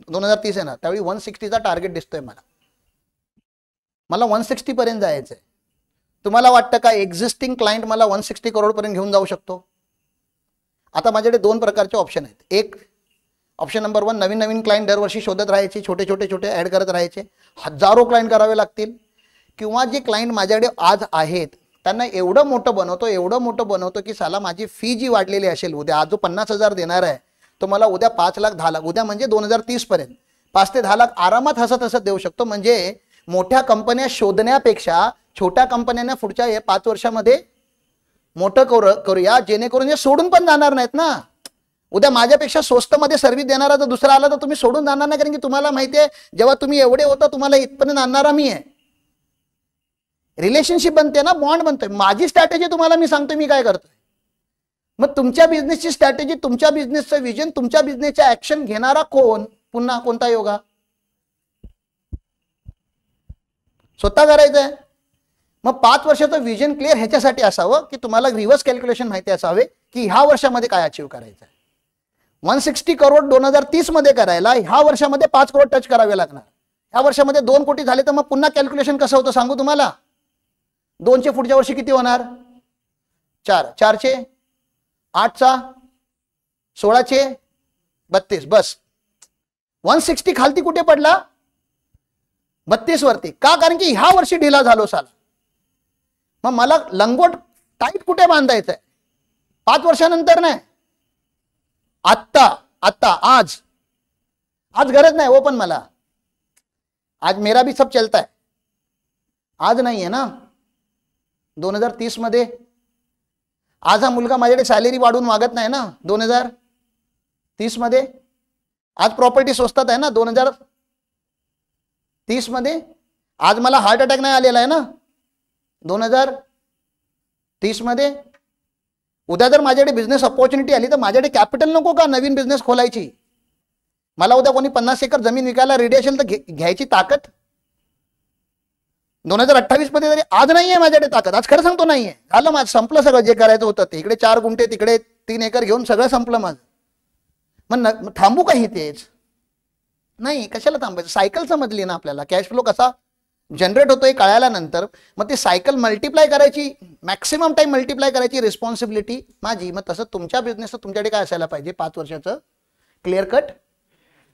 2030 येणार त्यावेळी 160चा टार्गेट दिसतोय मला 160 पर्यंत जायचं आहे. तुम्हाला वाटतं का एक्झिस्टिंग क्लायंट मला 160 करोड पर्यंत घेऊन जाऊ शकतो? आता माझ्याकडे 2 प्रकारचे ऑप्शन आहेत. एक ऑप्शन नंबर 1, नवीन नवीन क्लायंट दरवर्षी शोधत राहायचे, छोटे छोटे ॲड करत राहायचे, हजारो क्लायंट करावे लागतील. किंवा जे क्लायंट माझ्याकडे आज आहेत त्यांना एवढं मोठं बनवतो की साला माझी फी जी वाढलेली असेल, उद्या आज जो 50,000 देणार आहे तो मला उद्या 5 लाख 10 लाख, उद्या म्हणजे 2030 पर्यंत 5 ते 10 लाख आरामात हसत देऊ शकतो. म्हणजे मोठ्या कंपन्या शोधण्यापेक्षा छोट्या कंपन्यांना पुढच्या 5 वर्षामध्ये मोठं करूया, जेणेकरून हे सोडून पण जाणार नाहीत ना. उद्या माझ्यापेक्षा स्वस्त मध्ये सर्व्हिस देणारा जर दुसरा आला तर तुम्ही सोडून जाणार नाही, कारण की तुम्हाला माहिती आहे जेव्हा तुम्ही एवढे होता तुम्हाला इथपर्यंत आणणारा मी आहे. रिलेशनशिप बनते ना, बॉन्ड बनतोय. माझी स्ट्रॅटेजी तुम्हाला मी सांगतोय मी काय करतोय. मग तुमच्या बिझनेसची स्ट्रॅटेजी, तुमच्या बिझनेसचं विजन, तुमच्या बिझनेसच्या ऍक्शन घेणारा कोण, पुन्हा कोणता योगा? स्वतः करायचंय. मग 5 वर्षाचं विजन क्लिअर ह्याच्यासाठी असावं की तुम्हाला रिव्हर्स कॅल्क्युलेशन माहिती असावे की ह्या वर्षामध्ये काय अचीव्ह करायचं आहे. 160 करोड 2030 मध्ये करायला ह्या वर्षामध्ये 5 करोड टच करावे लागणार. ह्या वर्षामध्ये 2 कोटी झाले तर मग पुन्हा कॅल्क्युलेशन कसं होतं सांगू तुम्हाला. 2चे पुढच्या वर्षी किती होणार? 4, 4चे 8चा 16चे 32, बस 160 खालती कुठे पडला? 32 वरती. का? कारण की ह्या वर्षी ढिला झालो साला. मग मला लंगोट टाईट कुठे बांधायचंय? 5 वर्षानंतर नाही, आत्ता आज गरज नाही हो. पण मला आज मेरा भी सब चलता है, आज नाही आहे ना 2030 मध्ये. आज हा मुलगा माझ्याकडे सॅलरी वाढून मागत नाही ना 2030 मध्ये. आज प्रॉपर्टी स्वस्तात आहे ना 2030 मध्ये. आज मला हार्ट अटॅक नाही आलेला आहे ना 2030 मध्ये. उद्या जर माझ्याकडे बिझनेस अपॉर्च्युनिटी आली तर माझ्याकडे कॅपिटल नको का नवीन बिझनेस खोलायची? मला उद्या कोणी 50 एकर जमीन विकायला रेडी असेल तर घ्यायची ताकद 2028 मध्ये तरी आज नाहीये माझ्याकडे ताकद. आज खरं सांगतो नाहीये. झालं माझं, संपलं सगळं जे करायचं होतं ते. इकडे 4 गुंठे तिकडे 3 एकर घेऊन सगळं संपलं माझं. मग थांबू का हे? तेच नाही, कशाला थांबायचं? सायकल समजली ना आपल्याला, कॅश फ्लो कसा जनरेट होतोय कळाल्यानंतर मग ते सायकल मल्टिप्लाय करायची, मॅक्सिमम टाइम मल्टिप्लाय करायची रिस्पॉन्सिबिलिटी माझी. मग तसं तुमच्या बिझनेसचं तुमच्याकडे काय असायला पाहिजे? 5 वर्षाचं क्लिअर कट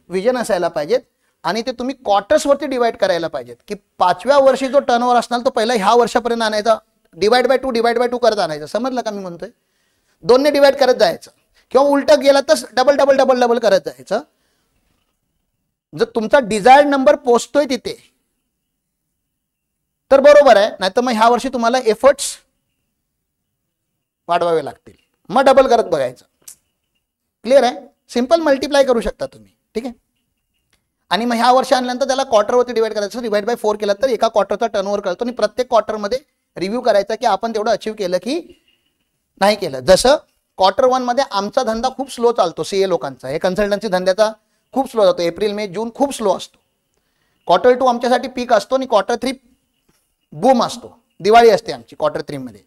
विजन असायला पाहिजेत. आणि ते तुम्ही क्वार्टर्सवरती डिवाइड करायला पाहिजेत की 5व्या वर्षी जो टर्नओव्हर असणार तो पहिला ह्या वर्षापर्यंत आणायचा, डिवाइड बाय टू करत आणायचा. समजलं का मी म्हणतोय? 2 ने डिवाइड करत जायचं किंवा उलटं गेला तर डबल करत जायचं. जर तुमचा डिझायर्ड नंबर पोहोचतोय तिथे तर बरोबर आहे, नाहीतर मग ह्या वर्षी तुम्हाला एफर्ट्स वाढवावे लागतील. मग डबल करत बघायचं. क्लिअर आहे? सिंपल मल्टिप्लाय करू शकता तुम्ही. ठीक आहे. आणि मग ह्या वर्षी आणल्यानंतर त्याला क्वार्टरवरती डिवाइड करायचं. डिवाइड बाय 4 केला तर एका क्वार्टरचा टर्नओव्हर कळतो आणि प्रत्येक क्वार्टरमध्ये रिव्ह्यू करायचा की आपण तेवढं अचीव्ह केलं की नाही केलं. जसं Q1 मध्ये आमचा धंदा खूप स्लो चालतो, सीए लोकांचा, हे कन्सल्टन्सी धंद्याचा खूप स्लो जातो. एप्रिल मे जून खूप स्लो असतो. Q2 आमच्यासाठी पीक असतो आणि Q3 बूम असतो. दिवाळी असते आमची Q3 मध्ये.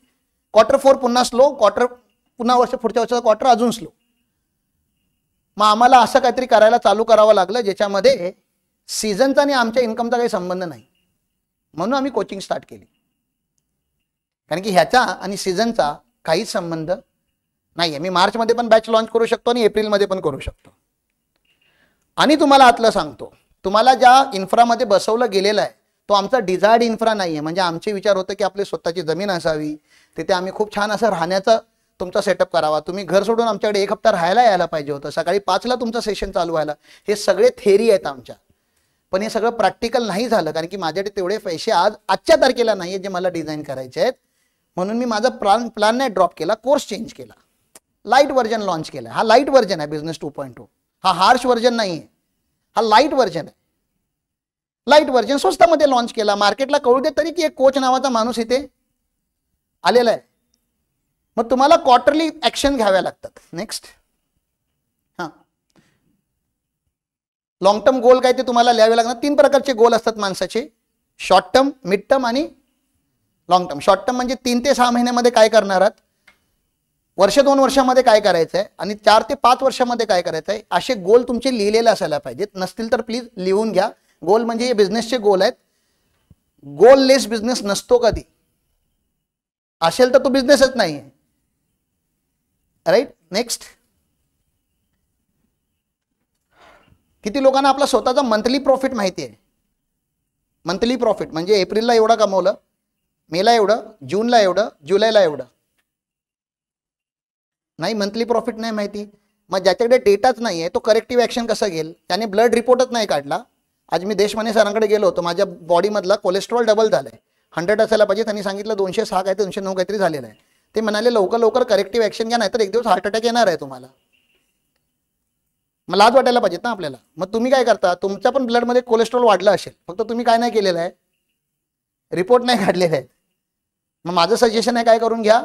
Q4 पुन्हा स्लो, पुन्हा पुढच्या वर्षाचा क्वार्टर अजून स्लो. मग आम्हाला असं काहीतरी करायला चालू करावं लागलं ज्याच्यामध्ये सीझनचा आणि आमच्या इन्कमचा काही संबंध नाही. म्हणून आम्ही कोचिंग स्टार्ट केली. कारण की ह्याचा आणि सीझनचा काहीच संबंध नाहीये. मी मार्चमध्ये पण बॅच लॉन्च करू शकतो आणि एप्रिलमध्ये पण करू शकतो. आणि तुम्हाला आतलं सांगतो, तुम्हाला ज्या इन्फ्रामध्ये बसवलं गेलेलं आहे तो आमचा डिझायर्ड इन्फ्रा नाहीये. म्हणजे आमचे विचार होते की आपली स्वतःची जमीन असावी, तिथे आम्ही खूप छान असं राहण्याचं तुमचा सेटअप करावा. तुम्ही घर सोडून आमच्याकडे 1 हप्ता राहायला यायला पाहिजे होतं. सकाळी 5ला तुमचं सेशन चालू व्हायला. हे सगळे थेअरी आहेत आमच्या, पण हे सगळं प्रॅक्टिकल नाही झालं कारण की माझ्याकडे तेवढे पैसे आजच्या तारखेला नाही आहेत जे मला डिझाईन करायचे आहेत. म्हणून मी माझा प्लॅन नाही ड्रॉप केला, कोर्स चेंज केला, लाईट व्हर्जन लॉन्च केला. हा लाईट व्हर्जन आहे बिझनेस 2.0. हा हार्श व्हर्जन नाही आहे, हा लाईट व्हर्जन आहे. लाईट व्हर्जन स्वस्तामध्ये लॉन्च केला. मार्केटला कळू दे तरी की एक कोच नावाचा माणूस इथे आलेला आहे. मग तुम्हाला क्वार्टरली ऍक्शन घ्याव्या लागतात. नेक्स्ट लॉंग टर्म गोल काय ते तुम्हाला लिहावे लागणार. 3 प्रकारचे गोल असतात माणसाचे, शॉर्ट टर्म, मिड टर्म आणि लॉंग टर्म. शॉर्ट टर्म म्हणजे 3 ते 6 महिन्यामध्ये काय करणार आहात, वर्ष 2 वर्षामध्ये काय करायचं आहे आणि 4 ते 5 वर्षामध्ये काय करायचं आहे, असे गोल तुमचे लिहिलेले असायला पाहिजेत. नसतील तर प्लीज लिहून घ्या. गोल म्हणजे हे बिझनेसचे गोल आहेत. गोललेस बिझनेस नसतो कधी, असेल तर तो बिझनेसच नाही आहे. राईट. नेक्स्ट, किती लोकांना आपला स्वतःचा मंथली प्रॉफिट माहिती आहे? मंथली प्रॉफिट म्हणजे एप्रिलला एवढं कमवलं, मेला एवढं, जूनला एवढं, जुलैला एवढं. नाही, मंथली प्रॉफिट नाही माहिती. मग ज्याच्याकडे डेटाच नाही आहे तो करेक्टिव्ह ॲक्शन कसं घेईल? त्याने ब्लड रिपोर्टच नाही काढला. आज मी देशमाने सरांकडे गेलो होतो, माझ्या बॉडीमधला कोलेस्ट्रॉल डबल झालं आहे, 100 असायला पाहिजे, त्यांनी सांगितलं 206 काय 209 काहीतरी झालेलं आहे. ते म्हणाले लवकर लवकर करेक्टिव्ह ॲक्शन घ्या, नाहीतर एक दिवस हार्ट अटॅक येणार आहे तुम्हाला. मग लाज वाटायला पाहिजेत ना आपल्याला. मग तुम्ही काय करता, तुमच्या पण ब्लडमध्ये कोलेस्ट्रॉल वाढलं असेल, फक्त तुम्ही काय नाही केलेलं आहे, रिपोर्ट नाही काढलेले आहेत. मग माझं सजेशन आहे काय करून घ्या,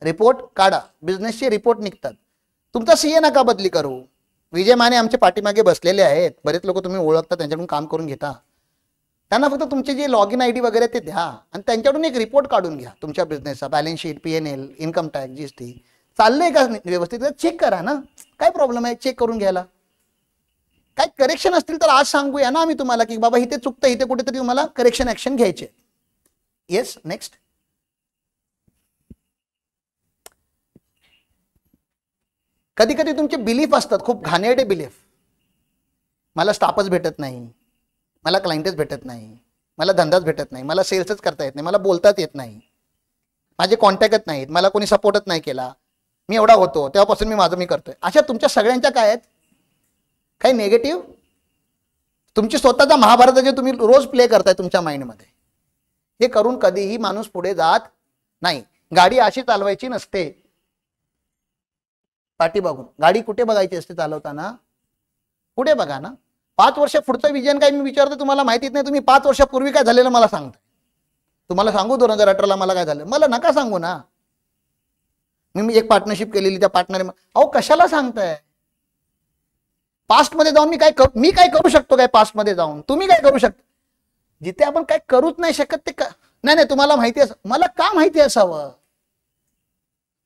रिपोर्ट काढा. बिझनेसचे रिपोर्ट निघतात. तुमचा सीए नका बदली करू. विजय माने आमचे पाठीमागे बसलेले आहेत, बरेच लोक तुम्ही ओळखता, त्यांच्याकडून काम करून घेता. त्यांना फक्त तुमचे जे लॉग इन आयडी वगैरे ते द्या आणि त्यांच्याकडून एक रिपोर्ट काढून घ्या तुमच्या बिझनेसचा, balance sheet, PNL, income tax, GST चाललंय का व्यवस्थित, चेक करा ना. काय प्रॉब्लेम आहे चेक करून घ्यायला? काय करेक्शन असतील तर आज सांगूया ना आम्ही तुम्हाला की बाबा इथे चुकतं, इथे कुठेतरी तुम्हाला करेक्शन ऍक्शन घ्यायचे. येस. नेक्स्ट, कधी कधी तुमचे बिलीफ असतात खूप घाणेरडे बिलीफ. मला स्टाफच भेटत नाही, मला क्लायंटच भेटत नाही, मला धंदाच भेटत नाही, मला सेल्सच करता येत नाही, मला बोलताच येत नाही, माझे कॉन्टॅक्टच नाहीत, मला कोणी सपोर्टच नाही केला, मी एवढा होतो तेव्हापासून मी माझं मी करतोय. अशा तुमच्या सगळ्यांच्या काय आहेत, काही नेगेटिव्ह तुमची स्वतःचा महाभारत जे तुम्ही रोज प्ले करताय तुमच्या माइंडमध्ये, हे करून कधीही माणूस पुढे जात नाही. गाडी अशी चालवायची नसते, पाठी बघून. गाडी कुठे बघायची असते चालवताना, पुढे बघा ना. 5 वर्ष पुढचं विजन काय मी विचारतो तुम्हाला माहितीच नाही. तुम्ही 5 वर्षापूर्वी काय झालेलं मला सांगताय. तुम्हाला सांगू 2018ला मला काय झालं, मला नका सांगू ना. मी एक पार्टनरशिप केलेली, त्या पार्टनर, अहो कशाला सांगताय? पास्टमध्ये जाऊन मी काय करू शकतो काय? पास्टमध्ये जाऊन तुम्ही काय करू शकता? जिथे आपण काय करूच नाही शकत ते नाही. तुम्हाला माहिती आहे, मला का माहिती असावं?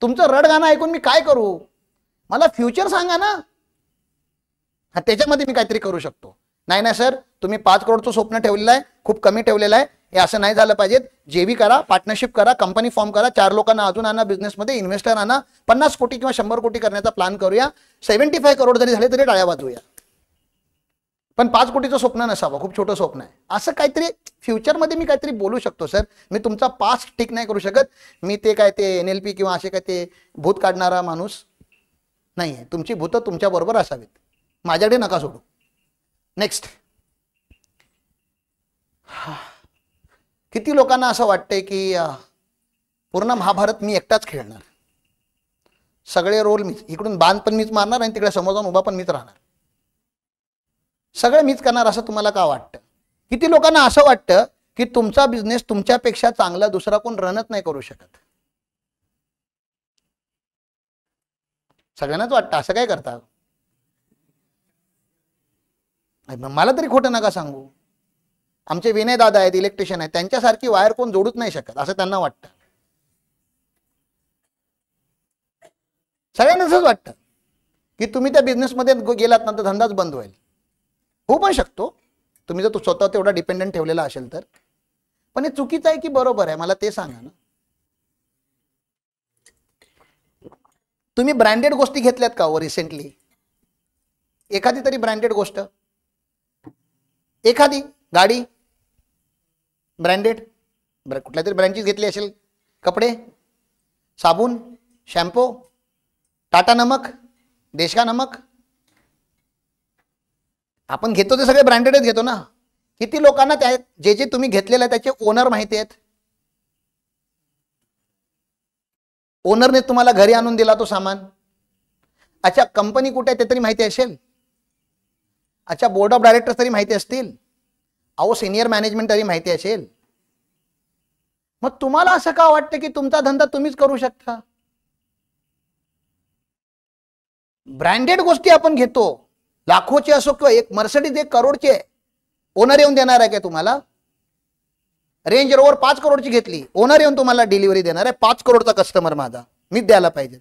तुमचं रडगाणं ऐकून मी काय करू? मला फ्युचर सांगा ना, त्याच्यामध्ये मी काहीतरी करू शकतो. नाही सर, तुम्ही 5 करोडचं स्वप्न ठेवलेलं आहे, खूप कमी ठेवलेलं आहे, हे असं नाही झालं पाहिजे. जेवी करा, पार्टनरशिप करा, कंपनी फॉर्म करा, 4 लोकांना अजून आणा, बिझनेसमध्ये इन्व्हेस्टर आणा, 50 कोटी किंवा 100 कोटी करण्याचा प्लॅन करूया. 75 करोड जरी झाले तरी टाळ्या वाजवूया, पण 5 कोटीचं स्वप्न नसावं, खूप छोटं स्वप्न आहे. असं काहीतरी फ्युचरमध्ये मी काहीतरी बोलू शकतो. सर, मी तुमचा पास्ट ठीक नाही करू शकत. मी ते काय ते NLP किंवा असे काय ते भूत काढणारा माणूस नाही आहे. तुमची भूतं तुमच्या बरोबर असावीत, माझ्याकडे नका सोडू. नेक्स्ट, किती लोकांना असं वाटतंय की पूर्ण महाभारत मी एकटाच खेळणार, सगळे रोल मीच, इकडून बाण पण मीच मारणार आणि तिकडे समोर जाऊन उभा पण मीच राहणार, सगळं मीच करणार, असं तुम्हाला का वाटतं? किती लोकांना असं वाटतं की तुमचा बिझनेस तुमच्यापेक्षा चांगला दुसरा कोण रनच नाही करू शकत? सगळ्यांनाच वाटतं. असं काय करता? मला तरी खोटं नका सांगू. आमचे विनय दादा आहेत, इलेक्ट्रिशियन आहेत, त्यांच्यासारखी वायर कोण जोडूच नाही शकत असं त्यांना वाटतं. सगळ्यांनाच वाटतं की तुम्ही त्या बिझनेसमध्ये गेलात ना तर धंदाच बंद होईल. होऊ पण शकतो तुम्ही जर स्वतः तेवढा डिपेंडंट ठेवलेला असेल तर, पण हे चुकीचं आहे की बरोबर आहे मला ते सांगा ना. तुम्ही ब्रँडेड गोष्टी घेतल्यात का हो रिसेंटली? एखादी तरी ब्रँडेड गोष्ट, एखादी गाडी ब्रँडेड, कुठल्या तरी ब्रँडचीच घेतली असेल. कपडे, साबून, शॅम्पू, टाटा नमक, देश का नमक, आपण घेतो ते सगळे ब्रँडेडच घेतो ना. किती लोकांना त्या जे तुम्ही घेतलेलं आहे त्याचे ओनर माहिती आहेत? ओनरने तुम्हाला घरी आणून दिला तो सामान. अच्छा, कंपनी कुठे आहे ते तरी माहिती असेल. अच्छा, बोर्ड ऑफ डायरेक्टर्स तरी माहिती असतील. अहो, सिनियर मॅनेजमेंट तरी माहिती असेल. मग तुम्हाला असं का वाटतं की तुमचा धंदा तुम्हीच करू शकता? ब्रँडेड गोष्टी आपण घेतो, लाखोची असो किंवा एक मर्सिडीज 1 करोडची आहे, ओनर येऊन देणार आहे काय तुम्हाला? रेंज रोवर 5 करोडची घेतली, ओनर येऊन तुम्हाला डिलिव्हरी देणार आहे? 5 करोडचा कस्टमर माझा, मीच द्यायला पाहिजे.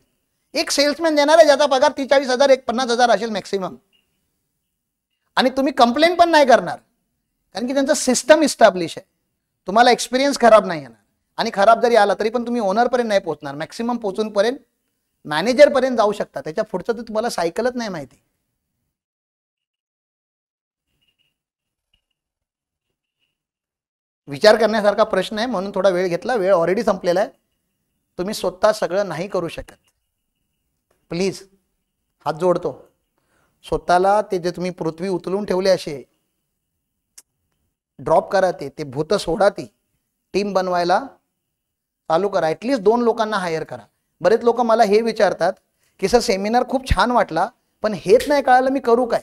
एक सेल्समॅन देणार आहे ज्याचा पगार 43,000 50,000 असेल मॅक्सिमम, आणि तुम्ही कंप्लेंट पण नाही करणार कारण की त्यांचं सिस्टम इस्टॅब्लिश आहे. तुम्हाला एक्सपिरियन्स खराब नाही येणार, आणि खराब जरी आला तरी पण तुम्ही ओनर पर्यंत नाही पोहोचणार, मॅक्सिमम पोहोचून पर्यंत मॅनेजर पर्यंत जाऊ शकता, त्याच्या पुढचं तर तुम्हाला सायकलच नाही माहिती. विचार करण्यासारखा प्रश्न आहे, म्हणून थोडा वेळ घेतला. वेळ ऑलरेडी संपलेला आहे. तुम्ही स्वतः सगळं नाही करू शकत. प्लीज हात जोडतो, स्वतःला ते जे तुम्ही पृथ्वी उचलून ठेवले असे ड्रॉप करा, ते भूत सोडा, ती टीम बनवायला चालू करा. ॲटलिस्ट 2 लोकांना हायर करा. बरेच लोक मला हे विचारतात की सर सेमिनार खूप छान वाटला पण हेच नाही कळालं, मी करू काय?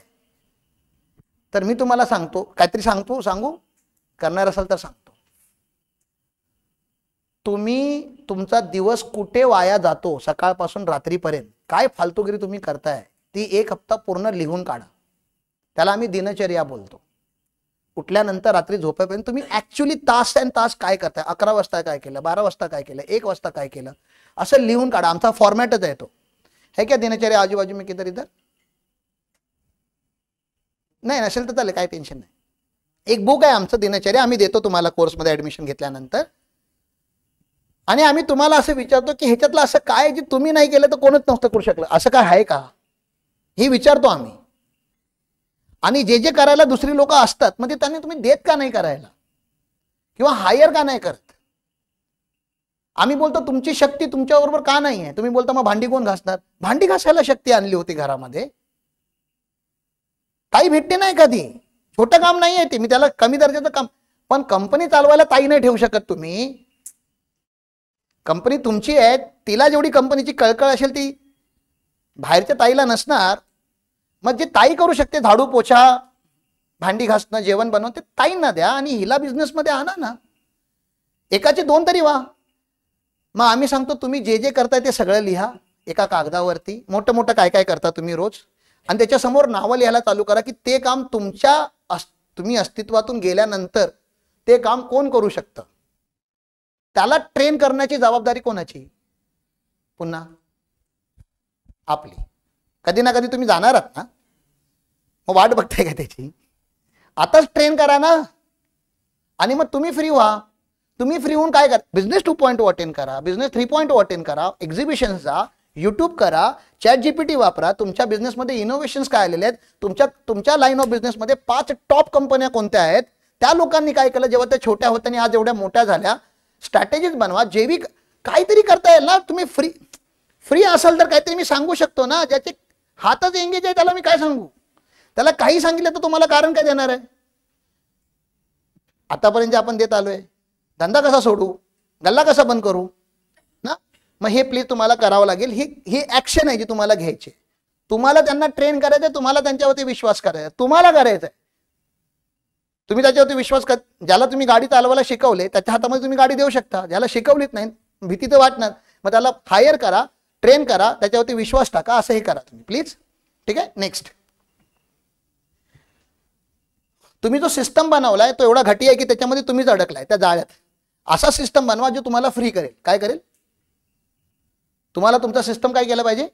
तर मी तुम्हाला सांगतो, काहीतरी सांगू करणार असाल तर सांगतो. तुम्ही तुमचा दिवस कुठे वाया जातो सकाळपासून रात्रीपर्यंत, काय फालतूगिरी तुम्ही करताय, ती 1 हप्ता पूर्ण लिहून काढा. त्याला आम्ही दिनचर्या बोलतो. उठल्यानंतर रात्री झोपेपर्यंत तुम्ही ऍक्च्युली तास आणि तास काय करताय, 11 वाजता काय केलं, 12 वाजता काय केलं, 1 वाजता काय केलं, असं लिहून काढा. आमचा फॉर्मॅटच आहे तो. है क्या दिनचर्या आजूबाजू में किधर इधर? नाही नसेल तर चालेल, काही टेन्शन नाही. एक बुक आहे आमचं दिनचर्या, आम्ही देतो तुम्हाला कोर्समध्ये ऍडमिशन घेतल्यानंतर. आणि आम्ही तुम्हाला असं विचारतो की ह्याच्यातलं असं काय जे तुम्ही नाही केलं तर कोणच नसतं करू शकलं, असं काय आहे का, हे विचारतो आम्ही. आणि जे जे करायला दुसरी लोक असतात मग ते त्यांनी तुम्ही देत का नाही करायला, किंवा हायर का नाही करत? आम्ही बोलतो तुमची शक्ती तुमच्याबरोबर का नाही आहे? तुम्ही बोलता मग भांडी कोण घासणार? भांडी घासायला शक्ती आणली होती घरामध्ये, ताई भेटते नाही कधी, छोटं काम नाही आहे ते, मी त्याला कमी दर्जाचं काम. पण कंपनी चालवायला ताई नाही ठेवू शकत तुम्ही. कंपनी तुमची आहे, तिला जेवढी कंपनीची कळकळ असेल ती बाहेरच्या ताईला नसणार. मग जे ताई करू शकते, झाडू पोछा, भांडी घासणं, जेवण बनवणं, ते ताईंना द्या आणि हिला बिझनेसमध्ये आणा ना. एकाचे 2 तरी व्हा. मग आम्ही सांगतो तुम्ही जे जे करताय ते सगळं लिहा एका कागदावरती, मोठं मोठं काय काय करता तुम्ही रोज, आणि त्याच्यासमोर नावं लिहायला चालू करा की ते काम तुम्ही अस्तित्वातून गेल्यानंतर ते काम कोण करू शकतं, त्याला ट्रेन करण्याची जबाबदारी कोणाची? पुन्हा आपली. कधी ना कधी तुम्ही जाणार आहात ना, मग वाट बघताय का त्याची? आताच ट्रेन करा ना, आणि मग तुम्ही फ्री व्हा. तुम्ही फ्री होऊन काय करा, बिझनेस 2.0 अटेंड करा, बिझनेस 3.0 अटेंड करा, एक्झिबिशन जा, यूट्यूब करा, चॅट जीपीटी वापरा. तुमच्या बिझनेसमध्ये इनोव्हेशन्स काय आलेले आहेत, तुमच्या लाईन ऑफ बिझनेसमध्ये 5 टॉप कंपन्या कोणत्या आहेत, त्या लोकांनी काय केलं जेव्हा त्या छोट्या होत्या आणि आज एवढ्या मोठ्या झाल्या. स्ट्रॅटेजीज बनवा, जैविक काहीतरी करता येईल ना. तुम्ही फ्री असाल तर काहीतरी मी सांगू शकतो ना. ज्याचे हातच एंगेज आहे त्याला मी काय सांगू? त्याला काही सांगितलं तर तुम्हाला कारण काय देणार आहे? आतापर्यंत आपण देत आलोय, धंदा कसा सोडू, गल्ला कसा बंद करू ना. मग हे प्लीज तुम्हाला करावं लागेल. ही ऍक्शन आहे जी तुम्हाला घ्यायची. तुम्हाला त्यांना ट्रेन करायचं, तुम्हाला त्यांच्यावरती विश्वास करायचा, तुम्हाला करायचं आहे. तुम्ही त्याच्यावरती विश्वास कर. ज्याला तुम्ही गाडी चालवायला शिकवले त्याच्या हातामध्ये तुम्ही गाडी देऊ शकता, ज्याला शिकवलीच नाही भीती तर वाटणार, मग त्याला हायर करा, ट्रेन करा, त्याच्यावरती विश्वास टाका, असं हे करा तुम्ही प्लीज. ठीक आहे. नेक्स्ट, तुम्ही जो सिस्टम बनवलाय तो एवढा घटी आहे की त्याच्यामध्ये तुम्हीच अडकलाय त्या जाळ्यात. असा सिस्टम बनवा जो तुम्हाला फ्री करेल. काय करेल? तुम्हाला तुमचा सिस्टम काय केला पाहिजे?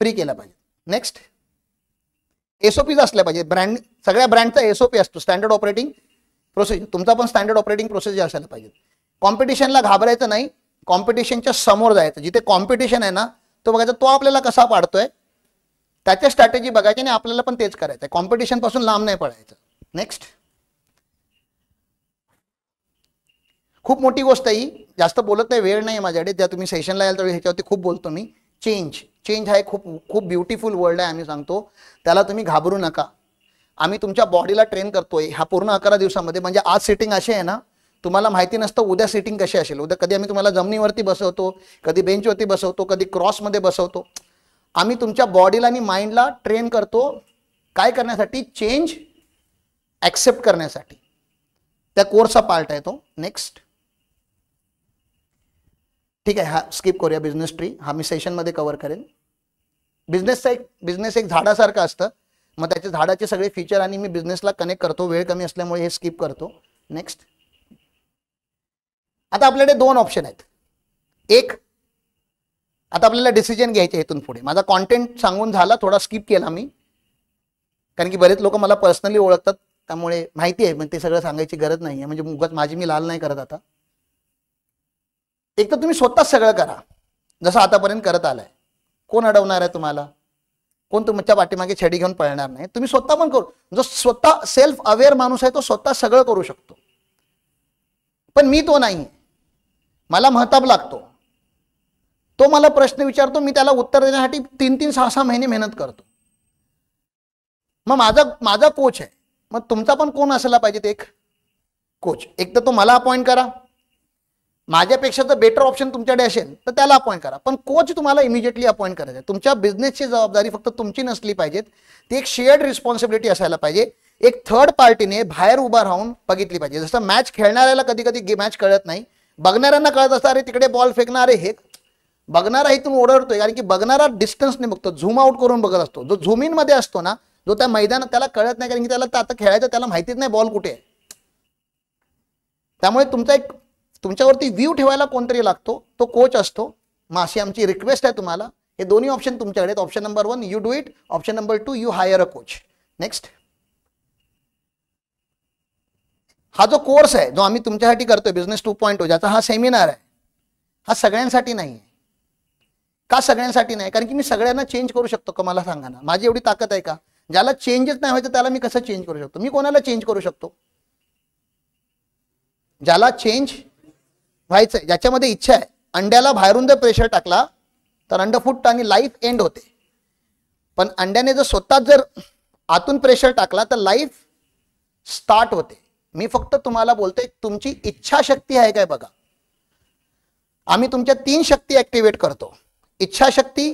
फ्री केला पाहिजे. नेक्स्ट, एसओपीज असल्या पाहिजे. ब्रँड, सगळ्या ब्रँडचा एसओपी असतो, स्टँडर्ड ऑपरेटिंग प्रोसिजर. तुमचा पण स्टँडर्ड ऑपरेटिंग प्रोसिजर असायला पाहिजे. कॉम्पिटिशनला घाबरायचं नाही, कॉम्पिटिशनच्या समोर जायचं. जिथे कॉम्पिटिशन आहे ना तो बघायचा, तो आपल्याला कसा पाडतोय, त्याच्या स्ट्रॅटेजी बघायची आणि आपल्याला पण तेच करायचं. कॉम्पिटिशन पासून लांब नाही पडायचं. नेक्स्ट, खूप मोठी गोष्ट आहे ही, जास्त बोलत नाही, वेळ नाही माझ्याकडे. ज्या तुम्ही सेशनला याल तर ह्याच्यावरती खूप बोलतो मी. चेंज हा एक खूप ब्युटिफुल वर्ल्ड आहे. आम्ही सांगतो त्याला तुम्ही घाबरू नका. आम्ही तुमच्या बॉडीला ट्रेन करतोय ह्या पूर्ण 11 दिवसामध्ये. म्हणजे आज सिटिंग अशी आहे ना, तुम्हाला माहिती नसतं उद्या सिटिंग कशी असेल. उद्या कधी आम्ही तुम्हाला जमिनीवरती बसवतो, कधी बेंचवरती बसवतो, कधी क्रॉसमध्ये बसवतो. आम्ही तुमच्या बॉडीला आणि माइंडला ट्रेन करतो. काय करण्यासाठी? चेंज ॲक्सेप्ट करण्यासाठी. त्या कोर्सचा पार्ट आहे तो. नेक्स्ट, ठीक आहे, हा स्किप करूया. बिझनेस ट्री हा मी सेशनमध्ये कव्हर करेन. बिझनेस एक झाडासारखं असतं. मग त्याचे झाडाचे सगळे फीचर आणि मी बिझनेसला कनेक्ट करतो, वेळ कमी असल्यामुळे हे स्किप करतो. नेक्स्ट. आता आपल्याकडे दोन ऑप्शन आहेत. एक, आता आपल्याला डिसिजन घ्यायचे इथून पुढे. माझा कॉन्टेंट सांगून झाला, थोडा स्किप केला मी, कारण की बरेच लोक मला पर्सनली ओळखतात, त्यामुळे माहिती आहे, पण ते सगळं सांगायची गरज नाही आहे, म्हणजे उगाच माझी मी लाल नाही करत आता. एक तर तुम्ही स्वतःच सगळं करा जसं आतापर्यंत करत आलाय. कोण अडवणार आहे तुम्हाला? कोण तुमच्या पाठीमागे छडी घेऊन पळणार नाही. तुम्ही स्वतः पण करू. जो स्वतः सेल्फ अवेअर माणूस आहे तो स्वतः सगळं करू शकतो. पण मी तो नाही. मला महताब लागतो. तो मला प्रश्न विचारतो, मी त्याला उत्तर देण्यासाठी 3-3, 6-6 महिने मेहनत करतो. मग माझा कोच आहे. मग तुमचा पण कोण असायला पाहिजे? एक कोच. एक तर तो मला अपॉइंट करा, माझ्यापेक्षा जर बेटर ऑप्शन तुमच्याकडे असेल तर त्याला अपॉइंट करा. पण कोच तुम्हाला इमिजिएटली अपॉइंट करायचं आहे. तुमच्या बिझनेसची जबाबदारी फक्त तुमची नसली पाहिजे, ती एक शेअर्ड रिस्पॉन्सिबिलिटी असायला पाहिजे. एक थर्ड पार्टीने बाहेर उभा राहून बघितली पाहिजे. जसं मॅच खेळणाऱ्याला कधी कधी मॅच कळत नाही, बघणाऱ्यांना कळत असतं, अरे तिकडे बॉल फेकणार आहे. हे बघणारा इथून ओरडतोय, कारण की बघणारा डिस्टन्सने बघतो, झूम आउट करून बघत असतो. जो झूम इन मध्ये असतो ना, जो त्या मैदानात, त्याला कळत नाही, कारण की त्याला आता खेळायचं, त्याला माहितीच नाही बॉल कुठे आहे. त्यामुळे तुमच्यावरती व्ह्यू ठेवायला कोणतरी लागतो, तो कोच असतो. मग अशी आमची रिक्वेस्ट आहे तुम्हाला. हे दोन्ही ऑप्शन तुमच्याकडे आहेत. Option number 1 you do it, option number 2 you hire a coach. Next. हा जो कोर्स आहे, जो आम्ही तुमच्यासाठी करतोय बिझनेस 2.0, ज्याचा हा सेमिनार आहे, हा सगळ्यांसाठी नाही आहे. का सगळ्यांसाठी नाही? कारण की मी सगळ्यांना चेंज करू शकतो का? मला सांगा ना, माझी एवढी ताकद आहे का? ज्याला चेंजच नाही व्हायचं त्याला मी कसं चेंज करू शकतो? मी कोणाला चेंज करू शकतो? ज्याला चेंज व्हायचंय, ज्याच्यामध्ये इच्छा आहे. अंड्याला बाहेरून जर प्रेशर टाकला तर अंड फुटतं आणि लाईफ एंड होते. पण अंड्याने जर स्वतः जर आतून प्रेशर टाकला तर लाईफ स्टार्ट होते. मी फक्त तुम्हाला बोलतोय, तुमची इच्छाशक्ती आहे काय बघा. आम्ही तुमच्या 3 शक्ती ऍक्टिव्हेट करतो: इच्छाशक्ती,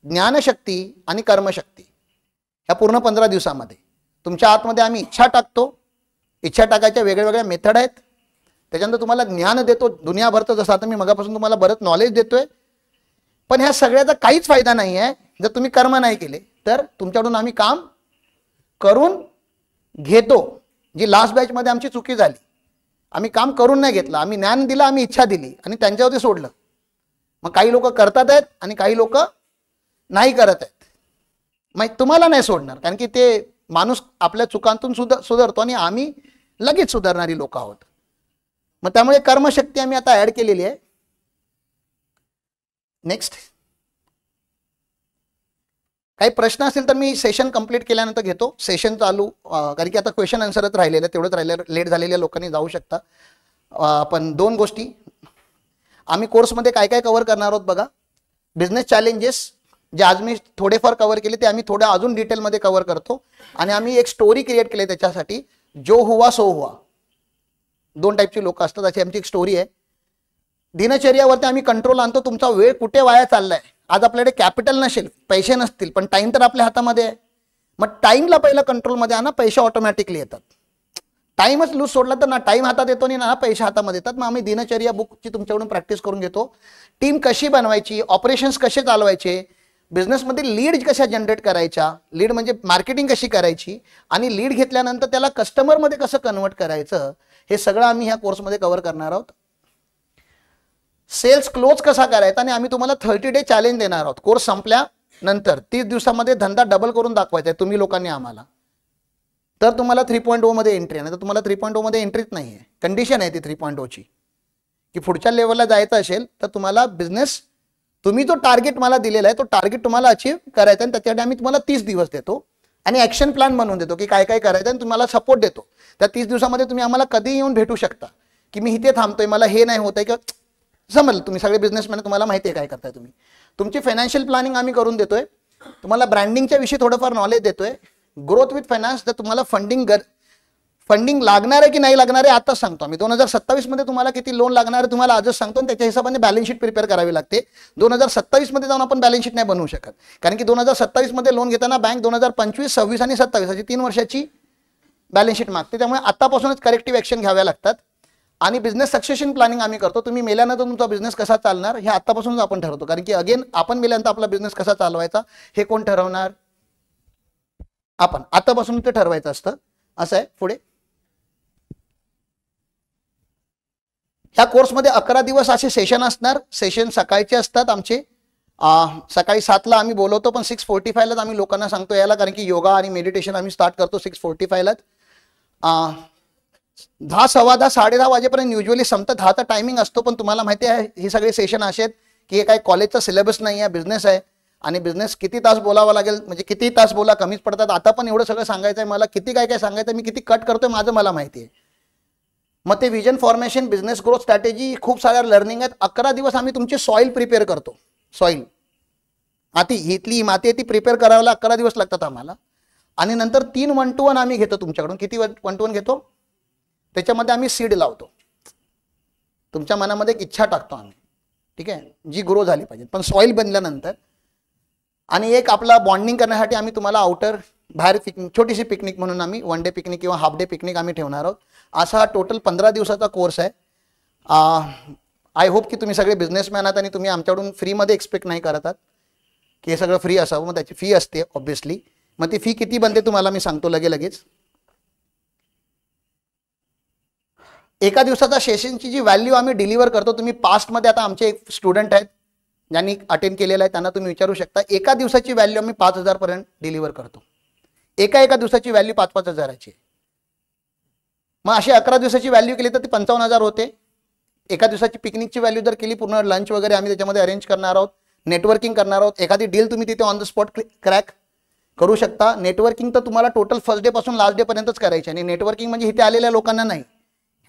ज्ञानशक्ती आणि कर्मशक्ती. ह्या पूर्ण 15 दिवसामध्ये तुमच्या आतमध्ये आम्ही इच्छा टाकतो. इच्छा टाकायच्या वेगवेगळ्या मेथड आहेत. त्याच्यानंतर तुम्हाला ज्ञान देतो दुनियाभरचं, जसं आता मी मगापासून तुम्हाला बरंच नॉलेज देतोय. पण ह्या सगळ्याचा काहीच फायदा नाही आहे जर तुम्ही कर्म नाही केले. तर तुमच्याकडून आम्ही काम करून घेतो. जी लास्ट बॅचमध्ये आमची चुकी झाली, आम्ही काम करून नाही घेतलं, आम्ही ज्ञान दिलं, आम्ही इच्छा दिली आणि त्यांच्यावरती सोडलं. मग काही लोक करतात आहेत आणि काही लोक नाही करत आहेत. मग तुम्हाला नाही सोडणार, कारण की ते माणूस आपल्या चुकांतून सुधारतो आणि आम्ही लगेच सुधारणारी लोक आहोत. मग त्यामुळे कर्मशक्ती आम्ही आता ऍड केलेली आहे. नेक्स्ट. काही प्रश्न असेल तर मी सेशन कंप्लीट केल्यानंतर घेतो. सेशन चालू, कारण की आता क्वेश्चन आन्सरच राहिलेलं, तेवढंच राहिलेलं. लेट झालेल्या लोकांनी जाऊ शकता. पण 2 गोष्टी आम्ही कोर्समध्ये काय काय कव्हर करणार आहोत बघा. बिझनेस चॅलेंजेस, जे आज मी थोडेफार कव्हर केले, ते आम्ही थोडं अजून डिटेलमध्ये कव्हर करतो. आणि आम्ही एक स्टोरी क्रिएट केली त्याच्यासाठी, जो हुआ सो हुआ. 2 टाईपची लोक असतात, अशी आमची एक स्टोरी आहे. दिनचर्यावरती आम्ही कंट्रोल आणतो. तुमचा वेळ कुठे वाया चाललाय. आज आपल्याकडे कॅपिटल नसेल, पैसे नसतील, पण टाइम तर आपल्या हातामध्ये आहे. मग टाइमला पहिला कंट्रोलमध्ये आणा, पैसे ऑटोमॅटिकली येतात. टाइमच लूज सोडला तर ना टाइम हातात येतो आणि ना पैसे हातामध्ये येतात. मग आम्ही दिनचर्या बुकची तुमच्याकडून प्रॅक्टिस करून घेतो. टीम कशी बनवायची, ऑपरेशन्स कसे चालवायचे, बिझनेसमध्ये लीड कशा जनरेट करायच्या, लीड म्हणजे मार्केटिंग कशी करायची, आणि लीड घेतल्यानंतर त्याला कस्टमरमध्ये कसं कन्वर्ट करायचं, हे सगळं आम्ही ह्या कोर्समध्ये कव्हर करणार आहोत. सेल्स क्लोज कसा करायचा, आणि आम्ही तुम्हाला 30 डे चॅलेंज देणार आहोत. कोर्स संपल्यानंतर 30 दिवसामध्ये धंदा डबल करून दाखवायचा आहे तुम्ही लोकांनी आम्हाला. तर तुम्हाला 3.0 मध्ये एंट्री आहे. नाही तर तुम्हाला 3.0 मध्ये एंट्रीच नाही आहे. कंडिशन आहे ती 3.0 ची, की पुढच्या लेवलला जायचं असेल तर तुम्हाला बिझनेस, तुम्ही जो टार्गेट मला दिलेला आहे तो टार्गेट तुम्हाला अचीव करायचा आहे. त्याच्यासाठी आम्ही तुम्हाला 30 दिवस देतो आणि ऍक्शन प्लॅन बनवून देतो की काय काय करायचं, आणि तुम्हाला सपोर्ट देतो. त्या 30 दिवसामध्ये तुम्ही आम्हाला कधी येऊन भेटू शकता, की मी इथे थांबतोय, मला हे नाही होत आहे, की समजलं. तुम्ही सगळे बिझनेसमॅन, तुम्हाला माहिती आहे काय करताय तुम्ही. तुमची फायनान्शियल प्लॅनिंग आम्ही करून देतोय. तुम्हाला ब्रँडिंगच्या विषयी थोडंफार नॉलेज देतोय. ग्रोथ विथ फायनान्स, जर तुम्हाला फंडिंग लागणार आहे की नाही लागणार आहे आताच सांगतो आम्ही. 2027 मध्ये तुम्हाला किती लोन लागणार आहे तुम्हाला आजच सांगतो, आणि त्याच्या हिशोबाने बॅलन्स शीट प्रिपेअर करावी लागते. 2027 मध्ये जाऊन आपण बॅलन्स शीट नाही बनवू शकत, कारण की 2027 मध्ये लोन घेताना बँक 2025, 26 आणि 27 अशी 3 वर्षाची बॅलन्स शीट मागते. त्यामुळे आतापासूनच करेक्टिव्ह ऍक्शन घ्याव्या लागतात. आणि बिझनेस सक्सेशन प्लॅनिंग आम्ही करतो. तुम्ही मेल्यानंतर तुमचा बिझनेस कसा चालणार हे आतापासूनच आपण ठरवतो, कारण की अगेन आपण मेल्यानंतर आपला बिझनेस कसा चालवायचा हे कोण ठरवणार? आपण आतापासून ते ठरवायचं असतं. असं आहे. पुढे ह्या कोर्समध्ये 11 दिवस असे सेशन असणार. सेशन सकाळचे असतात आमचे. सकाळी 7ला आम्ही बोलवतो, पण 6:45लाच आम्ही लोकांना सांगतो यायला, कारण की योगा आणि मेडिटेशन आम्ही स्टार्ट करतो 6:45लाच. 10, 10:15, 10:30 वाजेपर्यंत युजली संपतात. 10चा टायमिंग असतो. पण तुम्हाला माहिती आहे हे सगळे सेशन असे आहेत की हे काही कॉलेजचा सिलेबस नाही आहे, बिझनेस आहे. आणि बिझनेस किती तास बोलावा लागेल, म्हणजे किती तास बोला कमीच पडतात. आता पण एवढं सगळं सांगायचं आहे मला, किती काय काय सांगायचं, मी किती कट करतोय माझं मला माहिती आहे. मग ते vision formation, business growth strategy, खूप साऱ्या लर्निंग आहेत. 11 दिवस आम्ही तुमची सॉईल प्रिपेअर करतो. सॉईल इथली माती आहे ती प्रिपेअर करायला 11 दिवस लागतात आम्हाला. आणि नंतर 3 1-to-1 आम्ही घेतो तुमच्याकडून. किती 1-to-1 घेतो? त्याच्यामध्ये आम्ही सीड लावतो. तुमच्या मनामध्ये एक इच्छा टाकतो आम्ही, ठीक आहे, जी ग्रो झाली पाहिजे. पण सॉईल बनल्यानंतर आणि एक आपला बॉन्डिंग करण्यासाठी आम्ही तुम्हाला आउटर बाहेर छोटीशी पिकनिक म्हणून आम्ही 1 डे पिकनिक किंवा हाफ डे पिकनिक आम्ही ठेवणार आहोत. असा हा टोटल 15 दिवसाचा कोर्स आहे. आय होप की तुम्ही सगळे बिझनेसमॅन आहात आणि तुम्ही आमच्याकडून फ्रीमध्ये एक्सपेक्ट नाही करत आहात की हे सगळं फ्री असावं. मग त्याची फी असते ऑब्व्हियसली. मग ती फी किती बनते तुम्हाला मी सांगतो लगेच. एका दिवसाचा सेशनची जी व्हॅल्यू आम्ही डिलिव्हर करतो, तुम्ही पास्टमध्ये आता आमचे एक स्टुडंट आहेत ज्यांनी अटेंड केलेलं आहे, त्यांना तुम्ही विचारू शकता. एका दिवसाची व्हॅल्यू आम्ही 5,000 पर्यंत डिलिव्हर करतो. एका दिवसाची व्हॅल्यू 5-5 हजाराची. मग अशी 11 दिवसाची व्हॅल्यू केली तर ती 55,000 होते. एका दिवसाची पिकनिकची व्हॅल्यू जर केली, पूर्ण लंच वगैरे आम्ही त्याच्यामध्ये अरेंज करणार आहोत, नेटवर्किंग करणार आहोत. एखादी डील तुम्ही तिथे ऑन द स्पॉट क्रॅक करू शकता. नेटवर्किंग तर तुम्हाला टोटल फर्स्ट डे पासून लास्ट डे पर्यंतच करायची. आणि नेटवर्किंग म्हणजे इथे आलेल्या लोकांना नाही,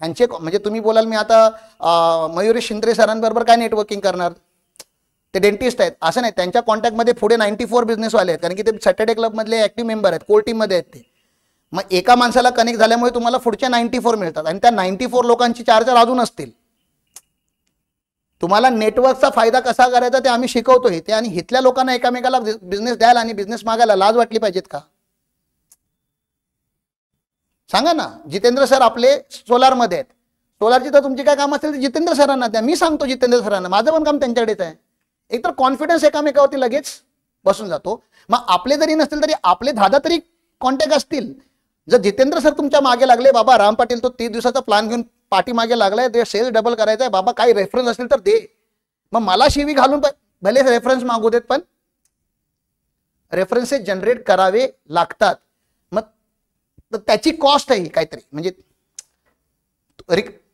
ह्यांचे म्हणजे तुम्ही बोलाल मी आता मयुरी शिंद्रे सरांबरोबर काय नेटवर्किंग करणार, ते डेंटिस्ट आहेत असं नाही. त्यांच्या कॉन्टॅक्टमध्ये पुढे 94 बिझनेसवाले आहेत, कारण की ते सॅटर्डे क्लबमधले ॲक्टिव्ह मेंबर आहेत, कोर टीममध्ये आहेत ते. मग एका माणसाला कनेक्ट झाल्यामुळे तुम्हाला पुढच्या 94 मिळतात. आणि त्या 94 लोकांची चार्जर अजून असतील. तुम्हाला नेटवर्कचा फायदा कसा करायचा ते आम्ही शिकवतो इथे. आणि इथल्या लोकांना एकामेकाला बिझनेस द्यायला आणि बिझनेस मागायला लाज वाटली पाहिजेत का? सांगा ना. जितेंद्र सर आपले सोलारमध्ये आहेत. सोलारची तर तुमची काय काम असेल तर जितेंद्र सरांना द्या. मी सांगतो जितेंद्र सरांना, माझं पण काम त्यांच्याकडेच आहे. एकतर कॉन्फिडन्स एकामेकावरती लगेच बसून जातो. मग आपले जरी नसतील तरी आपले 10 तरी कॉन्टॅक्ट असतील. जर जितेंद्र सर तुमच्या मागे लागले, बाबा राम पाटील तो 30 दिवसाचा प्लॅन घेऊन पाठी मागे लागलाय, ते सेल्स डबल करायचा आहे, बाबा काही रेफरन्स असेल तर दे. मग मला शिवी घालून भले रेफरन्स मागू देत, पण रेफरन्सेस जनरेट करावे लागतात. मग त्याची कॉस्ट आहे काहीतरी. म्हणजे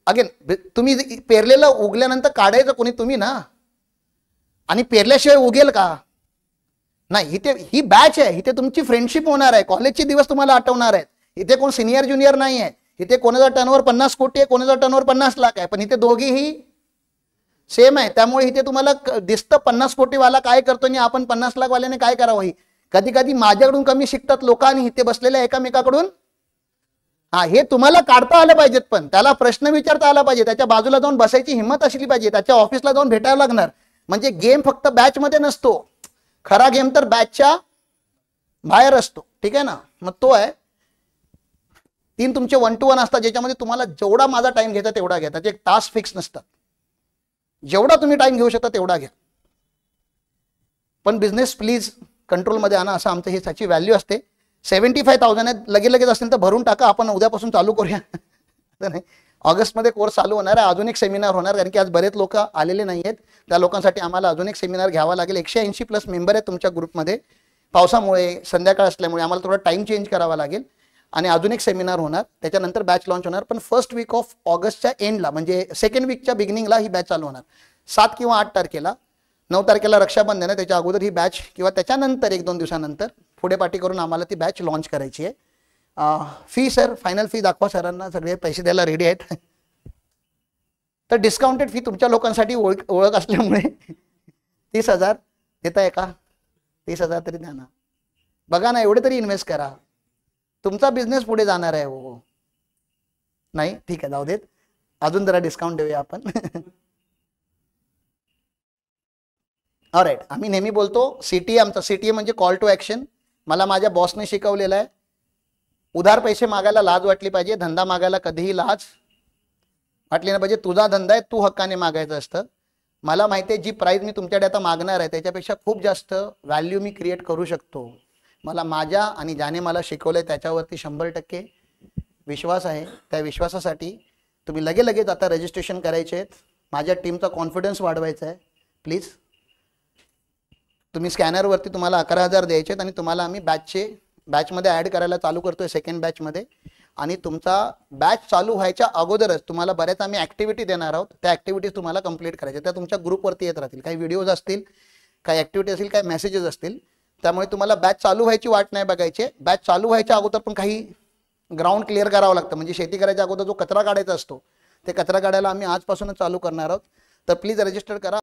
अगेन तुम्ही पेरलेलं उगल्यानंतर काढायचं कोणी तुम्ही ना. आणि पेरल्याशिवाय उगेल का? नाही. इथे ही बॅच आहे, इथे तुमची फ्रेंडशिप होणार आहे, कॉलेजचे दिवस तुम्हाला आठवणार आहेत. इथे कोण सिनियर ज्युनियर नाही आहे. इथे कोणाचा टर्नओव्हर 50 कोटी आहे, कोणाचा टर्नओव्हर 50 लाख आहे, पण इथे दोघेही सेम आहे. त्यामुळे इथे तुम्हाला दिसतं 50 कोटीवाला काय करतो आणि आपण 50 लाख वाल्याने काय करावं. कधी कधी माझ्याकडून कमी शिकतात लोक आणि इथे बसलेल्या एकामेकाकडून. हे तुम्हाला काढता आलं पाहिजेत, पण त्याला प्रश्न विचारता आला पाहिजे, त्याच्या बाजूला जाऊन बसायची हिंमत असली पाहिजे, त्याच्या ऑफिसला जाऊन भेटायला लागणार. म्हणजे गेम फक्त बॅच मध्ये नसतो, खरा गेम तर बॅचच्या बाहेर असतो. ठीक आहे ना. मग तो आहे 3 तुमचे 1-to-1 असतात, ज्याच्यामध्ये तुम्हाला जेवढा माझा टाइम घेता तेवढा घ्या. त्याचे एक तास फिक्स नसतात, जेवढा तुम्ही टाइम घेऊ शकता तेवढा घ्या. पण बिझनेस प्लीज कंट्रोलमध्ये आणा, असं आमचं ही त्याची व्हॅल्यू असते. 75,000 आहे, लगेच असेल तर भरून टाका, आपण उद्यापासून चालू करूया. नाही, ऑगस्टमध्ये कोर्स चालू होणार आहे. अजून एक सेमिनार होणार, कारण की आज बरेच लोक आलेले नाही आहेत. त्या लोकांसाठी आम्हाला अजून एक सेमिनार घ्यावा लागेल. 180+ मेंबर आहेत तुमच्या ग्रुपमध्ये. पावसामुळे संध्याकाळ असल्यामुळे आम्हाला थोडा टाइम चेंज करावा लागेल आणि अजून एक सेमिनार होणार. त्याच्यानंतर बॅच लॉन्च होणार. पण फर्स्ट वीक ऑफ ऑगस्टच्या एंडला, म्हणजे सेकंड वीकच्या बिगिनिंगला ही बॅच चालू होणार. 7 किंवा 8 तारखेला. 9 तारखेला रक्षाबंधन आहे, त्याच्या अगोदर ही बॅच किंवा त्याच्यानंतर 1-2 दिवसानंतर पुढे पाठी करून आम्हाला ती बॅच लॉन्च करायची आहे. फी सर, फायनल फी दाखवा सरांना, सगळे पैसे द्यायला रेडी आहेत. तर डिस्काउंटेड फी तुमच्या लोकांसाठी ओळख असल्यामुळे 30,000 देताय का? 30,000 तरी द्या ना. बघा ना, एवढे तरी इन्व्हेस्ट करा, तुमचा बिझनेस पुढे जाणार आहे. हो नाही ठीक आहे, जाऊ देत, अजून जरा डिस्काउंट देऊया आपण. ऑलराईट. आम्ही नेहमी बोलतो CTA, आमचा CTA म्हणजे कॉल टू ॲक्शन. मला माझ्या बॉसने शिकवलेलं आहे, उधार पैसे मागायला लाज वाटली पाहिजे, धंदा मागायला कधीही लाज वाटली नाही पाहिजे. तुझा धंदा आहे, तू हक्काने मागायचं असतं. मला माहिती आहे जी प्राईज मी तुमच्याकडे आता मागणार आहे त्याच्यापेक्षा खूप जास्त व्हॅल्यू मी क्रिएट करू शकतो. मला माझ्या आणि ज्याने मला शिकवलंय त्याच्यावरती 100% विश्वास आहे. त्या विश्वासासाठी तुम्ही लगेच आता रजिस्ट्रेशन करायचे आहेत. माझ्या टीमचा कॉन्फिडन्स वाढवायचा आहे. प्लीज तुम्ही स्कॅनरवरती तुम्हाला 11,000 द्यायचे आहेत आणि तुम्हाला आम्ही बॅचमध्ये ॲड करायला चालू करतोय सेकंड बॅचमध्ये. आणि तुमचा बॅच चालू व्हायच्या अगोदरच तुम्हाला बऱ्याच आम्ही ॲक्टिव्हिटी देणार आहोत. त्या ॲक्टिव्हिटीज तुम्हाला कंप्लीट करायच्या. त्या तुमच्या ग्रुपवरती येत राहतील. काही व्हिडिओज असतील, काही ॲक्टिव्हिटी असतील, काही मेसेजेस असतील. त्यामुळे तुम्हाला बॅच चालू व्हायची वाट नाही बघायची. बॅच चालू व्हायच्या अगोदर पण काही ग्राउंड क्लिअर करावं लागतं. म्हणजे शेती करायच्या अगोदर जो कचरा काढायचा असतो ते कचरा काढायला आम्ही आजपासूनच चालू करणार आहोत. तर प्लीज रजिस्टर करा.